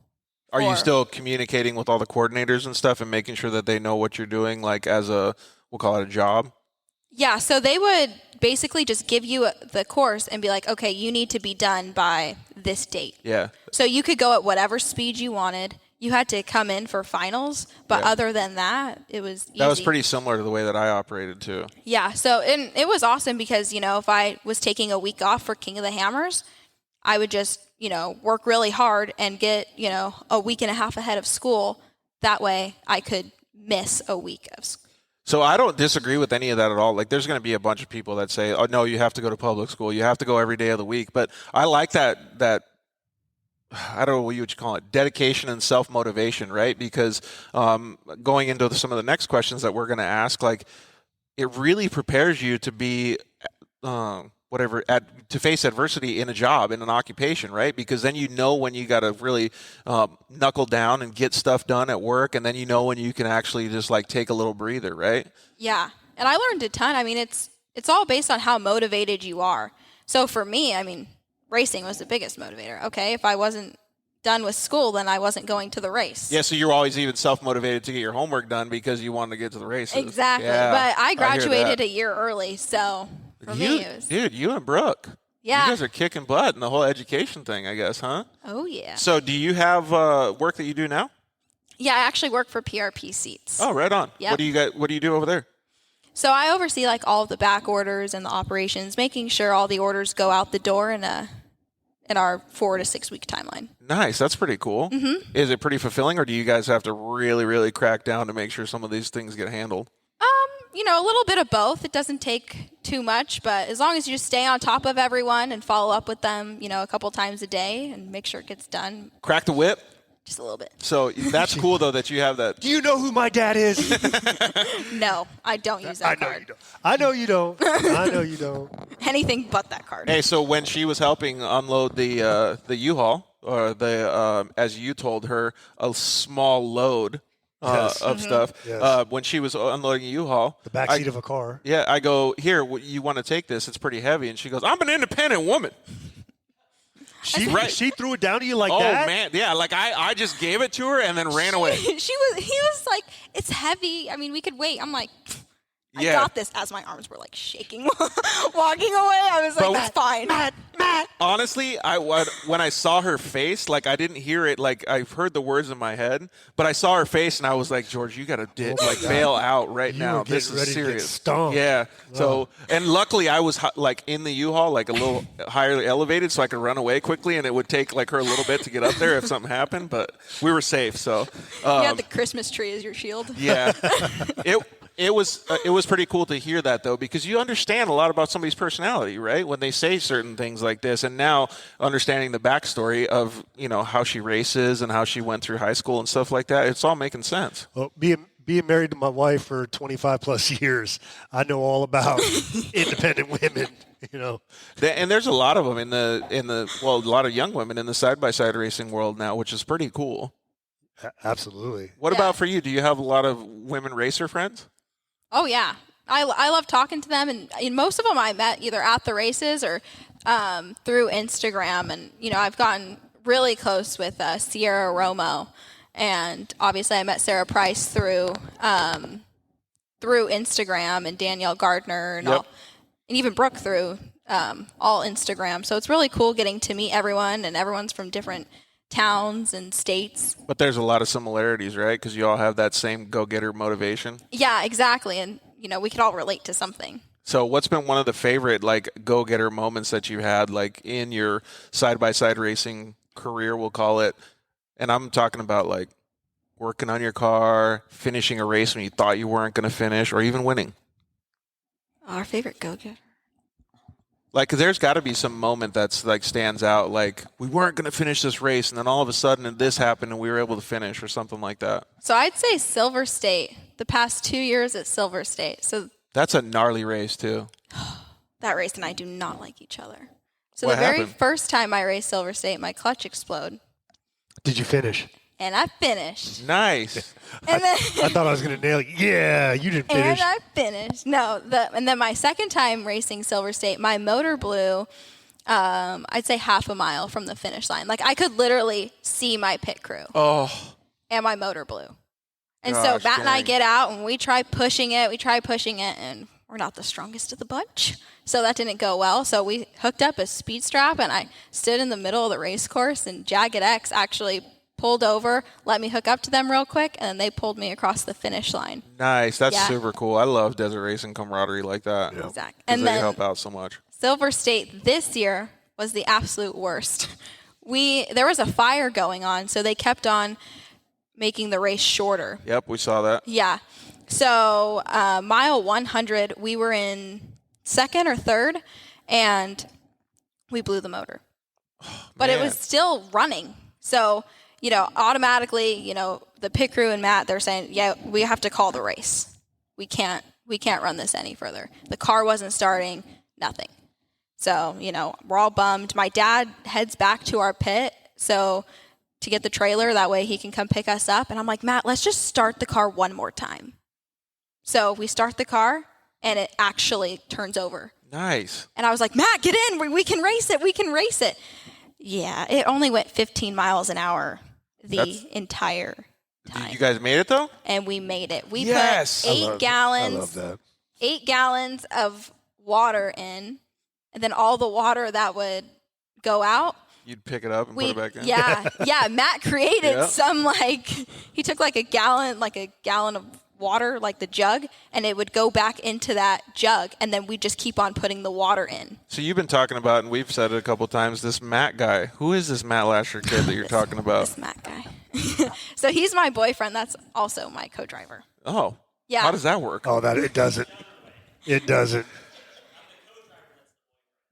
Are you still communicating with all the coordinators and stuff and making sure that they know what you're doing, like as we'll call it a job? Yeah. So they would basically just give you the course and be like, okay, you need to be done by this date. Yeah. So you could go at whatever speed you wanted. you had to come in for finals. But other than that, it was easy. That was pretty similar to the way that I operated too. Yeah. So and it was awesome because, if I was taking a week off for King of the Hammers, I would just, work really hard and get, a week and a half ahead of school. That way I could miss a week of school. So I don't disagree with any of that at all. Like, there's going to be a bunch of people that say, oh, no, you have to go to public school. You have to go every day of the week. But I like that I don't know what you would call it, dedication and self-motivation, right? Because going into some of the next questions that we're going to ask, like, it really prepares you to be to face adversity in a job, in an occupation, right? Because then when you got to really knuckle down and get stuff done at work, and then when you can actually just like take a little breather, right? Yeah, and I learned a ton. I mean, it's all based on how motivated you are. So for me, I mean, racing was the biggest motivator. Okay, if I wasn't done with school, then I wasn't going to the race. Yeah, so you're always even self-motivated to get your homework done because you wanted to get to the races. Exactly, yeah, but I graduated a year early, so for me it was... Dude, you and Brooke. Yeah. You guys are kicking butt in the whole education thing, I guess, huh? Oh, yeah. So do you have work that you do now? Yeah, I actually work for PRP Seats. Oh, right on. Yep. What do you do over there? So I oversee like all of the back orders and the operations, making sure all the orders go out the door in our 4 to 6 week timeline. Nice. That's pretty cool. Mm-hmm. Is it pretty fulfilling, or do you guys have to really, really crack down to make sure some of these things get handled? A little bit of both. It doesn't take too much, but as long as you just stay on top of everyone and follow up with them, a couple times a day and make sure it gets done. Crack the whip? Just a little bit. So that's cool, though, that you have that. Do you know who my dad is? No, I don't use that card. I know you don't. I know you don't. Anything but that card. Hey, so when she was helping unload the U-Haul, or as you told her, a small load of stuff, when she was unloading a U-Haul. The backseat of a car. Yeah, I go, here, you want to take this? It's pretty heavy. And she goes, I'm an independent woman. She threw it down to you like that? Oh, man. Yeah, like I just gave it to her and then ran away. He was like, it's heavy. I mean, we could wait. I'm like, I got this, as my arms were like shaking walking away. I was like, it's fine. Matt. Honestly, when I saw her face, like I didn't hear it, like I've heard the words in my head, but I saw her face and I was like, George, you got to bail out right now. This is serious. Yeah. So, and luckily I was like in the U-Haul, like a little higher elevated, so I could run away quickly, and it would take like her a little bit to get up there if something happened, but we were safe. So you had the Christmas tree as your shield. Yeah. It was pretty cool to hear that, though, because you understand a lot about somebody's personality, right? When they say certain things like this, and now understanding the backstory of how she races and how she went through high school and stuff like that, it's all making sense. Well, being married to my wife for 25 plus years, I know all about independent women. And there's a lot of them a lot of young women in the side-by-side racing world now, which is pretty cool. Absolutely. What about for you? Do you have a lot of women racer friends? Oh, yeah. I love talking to them, and most of them I met either at the races or through Instagram. And, I've gotten really close with Sierra Romo, and obviously I met Sarah Price through Instagram, and Danielle Gardner and all, and even Brooke through all Instagram. So it's really cool getting to meet everyone, and everyone's from different towns and states. But there's a lot of similarities, right? Because you all have that same go-getter motivation. Yeah, exactly. And, we could all relate to something. So what's been one of the favorite, like, go-getter moments that you had, like, in your side-by-side racing career, we'll call it? And I'm talking about, like, working on your car, finishing a race when you thought you weren't going to finish, or even winning. Our favorite go-getter. Like, 'cause there's got to be some moment that's, like, stands out, like, we weren't going to finish this race, and then all of a sudden this happened and we were able to finish, or something like that. So I'd say Silver State, the past 2 years at Silver State. So that's a gnarly race, too. That race and I do not like each other. So What the very happened? first time I raced Silver State, my clutch exploded. Did you finish? And I finished. Nice. And then I thought I was going to nail it. Yeah, you didn't finish. And I finished. No, and then my second time racing Silver State, my motor blew, I'd say half a mile from the finish line. Like, I could literally see my pit crew. Oh. And my motor blew. And so Gosh, Matt and I dang. get out, and we try pushing it, and we're not the strongest of the bunch. So that didn't go well. So we hooked up a speed strap, and I stood in the middle of the race course, and Jagged X actually pulled over, let me hook up to them real quick, and then they pulled me across the finish line. Nice. That's Yeah. super cool. I love desert racing camaraderie like that. Exactly. 'Cause And they then help out so much. Silver State this year was the absolute worst. There was a fire going on, so they kept on making the race shorter. Yep, we saw that. Yeah. So mile 100, we were in second or third, and we blew the motor. But it was still running. So, automatically, the pit crew and Matt, they're saying, yeah, we have to call the race. We can't run this any further. The car wasn't starting, nothing. So, we're all bummed. My dad heads back to our pit, so to get the trailer, that way he can come pick us up. And I'm like, Matt, let's just start the car one more time. So we start the car, and it actually turns over. Nice. And I was like, Matt, get in. We can race it. We can race it. Yeah, it only went 15 miles an hour the entire time. You guys made it, though? And we made it. We Yes. put 8 gallons. I love that. 8 gallons of water in, and then all the water that would go out. You'd pick it up and put it back in? Yeah. Matt created some, he took a gallon of water, like the jug, and it would go back into that jug, and then we just keep on putting the water in. So you've been talking about, and we've said it a couple times, this Matt guy. Who is this Matt Lasher kid that you're talking about? This Matt guy. So he's my boyfriend. That's also my co-driver. Oh. Yeah. How does that work? Oh, it doesn't. It doesn't.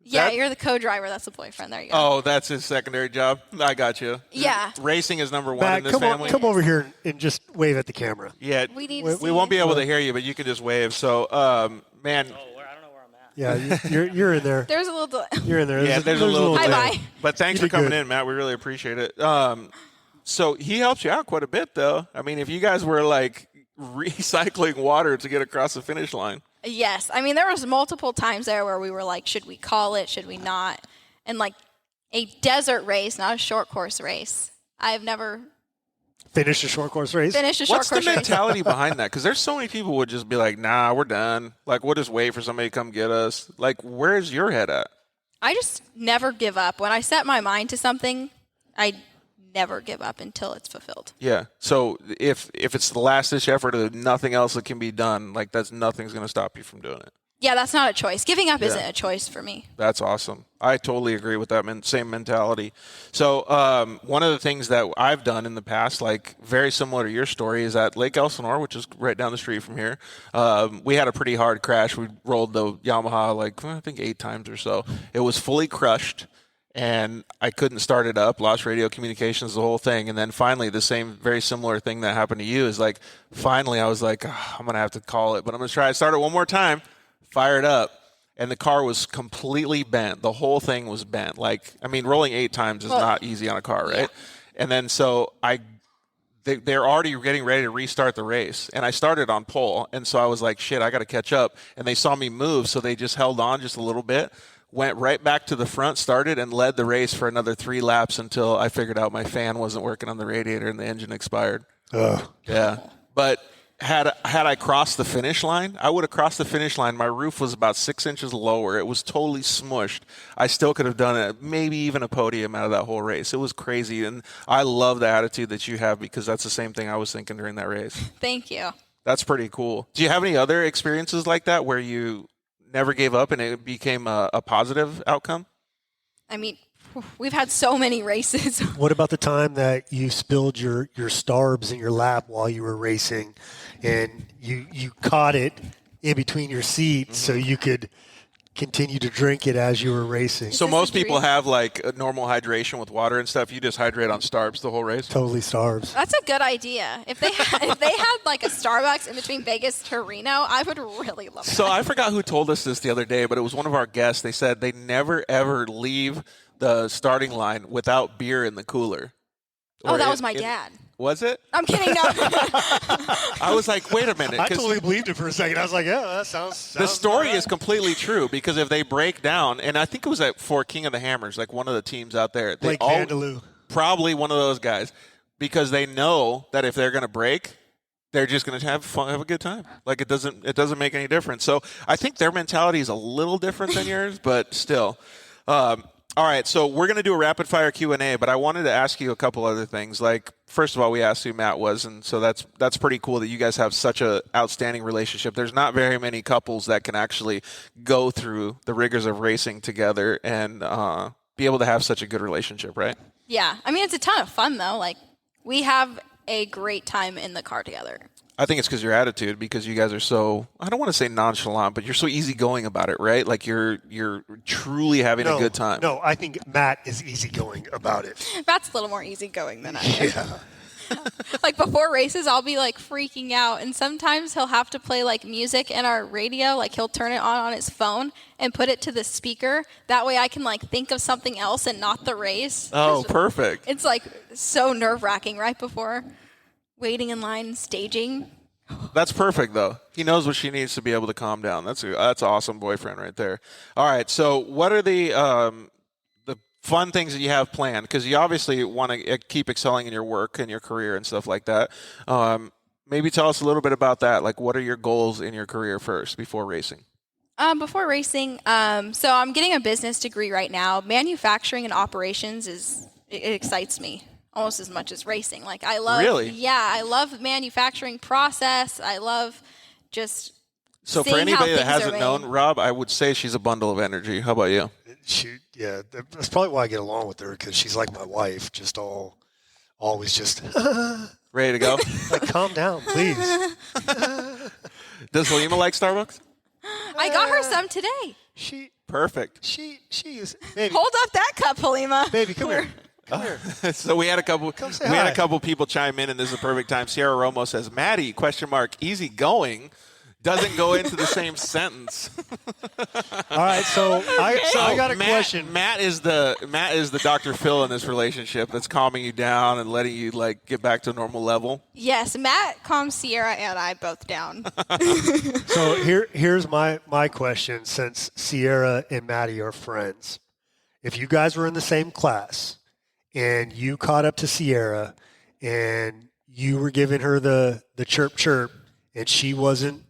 Yeah, you're the co-driver. That's the boyfriend. There you go. Oh, that's his secondary job? I got you. Yeah. Racing is number one Matt, in this come family? come over here and just wave at the camera. Yeah. We need to see We won't it. be able to hear you, but you can just wave. So, man. Yeah, you're in there. There's a little delay. You're in there. Yeah, there's a little Hi, delay. bye. But thanks You for did coming good. in, Matt. We really appreciate it. So he helps you out quite a bit, though. I mean, if you guys were recycling water to get across the finish line. Yes. I mean, there was multiple times there where we were like, should we call it? Should we not? And a desert race, not a short course race. I've never Finish a short course race. finished a short What's the course race. mentality behind that? Because there's so many people would just be like, nah, we're done. We'll just wait for somebody to come get us. Where's your head at? I just never give up. When I set my mind to something, I never give up until it's fulfilled. Yeah. So if it's the last ditch effort of nothing else that can be done, nothing's going to stop you from doing it. Yeah, that's not a choice. Giving up isn't a choice for me. That's awesome. I totally agree with that same mentality. So one of the things that I've done in the past, very similar to your story, is at Lake Elsinore, which is right down the street from here. We had a pretty hard crash. We rolled the Yamaha I think 8 times or so. It was fully crushed, and I couldn't start it up. Lost radio communications, the whole thing. And then finally, the very similar thing that happened to you is finally I was like, I'm going to have to call it, but I'm going to try to start it one more time. Fired up, and the car was completely bent. The whole thing was bent. Rolling 8 times is not easy on a car, right? Yeah. And then so they're already getting ready to restart the race, and I started on pole, and so I was like, shit, I got to catch up. And they saw me move, so they just held on just a little bit, went right back to the front, started, and led the race for another 3 laps until I figured out my fan wasn't working on the radiator and the engine expired. Yeah, but had I crossed the finish line, I would have crossed the finish line. My roof was about 6 inches lower. It was totally smushed. I still could have done it, maybe even a podium out of that whole race. It was crazy, and I love the attitude that you have because that's the same thing I was thinking during that race. Thank you. That's pretty cool. Do you have any other experiences like that where you never gave up and it became a positive outcome? I mean, we've had so many races. What about the time that you spilled your starbs in your lap while you were racing, and you caught it in between your seats so you could continue to drink it as you were racing? So most people have a normal hydration with water and stuff. You just hydrate on starbs the whole race? Totally starbs. That's a good idea. If they had a Starbucks in between Vegas to Reno, I would really love that. So I forgot who told us this the other day, but it was one of our guests. They said they never ever leave the starting line without beer in the cooler. Oh, that was my dad. Was it? I'm kidding. No. I was like, wait a minute. I totally believed it for a second. I was like, yeah, that sounds The story right. is completely true because if they break down, and I think it was for King of the Hammers, one of the teams out there. Blake Vandaloo. Probably one of those guys because they know that if they're going to break, they're just going to have fun, have a good time. It doesn't make any difference. So I think their mentality is a little different than yours, but still. All right, so we're going to do a rapid-fire Q&A, but I wanted to ask you a couple other things. Like, first of all, we asked who Matt was, and so that's pretty cool that you guys have such an outstanding relationship. There's not very many couples that can actually go through the rigors of racing together and be able to have such a good relationship, right? Yeah. I mean, it's a ton of fun, though. Like, we have a great time in the car together. I think it's because your attitude, because you guys are so, I don't want to say nonchalant, but you're so easygoing about it, right? Like you're truly having a good time. No, I think Matt is easygoing about it. Matt's a little more easygoing than I am. Yeah. Like before races, I'll be like freaking out, and sometimes he'll have to play like music in our radio. Like he'll turn it on his phone and put it to the speaker. That way I can like think of something else and not the race. Oh, perfect. It's like so nerve-wracking right before waiting in line, staging. That's perfect, though. He knows what she needs to be able to calm down. That's an awesome boyfriend right there. All right, so what are the fun things that you have planned? Because you obviously want to keep excelling in your work and your career and stuff like that. Maybe tell us a little bit about that. Like, what are your goals in your career first before racing? Before racing, so I'm getting a business degree right now. Manufacturing and operations it excites me almost as much as racing. Like I love, I love manufacturing process. I love just. So for anybody that hasn't known Rob, I would say she's a bundle of energy. How about you? That's probably why I get along with her, because she's like my wife, just always just ready to go. Like, calm down, please. Does Halima like Starbucks? I got her some today. Perfect. She is. Baby, hold up that cup, Halima. Baby, come here. So we had a couple people chime in, and this is a perfect time. Sierra Romo says, "Maddie, ? Easy going, doesn't go into the same sentence." All right, so I got a question. Matt is the Dr. Phil in this relationship that's calming you down and letting you like get back to a normal level. Yes, Matt calms Sierra and I both down. So here's my question. Since Sierra and Maddie are friends, if you guys were in the same class and you caught up to Sierra and you were giving her the chirp chirp and she wasn't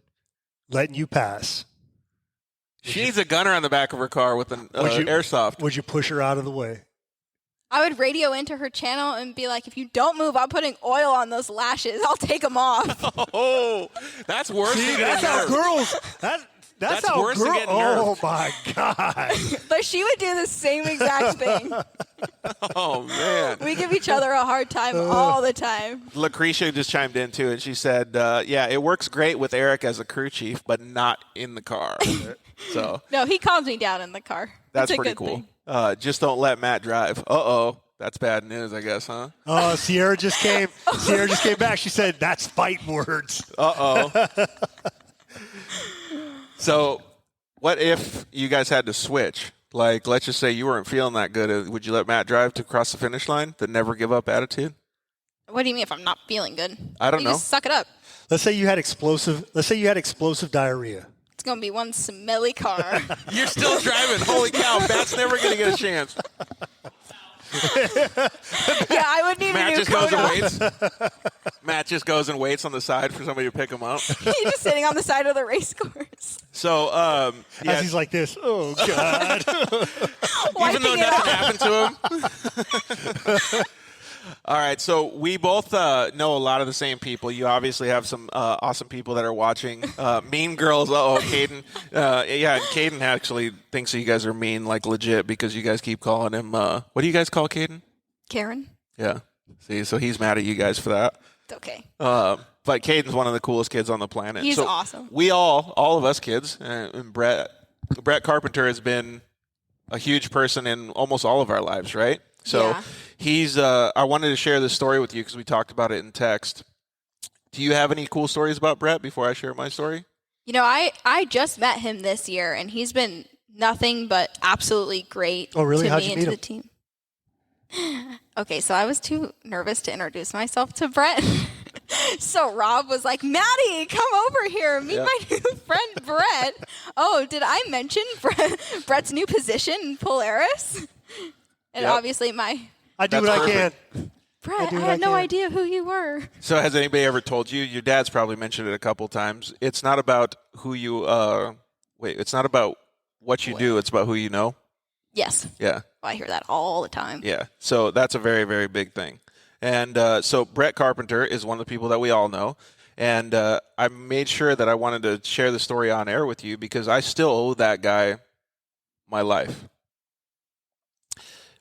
letting you pass, she needs a gunner on the back of her car with an airsoft. Would you push her out of the way? I would radio into her channel and be like, if you don't move, I'm putting oil on those lashes. I'll take them off. Oh, that's worse than getting That's how girls... That's how worse than getting Oh, nerfed. my God. But she would do the same exact thing. Oh, man. We give each other a hard time all the time. Lucretia just chimed in, too, and she said, yeah, it works great with Eric as a crew chief, but not in the car. So no, he calms me down in the car. That's pretty cool. Just don't let Matt drive. Uh-oh. That's bad news, I guess, huh? Oh, Sierra just came back. She said, that's fighting words. Uh-oh. So what if you guys had to switch? Like, let's just say you weren't feeling that good. Would you let Matt drive to cross the finish line? The never give up attitude? What do you mean if I'm not feeling good? I don't know. Just suck it up. Let's say you had explosive diarrhea. It's going to be one smelly car. You're still driving. Holy cow, Matt's never going to get a chance. Yeah, I would need Matt a new just goes and coat. waits. Matt just goes and waits on the side for somebody to pick him up. He's just sitting on the side of the race course. So, yeah. As he's like this, oh, God. Even though nothing happened to him. All right, so we both know a lot of the same people. You obviously have some awesome people that are watching. Mean girls. Caden. Yeah, Caden actually thinks that you guys are mean, like legit, because you guys keep calling him. What do you guys call Caden? Karen. Yeah. See, so he's mad at you guys for that. It's okay. But Caden's one of the coolest kids on the planet. He's so awesome. We all of us kids, and Brett Carpenter has been a huge person in almost all of our lives, right? So yeah. He's. I wanted to share this story with you because we talked about it in text. Do you have any cool stories about Brett before I share my story? You know, I just met him this year, and he's been nothing but absolutely great to me How'd you and meet to him? the team. Okay, so I was too nervous to introduce myself to Brett. So Rob was like, Maddie, come over here. Meet my new friend, Brett. Oh, did I mention Brett's new position in Polaris? And obviously I do what I can. Brett, I had no idea who you were. So has anybody ever told you? Your dad's probably mentioned it a couple times. It's not about who you it's not about what you do. It's about who you know. Yes. Yeah. I hear that all the time. Yeah, so that's a very, very big thing. And so Brett Carpenter is one of the people that we all know. And I made sure that I wanted to share the story on air with you because I still owe that guy my life.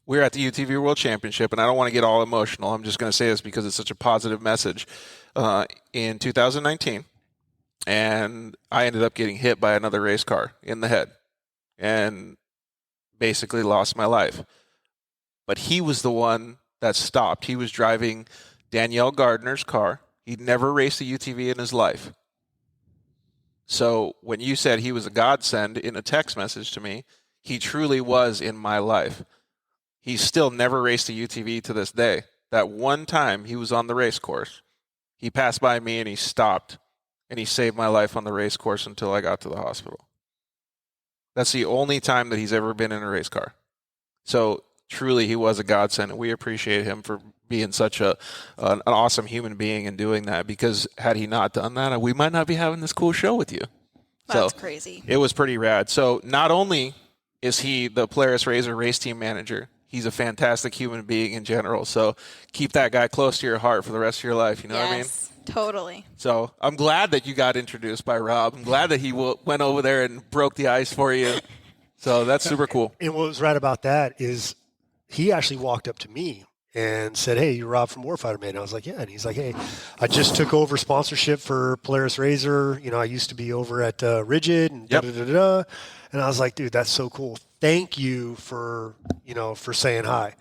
We were at the UTV World Championship, and I don't want to get all emotional. I'm just going to say this because it's such a positive message. In 2019, and I ended up getting hit by another race car in the head and basically lost my life. But he was the one that stopped. He was driving Danielle Gardner's car. He'd never raced a UTV in his life. So when you said he was a godsend in a text message to me, he truly was in my life. He's still never raced a UTV to this day. That one time he was on the race course, he passed by me and he stopped, and he saved my life on the race course until I got to the hospital. That's the only time that he's ever been in a race car. So truly he was a godsend, and we appreciate him for being such an awesome human being and doing that, because had he not done that, we might not be having this cool show with you. That's crazy. It was pretty rad. So not only is he the Polaris RZR race team manager, he's a fantastic human being in general. So keep that guy close to your heart for the rest of your life. You know what I mean? Totally. So I'm glad that you got introduced by Rob. I'm glad that he went over there and broke the ice for you. So that's super cool. And what was right about that is he actually walked up to me and said, "Hey, you're Rob from Warfighter Made." And I was like, "Yeah." And he's like, "Hey, I just took over sponsorship for Polaris RZR. You know, I used to be over at Rigid and da-da-da-da." And I was like, "Dude, that's so cool. Thank you for saying hi."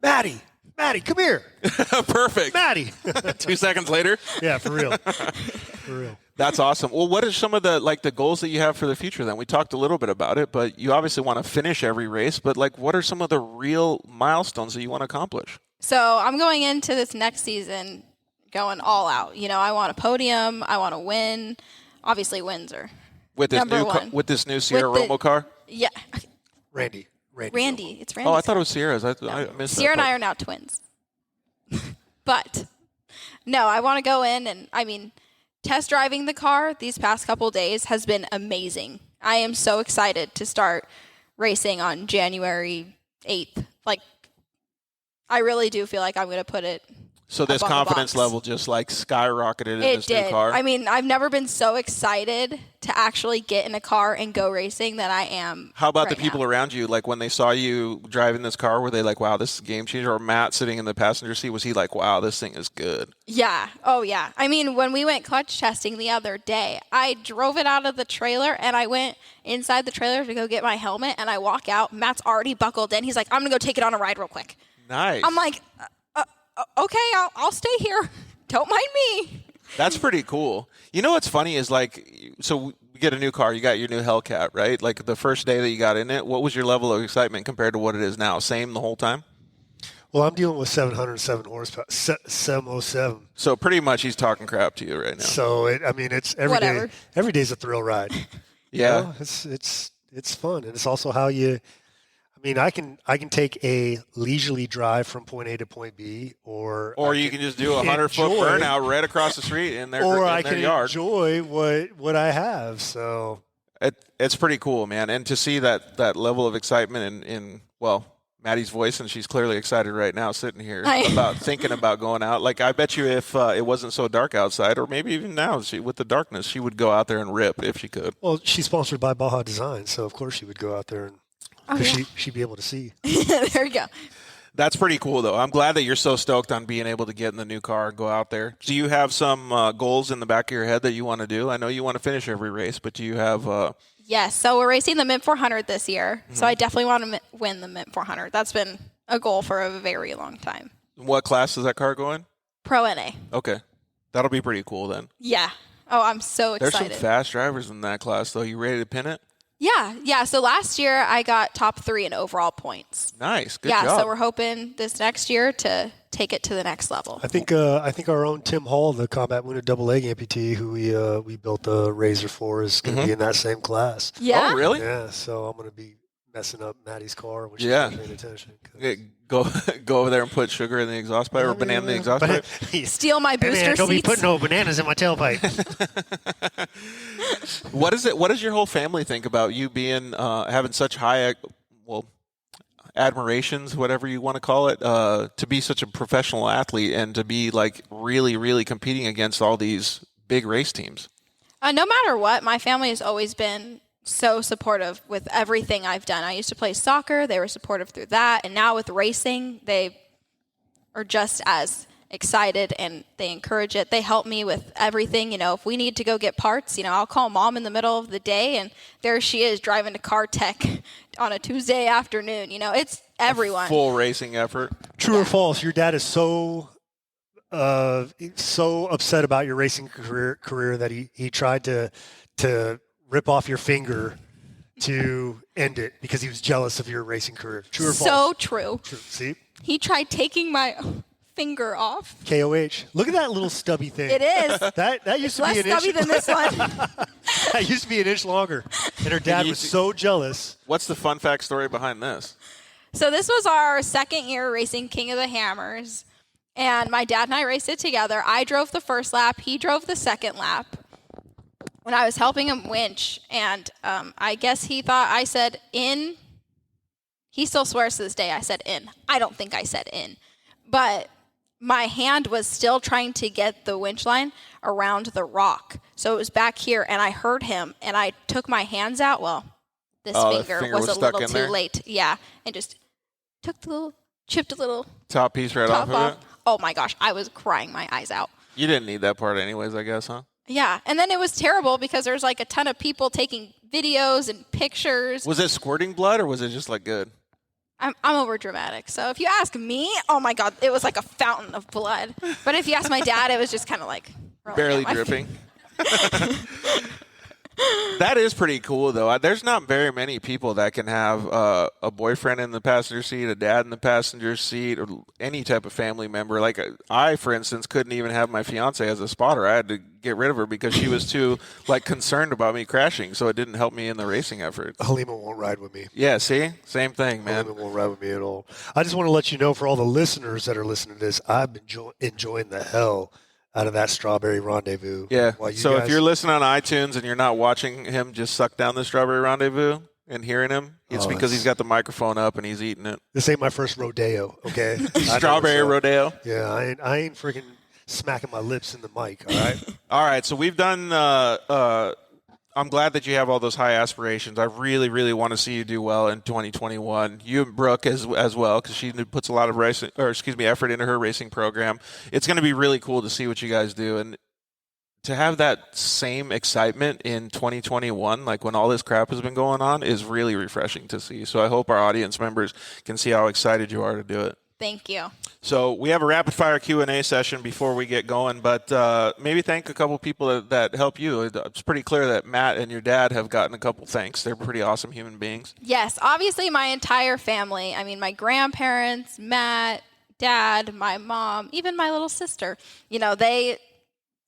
Maddie, come here. Perfect. Maddie. 2 seconds later. Yeah, for real. For real. That's awesome. Well, what are some of the goals that you have for the future then? We talked a little bit about it, but you obviously want to finish every race, but what are some of the real milestones that you want to accomplish? So I'm going into this next season going all out. You know, I want a podium. I want to win. Obviously, wins are with this number new one. With this new Sierra Romo car? Yeah. Randy. It's Randy. Oh, I thought it was Sierra's. I missed Sierra that and I are now twins. But, no, I want to go in and, test driving the car these past couple days has been amazing. I am so excited to start racing on January 8th. I really do feel like I'm going to put it. So this confidence level just skyrocketed in this new car? I've never been so excited to actually get in a car and go racing than I am. How about the people around you? When they saw you driving this car, were they like, "Wow, this is a game changer"? Or Matt sitting in the passenger seat, was he like, "Wow, this thing is good"? Yeah. Oh, yeah. When we went clutch testing the other day, I drove it out of the trailer and I went inside the trailer to go get my helmet, and I walk out. Matt's already buckled in. He's like, "I'm going to go take it on a ride real quick." Nice. I'm like, okay, I'll stay here. Don't mind me. That's pretty cool. You know what's funny is so we get a new car. You got your new Hellcat, right? The first day that you got in it, what was your level of excitement compared to what it is now? Same the whole time? Well, I'm dealing with 707 horsepower, 707. So pretty much he's talking crap to you right now. So it's every day. Every day's a thrill ride. Yeah, it's fun, and it's also how you. I can take a leisurely drive from point A to point B, or you can just do a 100-foot burnout right across the street in their yard. Or I can enjoy what I have. So it's pretty cool, man. And to see that level of excitement in Maddie's voice, and she's clearly excited right now sitting here about thinking about going out. I bet you if it wasn't so dark outside, or maybe even now with the darkness, she would go out there and rip if she could. Well, she's sponsored by Baja Design, so of course she would go out there and she'd be able to see. There you go. That's pretty cool, though. I'm glad that you're so stoked on being able to get in the new car and go out there. Do you have some goals in the back of your head that you want to do? I know you want to finish every race, but do you have... Yes, so we're racing the Mint 400 this year, so I definitely want to win the Mint 400. That's been a goal for a very long time. What class does that car go in? Pro NA. Okay. That'll be pretty cool then. Yeah. Oh, I'm so excited. There's some fast drivers in that class, though. You ready to pin it? Yeah. So last year I got top 3 in overall points. Nice, good job. Yeah, so we're hoping this next year to take it to the next level. I think our own Tim Hall, the combat wounded double leg amputee, who we built the RZR for, is going to be in that same class. Yeah. Oh, really? Yeah. So I'm going to be messing up Maddie's car when she's not paying attention. Go over there and put sugar in the exhaust pipe or banana in the exhaust pipe. Steal my booster seats. Don't be putting no bananas in my tailpipe. What does your whole family think about you being having such high admirations, whatever you want to call it, to be such a professional athlete and to be like really, really competing against all these big race teams? No matter what, my family has always been so supportive with everything I've done. I used to play soccer. They were supportive through that. And now with racing, they are just as excited and they encourage it. They help me with everything. If we need to go get parts, I'll call Mom in the middle of the day and there she is driving to Car Tech on a Tuesday afternoon. It's everyone. A full racing effort. True or false? Your dad is so upset about your racing career that he tried to rip off your finger to end it because he was jealous of your racing career. True or false? So true. See? He tried taking my finger off. KOH. Look at that little stubby thing. It is. That used to be less an inch. stubby than this one. That used to be an inch longer. And her dad was so jealous. What's the fun fact story behind this? So this was our second year racing King of the Hammers. And my dad and I raced it together. I drove the first lap. He drove the second lap. And I was helping him winch. And I guess he thought I said in. He still swears to this day I said in. I don't think I said in. But my hand was still trying to get the winch line around the rock. So it was back here, and I heard him, and I took my hands out. Well, this finger was a little too late. Yeah, and just chipped a little top piece right off of it? Oh, my gosh. I was crying my eyes out. You didn't need that part anyways, I guess, huh? Yeah, and then it was terrible because there's like a ton of people taking videos and pictures. Was it squirting blood, or was it just like good? I'm over dramatic. So if you ask me, oh my God, it was like a fountain of blood. But if you ask my dad, it was just kind of like barely dripping. That is pretty cool, though. There's not very many people that can have a boyfriend in the passenger seat, a dad in the passenger seat, or any type of family member. Like I, for instance, couldn't even have my fiance as a spotter. I had to get rid of her because she was too concerned about me crashing, so it didn't help me in the racing effort. Halima won't ride with me. Yeah, see? Same thing, man. Halima won't ride with me at all. I just want to let you know, for all the listeners that are listening to this, I've been enjoying the hell out of that strawberry rendezvous. Yeah. So if you're listening on iTunes and you're not watching him just suck down the strawberry rendezvous and hearing him, it's because he's got the microphone up and he's eating it. This ain't my first rodeo, okay? Strawberry rodeo. Yeah, I ain't freaking smacking my lips in the mic, all right? All right, so we've done I'm glad that you have all those high aspirations. I really, really want to see you do well in 2021. You and Brooke as well, because she puts a lot of effort into her racing program. It's going to be really cool to see what you guys do, and to have that same excitement in 2021, like when all this crap has been going on, is really refreshing to see. So I hope our audience members can see how excited you are to do it. Thank you. So we have a rapid-fire Q&A session before we get going, but maybe thank a couple people that help you. It's pretty clear that Matt and your dad have gotten a couple thanks. They're pretty awesome human beings. Yes, obviously my entire family. I mean, my grandparents, Matt, Dad, my mom, even my little sister. They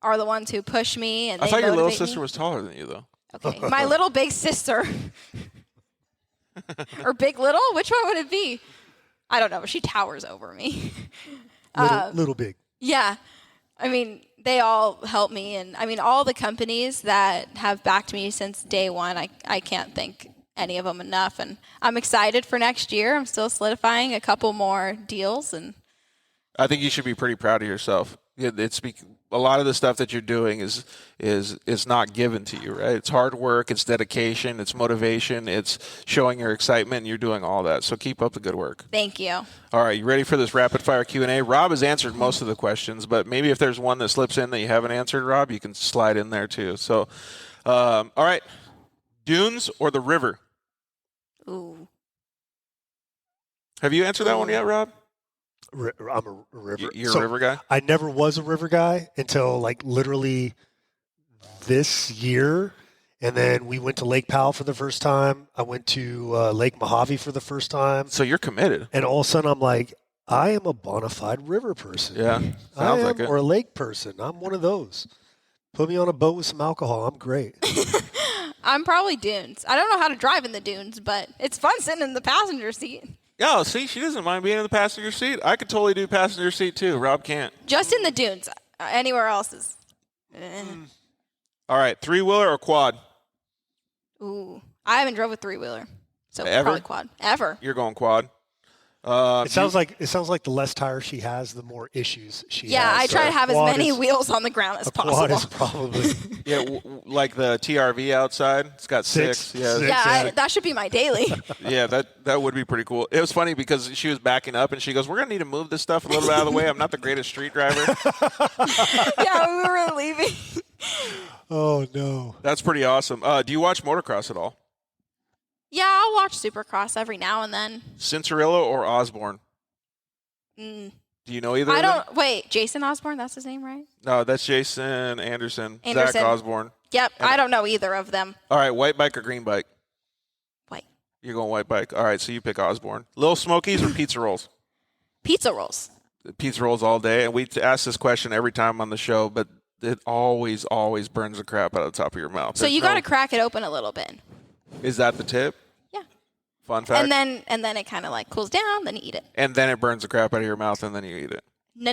are the ones who push me. And I thought your little sister me. Was taller than you, though. Okay, my little big sister. Or big little? Which one would it be? I don't know, but she towers over me. Little big. Yeah. I mean, they all help me. And, I mean, all the companies that have backed me since day one, I can't thank any of them enough. And I'm excited for next year. I'm still solidifying a couple more deals. And I think you should be pretty proud of yourself. A lot of the stuff that you're doing is not given to you, right? It's hard work, it's dedication, it's motivation, it's showing your excitement, and you're doing all that. So keep up the good work. Thank you. All right, you ready for this rapid-fire Q&A? Rob has answered most of the questions, but maybe if there's one that slips in that you haven't answered, Rob, you can slide in there too. So, all right, dunes or the river? Ooh. Have you answered that one yet, Rob? I'm a river. You're a river guy? I never was a river guy until literally this year. And then we went to Lake Powell for the first time. I went to Lake Mojave for the first time. So you're committed. And all of a sudden I'm like, I am a bona fide river person. Yeah, sounds like it. Or a lake person. I'm one of those. Put me on a boat with some alcohol. I'm great. I'm probably dunes. I don't know how to drive in the dunes, but it's fun sitting in the passenger seat. Oh, see, she doesn't mind being in the passenger seat. I could totally do passenger seat too. Rob can't. Just in the dunes. Anywhere else is. All right, three-wheeler or quad? Ooh, I haven't drove a three-wheeler, so Ever? probably quad. Ever. You're going quad. It sounds like the less tires she has, the more issues she has. Yeah, I try to have as many is, wheels on the ground as a quad possible. is probably Yeah, like the TRV outside. It's got six. Yeah, Yeah, that should be my daily. yeah, that would be pretty cool. It was funny because she was backing up and she goes, "We're gonna need to move this stuff a little bit out of the way. I'm not the greatest street driver." Yeah, we were leaving. Oh no. That's pretty awesome. Do you watch motocross at all? Yeah, I'll watch Supercross every now and then. Cincerillo or Osborne? Mm. Do you know either? I of them? don't. Wait, Jason Osborne, that's his name, right? No, that's Jason Anderson. Anderson. Zach Osborne. Yep, I don't know either of them. All right, white bike or green bike? White. You're going white bike. All right, so you pick Osborne. Little Smokies or pizza rolls? Pizza rolls. Pizza rolls all day. And we ask this question every time on the show, but it always burns the crap out of the top of your mouth. So you got to crack it open a little bit. Is that the tip? Yeah. Fun fact. And then it kind of like cools down, then you eat it. And then it burns the crap out of your mouth, and then you eat it. No.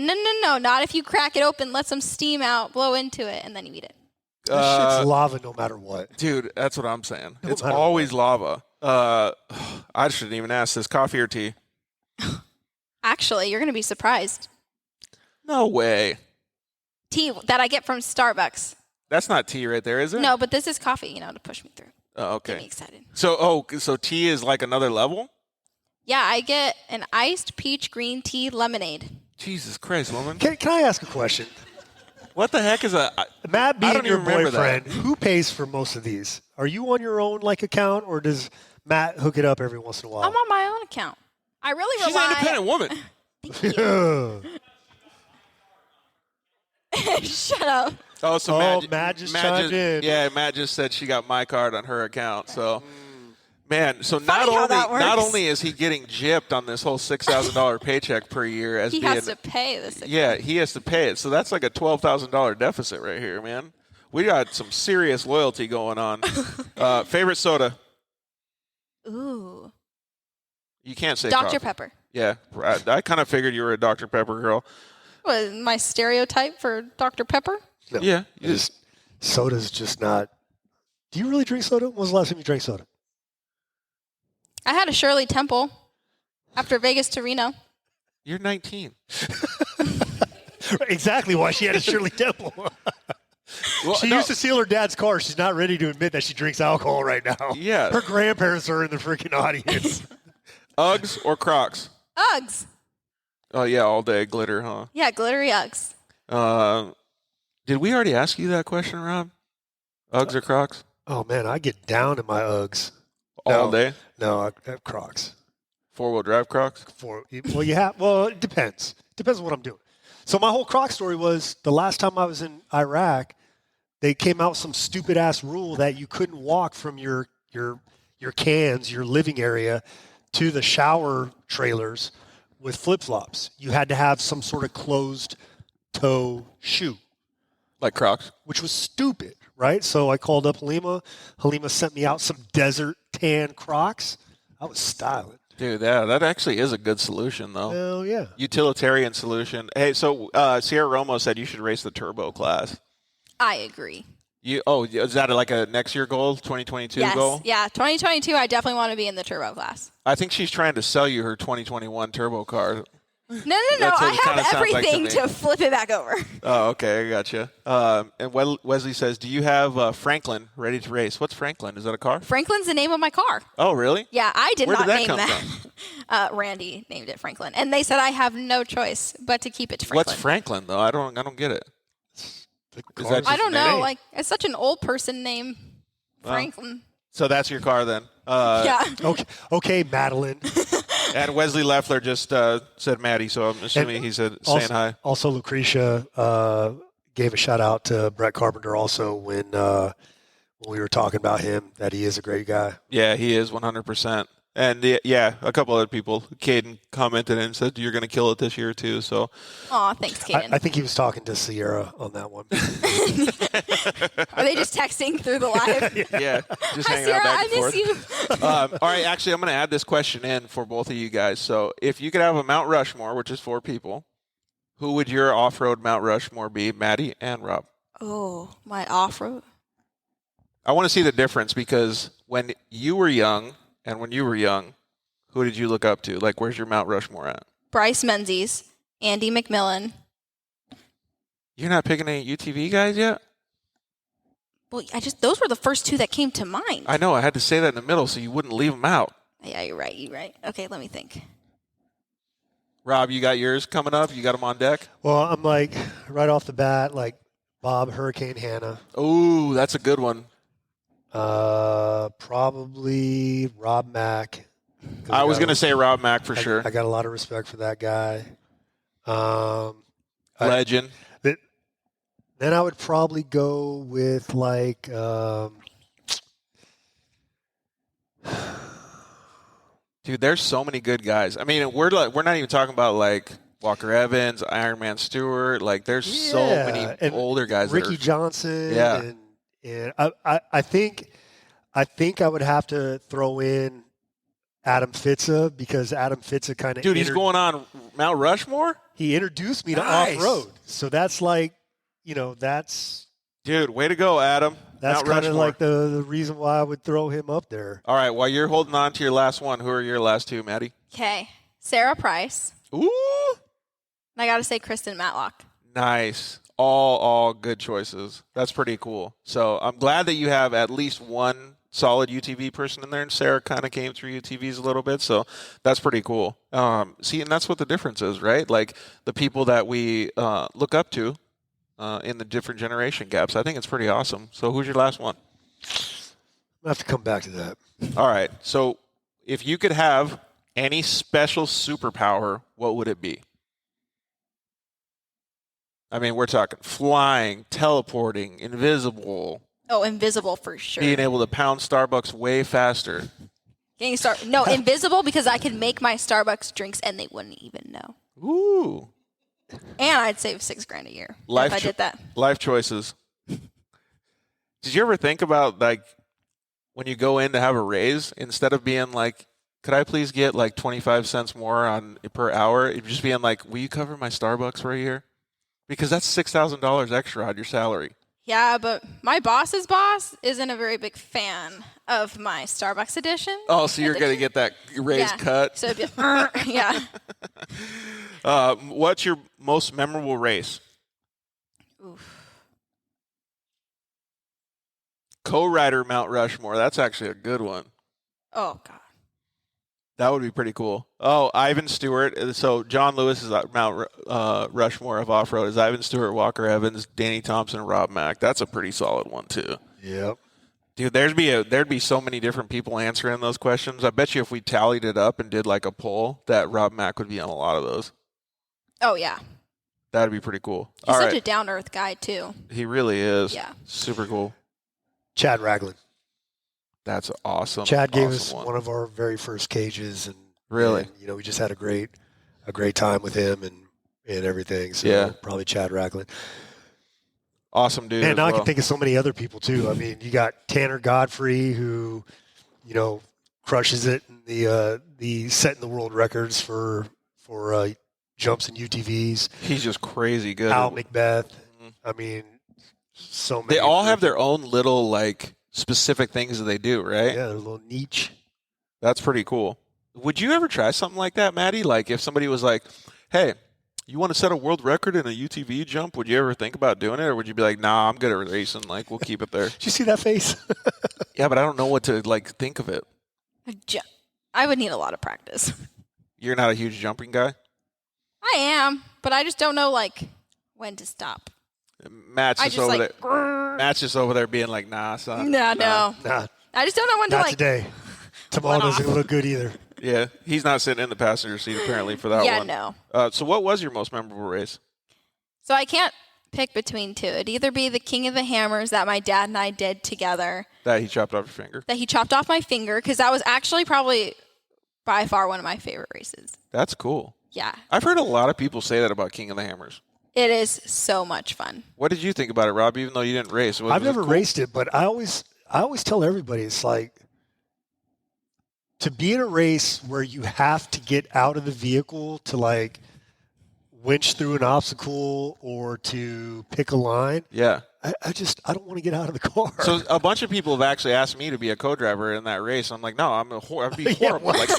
Not if you crack it open, let some steam out, blow into it, and then you eat it. This shit's lava no matter what. Dude, that's what I'm saying. No It's matter always lava. I shouldn't even ask this. Coffee or tea? Actually, you're going to be surprised. No way. Tea that I get from Starbucks. That's not tea right there, is it? No, but this is coffee, to push me through. Oh, Get me okay. excited. So tea is like another level? Yeah, I get an iced peach green tea lemonade. Jesus Christ, woman. Can I ask a question? What the heck is a... Matt I being don't your even remember boyfriend, that. who pays for most of these? Are you on your own account, or does Matt hook it up every once in a while? I'm on my own account. I really She's an independent woman. Shut up. Oh, so Matt just chimed in. Yeah, Matt just said she got my card on her account. So, man, so Funny how that not works. only is he getting gypped on this whole $6,000 paycheck per year as He being, has to pay this. yeah, he has to pay it. So that's like a $12,000 deficit right here, man. We got some serious loyalty going on. Favorite soda? Ooh. You can't say Dr. coffee. Pepper. Yeah, I kind of figured you were a Dr. Pepper girl. What, my stereotype for Dr. Pepper? No, Yeah, soda's just not. Do you really drink soda? When was the last time you drank soda? I had a Shirley Temple after Vegas to Reno. You're 19. Exactly why she had a Shirley Temple. Well, She used to steal her dad's car. She's not ready to admit that she drinks alcohol right now. Yeah. Her grandparents are in the freaking audience. Uggs or Crocs? Uggs. Oh, yeah, all day glitter, huh? Yeah, glittery Uggs. Did we already ask you that question, Rob? Uggs or Crocs? Oh, man, I get down in my Uggs. All day? No, I have Crocs. Four-wheel drive Crocs? Well, it depends. Depends on what I'm doing. So my whole Croc story was the last time I was in Iraq, they came out with some stupid ass rule that you couldn't walk from your cans, your living area, to the shower trailers with flip-flops. You had to have some sort of closed toe shoe, Like Crocs? which was stupid, right? So I called up Halima. Halima sent me out some desert tan Crocs. I was styling. Dude, that actually is a good solution, though. Hell yeah. Utilitarian solution. Hey, so Sierra Romo said you should race the turbo class. I agree. Is that like a next year goal, 2022 Yes. goal? Yeah, 2022, I definitely want to be in the turbo class. I think she's trying to sell you her 2021 turbo car. No. That's what I it kinda have sounds like to everything me. to flip it back over. Oh, okay, I gotcha. And Wesley says, do you have Franklin ready to race? What's Franklin? Is that a car? Franklin's the name of my car. Oh, really? Yeah, I did Where not did that name come that. Randy named it Franklin, and they said I have no choice but to keep it to Franklin. What's Franklin, though? I don't get it. Is that I don't know. name? Like it's such an old person name, Franklin. So that's your car then. Yeah. Okay, Madeline. And Wesley Leffler just said Maddie, so I'm assuming he said saying hi. Also, Lucretia gave a shout out to Brett Carpenter also when we were talking about him, that he is a great guy. Yeah, he is 100%. And yeah, a couple other people. Caden commented and said you're going to kill it this year too. So, Aw, thanks, Kaden. I think he was talking to Sierra on that one. Are they just texting through the live? yeah, just Hi, hanging Sierra, out back I and miss forth. you. All right, actually, I'm going to add this question in for both of you guys. So, if you could have a Mount Rushmore, which is 4 people, who would your off-road Mount Rushmore be, Maddie and Rob? Oh, my off-road. I want to see the difference because when you were young and when you were young, Who did you look up to? Like, where's your Mount Rushmore at? Bryce Menzies, Andy McMillan. You're not picking any UTV guys yet? Well, those were the first two that came to mind. I know. I had to say that in the middle so you wouldn't leave them out. Yeah, you're right. Okay, let me think. Rob, you got yours coming up? You got them on deck? Well, I'm like, right off the bat, like Bob Hurricane Hanna. Ooh, that's a good one. Probably Rob Mack. I was going to say Rob Mack for sure. I got a lot of respect for that guy. Legend. Then I would probably go with like dude, there's so many good guys. I mean, we're not even talking about like Walker Evans, Iron Man Stewart. Like, there's so many older guys. Ricky Johnson. Yeah. And I think I would have to throw in Adam Fitza, because Adam Fitza kind of he's going on Mount Rushmore. He introduced me to off-road, so that's like, that's dude. Way to go, Adam. That's kind of like the reason why I would throw him up there. All right, while you're holding on to your last one, who are your last two, Maddie? Okay, Sarah Price. Ooh. And I got to say Kristen Matlock. Nice. All good choices. That's pretty cool. So I'm glad that you have at least one solid UTV person in there, and Sarah kind of came through UTVs a little bit, so that's pretty cool. See, and that's what the difference is, right? Like, the people that we look up to in the different generation gaps. I think it's pretty awesome. So who's your last one? I'll have to come back to that. All right. So if you could have any special superpower, what would it be? I mean, we're talking flying, teleporting, invisible. Oh, invisible for sure. Being able to pound Starbucks way faster. Invisible, because I could make my Starbucks drinks and they wouldn't even know. Ooh. And I'd save $6,000 a year if I did that. Life choices. Did you ever think about, like, when you go in to have a raise, instead of being like, could I please get like 25 cents more per hour? It'd just being like, will you cover my Starbucks for a year? Because that's $6,000 extra on your salary. Yeah, but my boss's boss isn't a very big fan of my Starbucks edition. Oh, so you're going to get that raise cut? So it'd be, yeah. What's your most memorable race? Oof. Co-rider Mount Rushmore. That's actually a good one. Oh, God. That would be pretty cool. Oh, Ivan Stewart. So John Lewis is Mount Rushmore of off-road. Is Ivan Stewart, Walker Evans, Danny Thompson, Rob Mack. That's a pretty solid one, too. Yep. Dude, there'd be so many different people answering those questions. I bet you if we tallied it up and did like a poll, that Rob Mack would be on a lot of those. Oh, yeah. That'd be pretty cool. He's such a down-to-earth guy, too. He really is. Yeah. Super cool. Chad Ragland. That's awesome. Chad gave us one of our very first cages, and really, and, we just had a great time with him and everything. So yeah, probably Chad Ragland. Awesome dude. And now I can think of so many other people too. I mean, you got Tanner Godfrey, who crushes it in the setting the world records for jumps and UTVs. He's just crazy good. Al Macbeth. Mm-hmm. I mean, so many. They all have their own little like specific things that they do, right? Yeah, their little niche. That's pretty cool. Would you ever try something like that, Maddie? Like if somebody was like, hey, you want to set a world record in a UTV jump? Would you ever think about doing it? Or would you be like, nah, I'm good at racing. Like, we'll keep it there. Did you see that face? Yeah, but I don't know what to like think of it. I would need a lot of practice. You're not a huge jumping guy? I am, but I just don't know like when to stop. Matt's just over there. Matt's just over there being like, nah, son. No. Nah. I just don't know when to not like. today. Tomorrow doesn't look good either. Yeah, he's not sitting in the passenger seat apparently for that one. Yeah, no. So what was your most memorable race? So I can't pick between two. It'd either be the King of the Hammers that my dad and I did together. That he chopped off your finger? That he chopped off my finger, because that was actually probably by far one of my favorite races. That's cool. Yeah. I've heard a lot of people say that about King of the Hammers. It is so much fun. What did you think about it, Rob, even though you didn't race? I've never raced it, but I always tell everybody, it's like, to be in a race where you have to get out of the vehicle to like winch through an obstacle or to pick a line. Yeah. I don't want to get out of the car. So a bunch of people have actually asked me to be a co-driver in that race. I'm like, no, I'd be horrible. Like,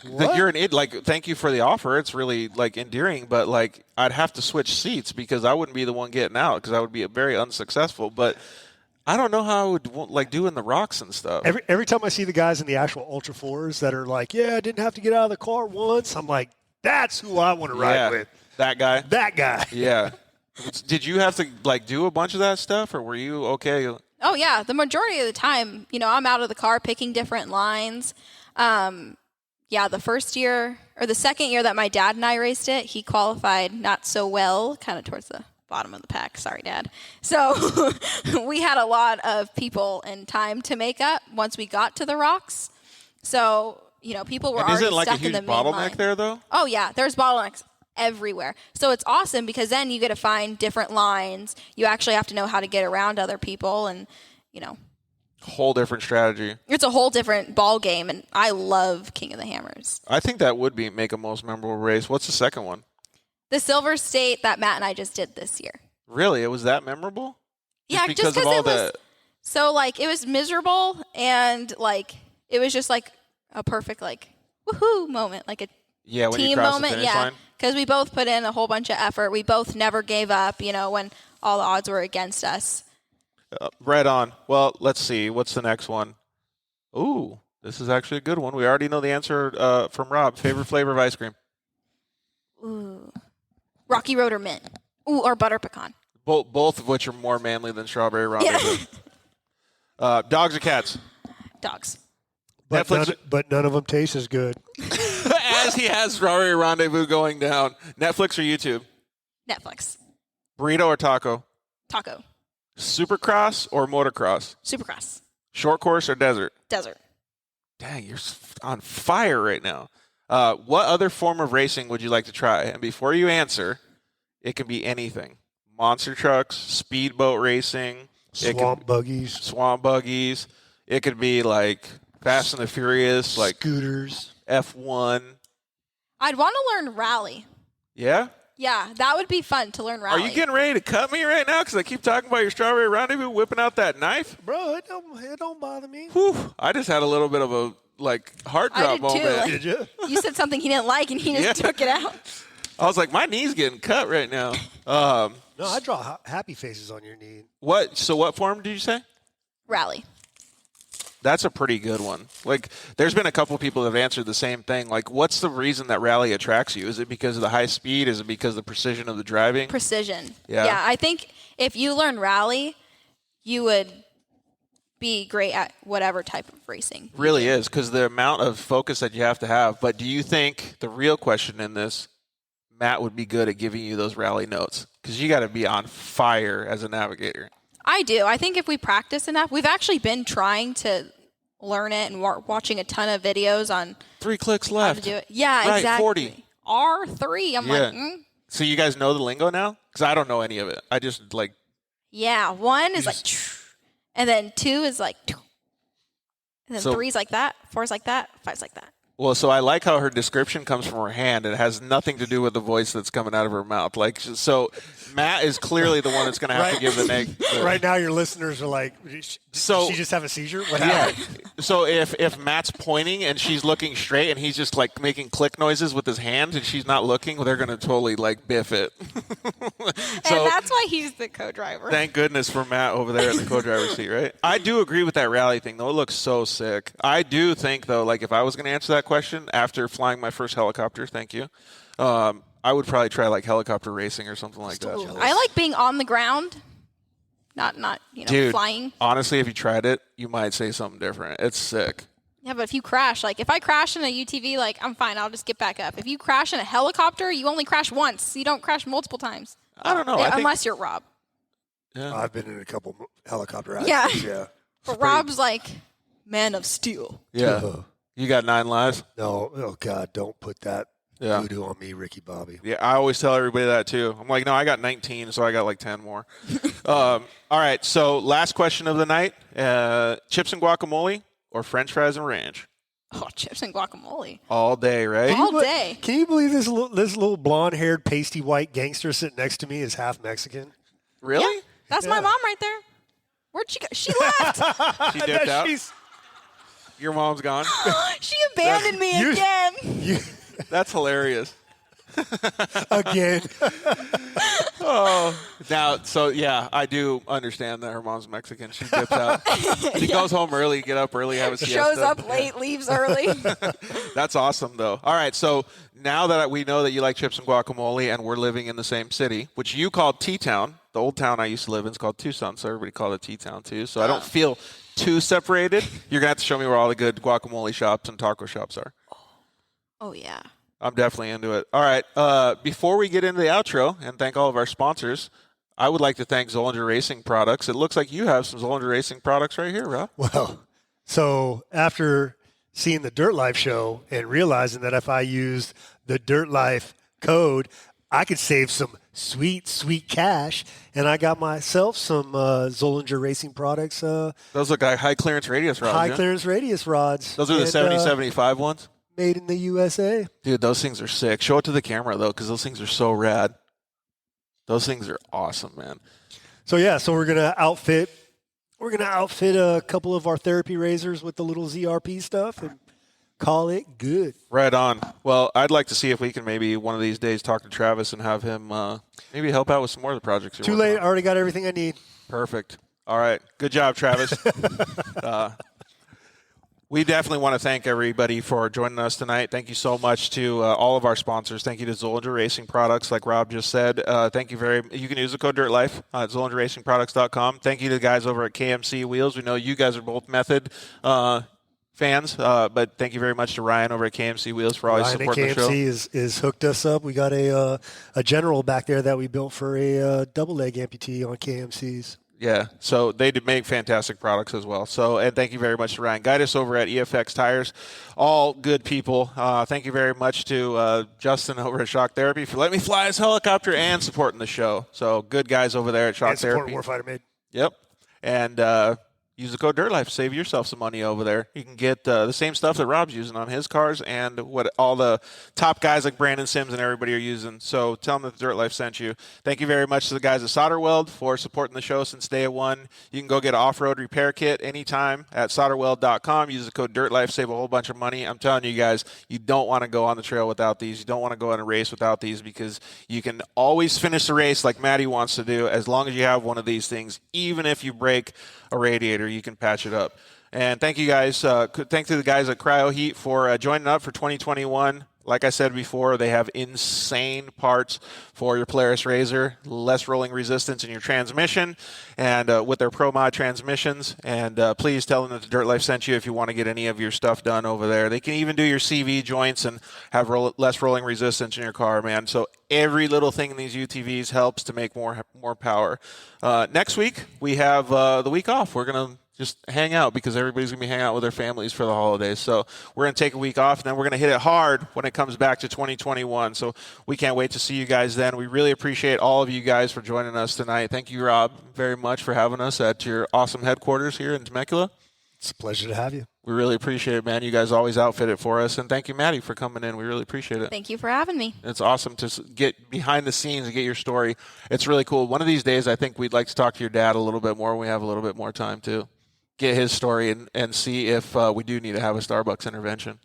You're an like. Thank you for the offer. It's really like endearing, but like I'd have to switch seats because I wouldn't be the one getting out because I would be very unsuccessful. But I don't know how I would like doing the rocks and stuff. Every time I see the guys in the actual Ultra 4s that are like, yeah, I didn't have to get out of the car once. I'm like, that's who I want to ride with. That guy. That guy. Yeah. Did you have to like do a bunch of that stuff, or were you okay? Oh yeah, the majority of the time, I'm out of the car picking different lines. The first year or the second year that my dad and I raced it, he qualified not so well, kind of towards the bottom of the pack. Sorry, Dad. So we had a lot of people and time to make up once we got to the rocks. So people were already stuck in the main line. Isn't it like a huge bottleneck there, though? Oh yeah, there's bottlenecks everywhere. So it's awesome because then you get to find different lines. You actually have to know how to get around other people and, whole different strategy. It's a whole different ball game, and I love King of the Hammers. I think that would make a most memorable race. What's the second one? The Silver State that Matt and I just did this year. Really? It was that memorable? Yeah, just because it was so like it was miserable and like it was just like a perfect like woohoo moment, like a when team you cross moment. The finish line? Because we both put in a whole bunch of effort. We both never gave up, when all the odds were against us. Right on. Well, let's see. What's the next one? Ooh, this is actually a good one. We already know the answer from Rob. Favorite flavor of ice cream? Ooh. Rocky Road or mint. Ooh, or butter pecan. Both of which are more manly than strawberry rendezvous. Yeah. Dogs or cats? Dogs. But none of them taste as good. As he has strawberry rendezvous going down. Netflix or YouTube? Netflix. Burrito or taco? Taco. Supercross or motocross? Supercross. Short course or desert? Desert. Dang, you're on fire right now. What other form of racing would you like to try? And before you answer, it can be anything. Monster trucks, speedboat racing. Swamp buggies. It could be like Fast and the Furious, like scooters. F1. I'd want to learn rally. Yeah? Yeah, that would be fun to learn rally. Are you getting ready to cut me right now? Because I keep talking about your strawberry rendezvous, whipping out that knife? Bro, it don't bother me. Whew, I just had a little bit of a heart drop moment. Too. Like, did you? You said something he didn't like, and he just took it out. I was like, my knee's getting cut right now. No, I draw happy faces on your knee. So what form did you say? Rally. That's a pretty good one. Like, there's been a couple people that have answered the same thing. Like, what's the reason that rally attracts you? Is it because of the high speed? Is it because of the precision of the driving? Precision. Yeah. Yeah, I think if you learn rally, you would be great at whatever type of racing. Really is, because the amount of focus that you have to have. But do you think the real question in this, Matt would be good at giving you those rally notes? Because you got to be on fire as a navigator. I do. I think if we practice enough, we've actually been trying to learn it and watching a ton of videos on 3 clicks left. How to do it. Yeah, right, exactly. 40. R3. I'm like, So you guys know the lingo now? Because I don't know any of it. I just Yeah, 1 is like, and then 2 is like, and then 3 is like that, 4 is like that, 5 is like that. Well, so I like how her description comes from her hand. It has nothing to do with the voice that's coming out of her mouth. Like, so Matt is clearly the one that's going to have to give the name. Right now, your listeners are like, so, did she just have a seizure? What happened? So if Matt's pointing and she's looking straight and he's just like making click noises with his hand and she's not looking, well, they're going to totally like biff it. So, and that's why he's the co-driver. Thank goodness for Matt over there in the co-driver's seat, right? I do agree with that rally thing, though. It looks so sick. I do think, though, like if I was going to answer that question after flying my first helicopter, thank you, I would probably try like helicopter racing or something like that. I like being on the ground, not Dude, flying. Honestly, if you tried it, you might say something different. It's sick. Yeah, but if you crash, like if I crash in a UTV, like I'm fine. I'll just get back up. If you crash in a helicopter, you only crash once. You don't crash multiple times. I don't know. Unless you're Rob. Yeah. I've been in a couple helicopter accidents. Yeah. But Rob's like man of steel. Yeah. You got 9 lives? No. Oh, God, don't put that voodoo on me, Ricky Bobby. Yeah, I always tell everybody that, too. I'm like, no, I got 19, so I got like 10 more. All right, so last question of the night. Chips and guacamole or French fries and ranch? Oh, chips and guacamole. All day, right? All day. Can you believe this little blonde-haired, pasty white gangster sitting next to me is half Mexican? Really? Yeah, that's my mom right there. Where'd she go? She left. She dipped out? Your mom's gone? She abandoned me again. That's hilarious. Again. Now, so yeah, I do understand that her mom's Mexican. She dips out. She goes home early, get up early, have a siesta. Shows up late, leaves early. That's awesome, though. All right, so now that we know that you like chips and guacamole and we're living in the same city, which you called T-Town, the old town I used to live in is called Tucson, so everybody called it T-Town too. So I don't feel too separated. You're going to have to show me where all the good guacamole shops and taco shops are. Oh, yeah. I'm definitely into it. All right, before we get into the outro and thank all of our sponsors, I would like to thank Zollinger Racing Products. It looks like you have some Zollinger Racing products right here, Rob. Well, so after seeing the Dirt Life show and realizing that if I used the Dirt Life code, I could save some sweet, sweet cash, and I got myself some Zollinger Racing products. Those look like high clearance radius rods. High clearance radius rods. Those are the 70-75 ones? Made in the USA. Dude, those things are sick. Show it to the camera, though, because those things are so rad. Those things are awesome, man. So, yeah, so we're going to outfit a couple of our therapy razors with the little ZRP stuff and call it good. Right on. Well, I'd like to see if we can maybe one of these days talk to Travis and have him maybe help out with some more of the projects you're Too working late. on. I already got everything I need. Perfect. All right. Good job, Travis. We definitely want to thank everybody for joining us tonight. Thank you so much to all of our sponsors. Thank you to Zollinger Racing Products, like Rob just said. Thank you You can use the code DIRTLIFE at ZollingerRacingProducts.com. Thank you to the guys over at KMC Wheels. We know you guys are both Method fans, but thank you very much to Ryan over at KMC Wheels for always supporting the show. KMC is hooked us up. We got a general back there that we built for a double leg amputee on KMCs. Yeah, so they did make fantastic products as well. So, and thank you very much to Ryan Guidus over at EFX Tires. All good people. Thank you very much to Justin over at Shock Therapy for letting me fly his helicopter and supporting the show. So, good guys over there at Shock And support Therapy. Warfighter Made. Yep. And use the code DIRTLIFE. Save yourself some money over there. You can get the same stuff that Rob's using on his cars and what all the top guys like Brandon Sims and everybody are using. So tell them that the Dirt Life sent you. Thank you very much to the guys at Solderweld for supporting the show since day one. You can go get an off-road repair kit anytime at solderweld.com. Use the code DIRTLIFE. Save a whole bunch of money. I'm telling you guys, you don't want to go on the trail without these. You don't want to go on a race without these because you can always finish the race like Maddie wants to do as long as you have one of these things. Even if you break a radiator, you can patch it up. And thank you guys. Thank to the guys at Cryo Heat for joining up for 2021. Like I said before, they have insane parts for your Polaris RZR, less rolling resistance in your transmission, and with their Pro Mod transmissions. And please tell them that the Dirt Life sent you if you want to get any of your stuff done over there. They can even do your CV joints and have less rolling resistance in your car, man. So every little thing in these UTVs helps to make more power. Next week, we have the week off. We're going to just hang out because everybody's going to be hanging out with their families for the holidays. So we're going to take a week off, and then we're going to hit it hard when it comes back to 2021. So we can't wait to see you guys then. We really appreciate all of you guys for joining us tonight. Thank you, Rob, very much for having us at your awesome headquarters here in Temecula. It's a pleasure to have you. We really appreciate it, man. You guys always outfit it for us. And thank you, Maddie, for coming in. We really appreciate it. Thank you for having me. It's awesome to get behind the scenes and get your story. It's really cool. One of these days, I think we'd like to talk to your dad a little bit more when we have a little bit more time, too. Get his story and see if we do need to have a Starbucks intervention.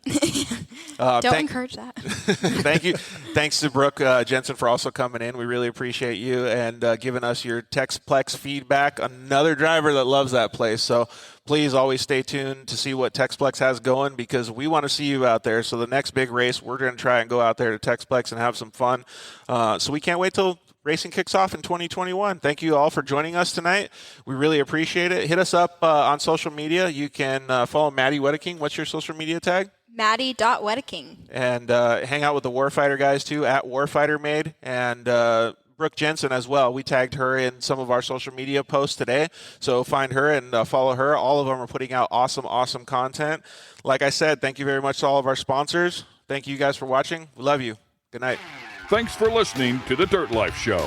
Don't encourage that. Thank you. Thanks to Brook Jensen for also coming in. We really appreciate you and giving us your Texplex feedback. Another driver that loves that place. So please always stay tuned to see what Texplex has going because we want to see you out there. So the next big race, we're going to try and go out there to Texplex and have some fun. So we can't wait till racing kicks off in 2021. Thank you all for joining us tonight. We really appreciate it. Hit us up on social media. You can follow Maddie Wedeking. What's your social media tag? Maddie.Wedeking. And hang out with the Warfighter guys, too, at Warfighter Made. And Brook Jensen as well. We tagged her in some of our social media posts today. So find her and follow her. All of them are putting out awesome, awesome content. Like I said, thank you very much to all of our sponsors. Thank you guys for watching. We love you. Good night. Thanks for listening to The Dirt Life Show.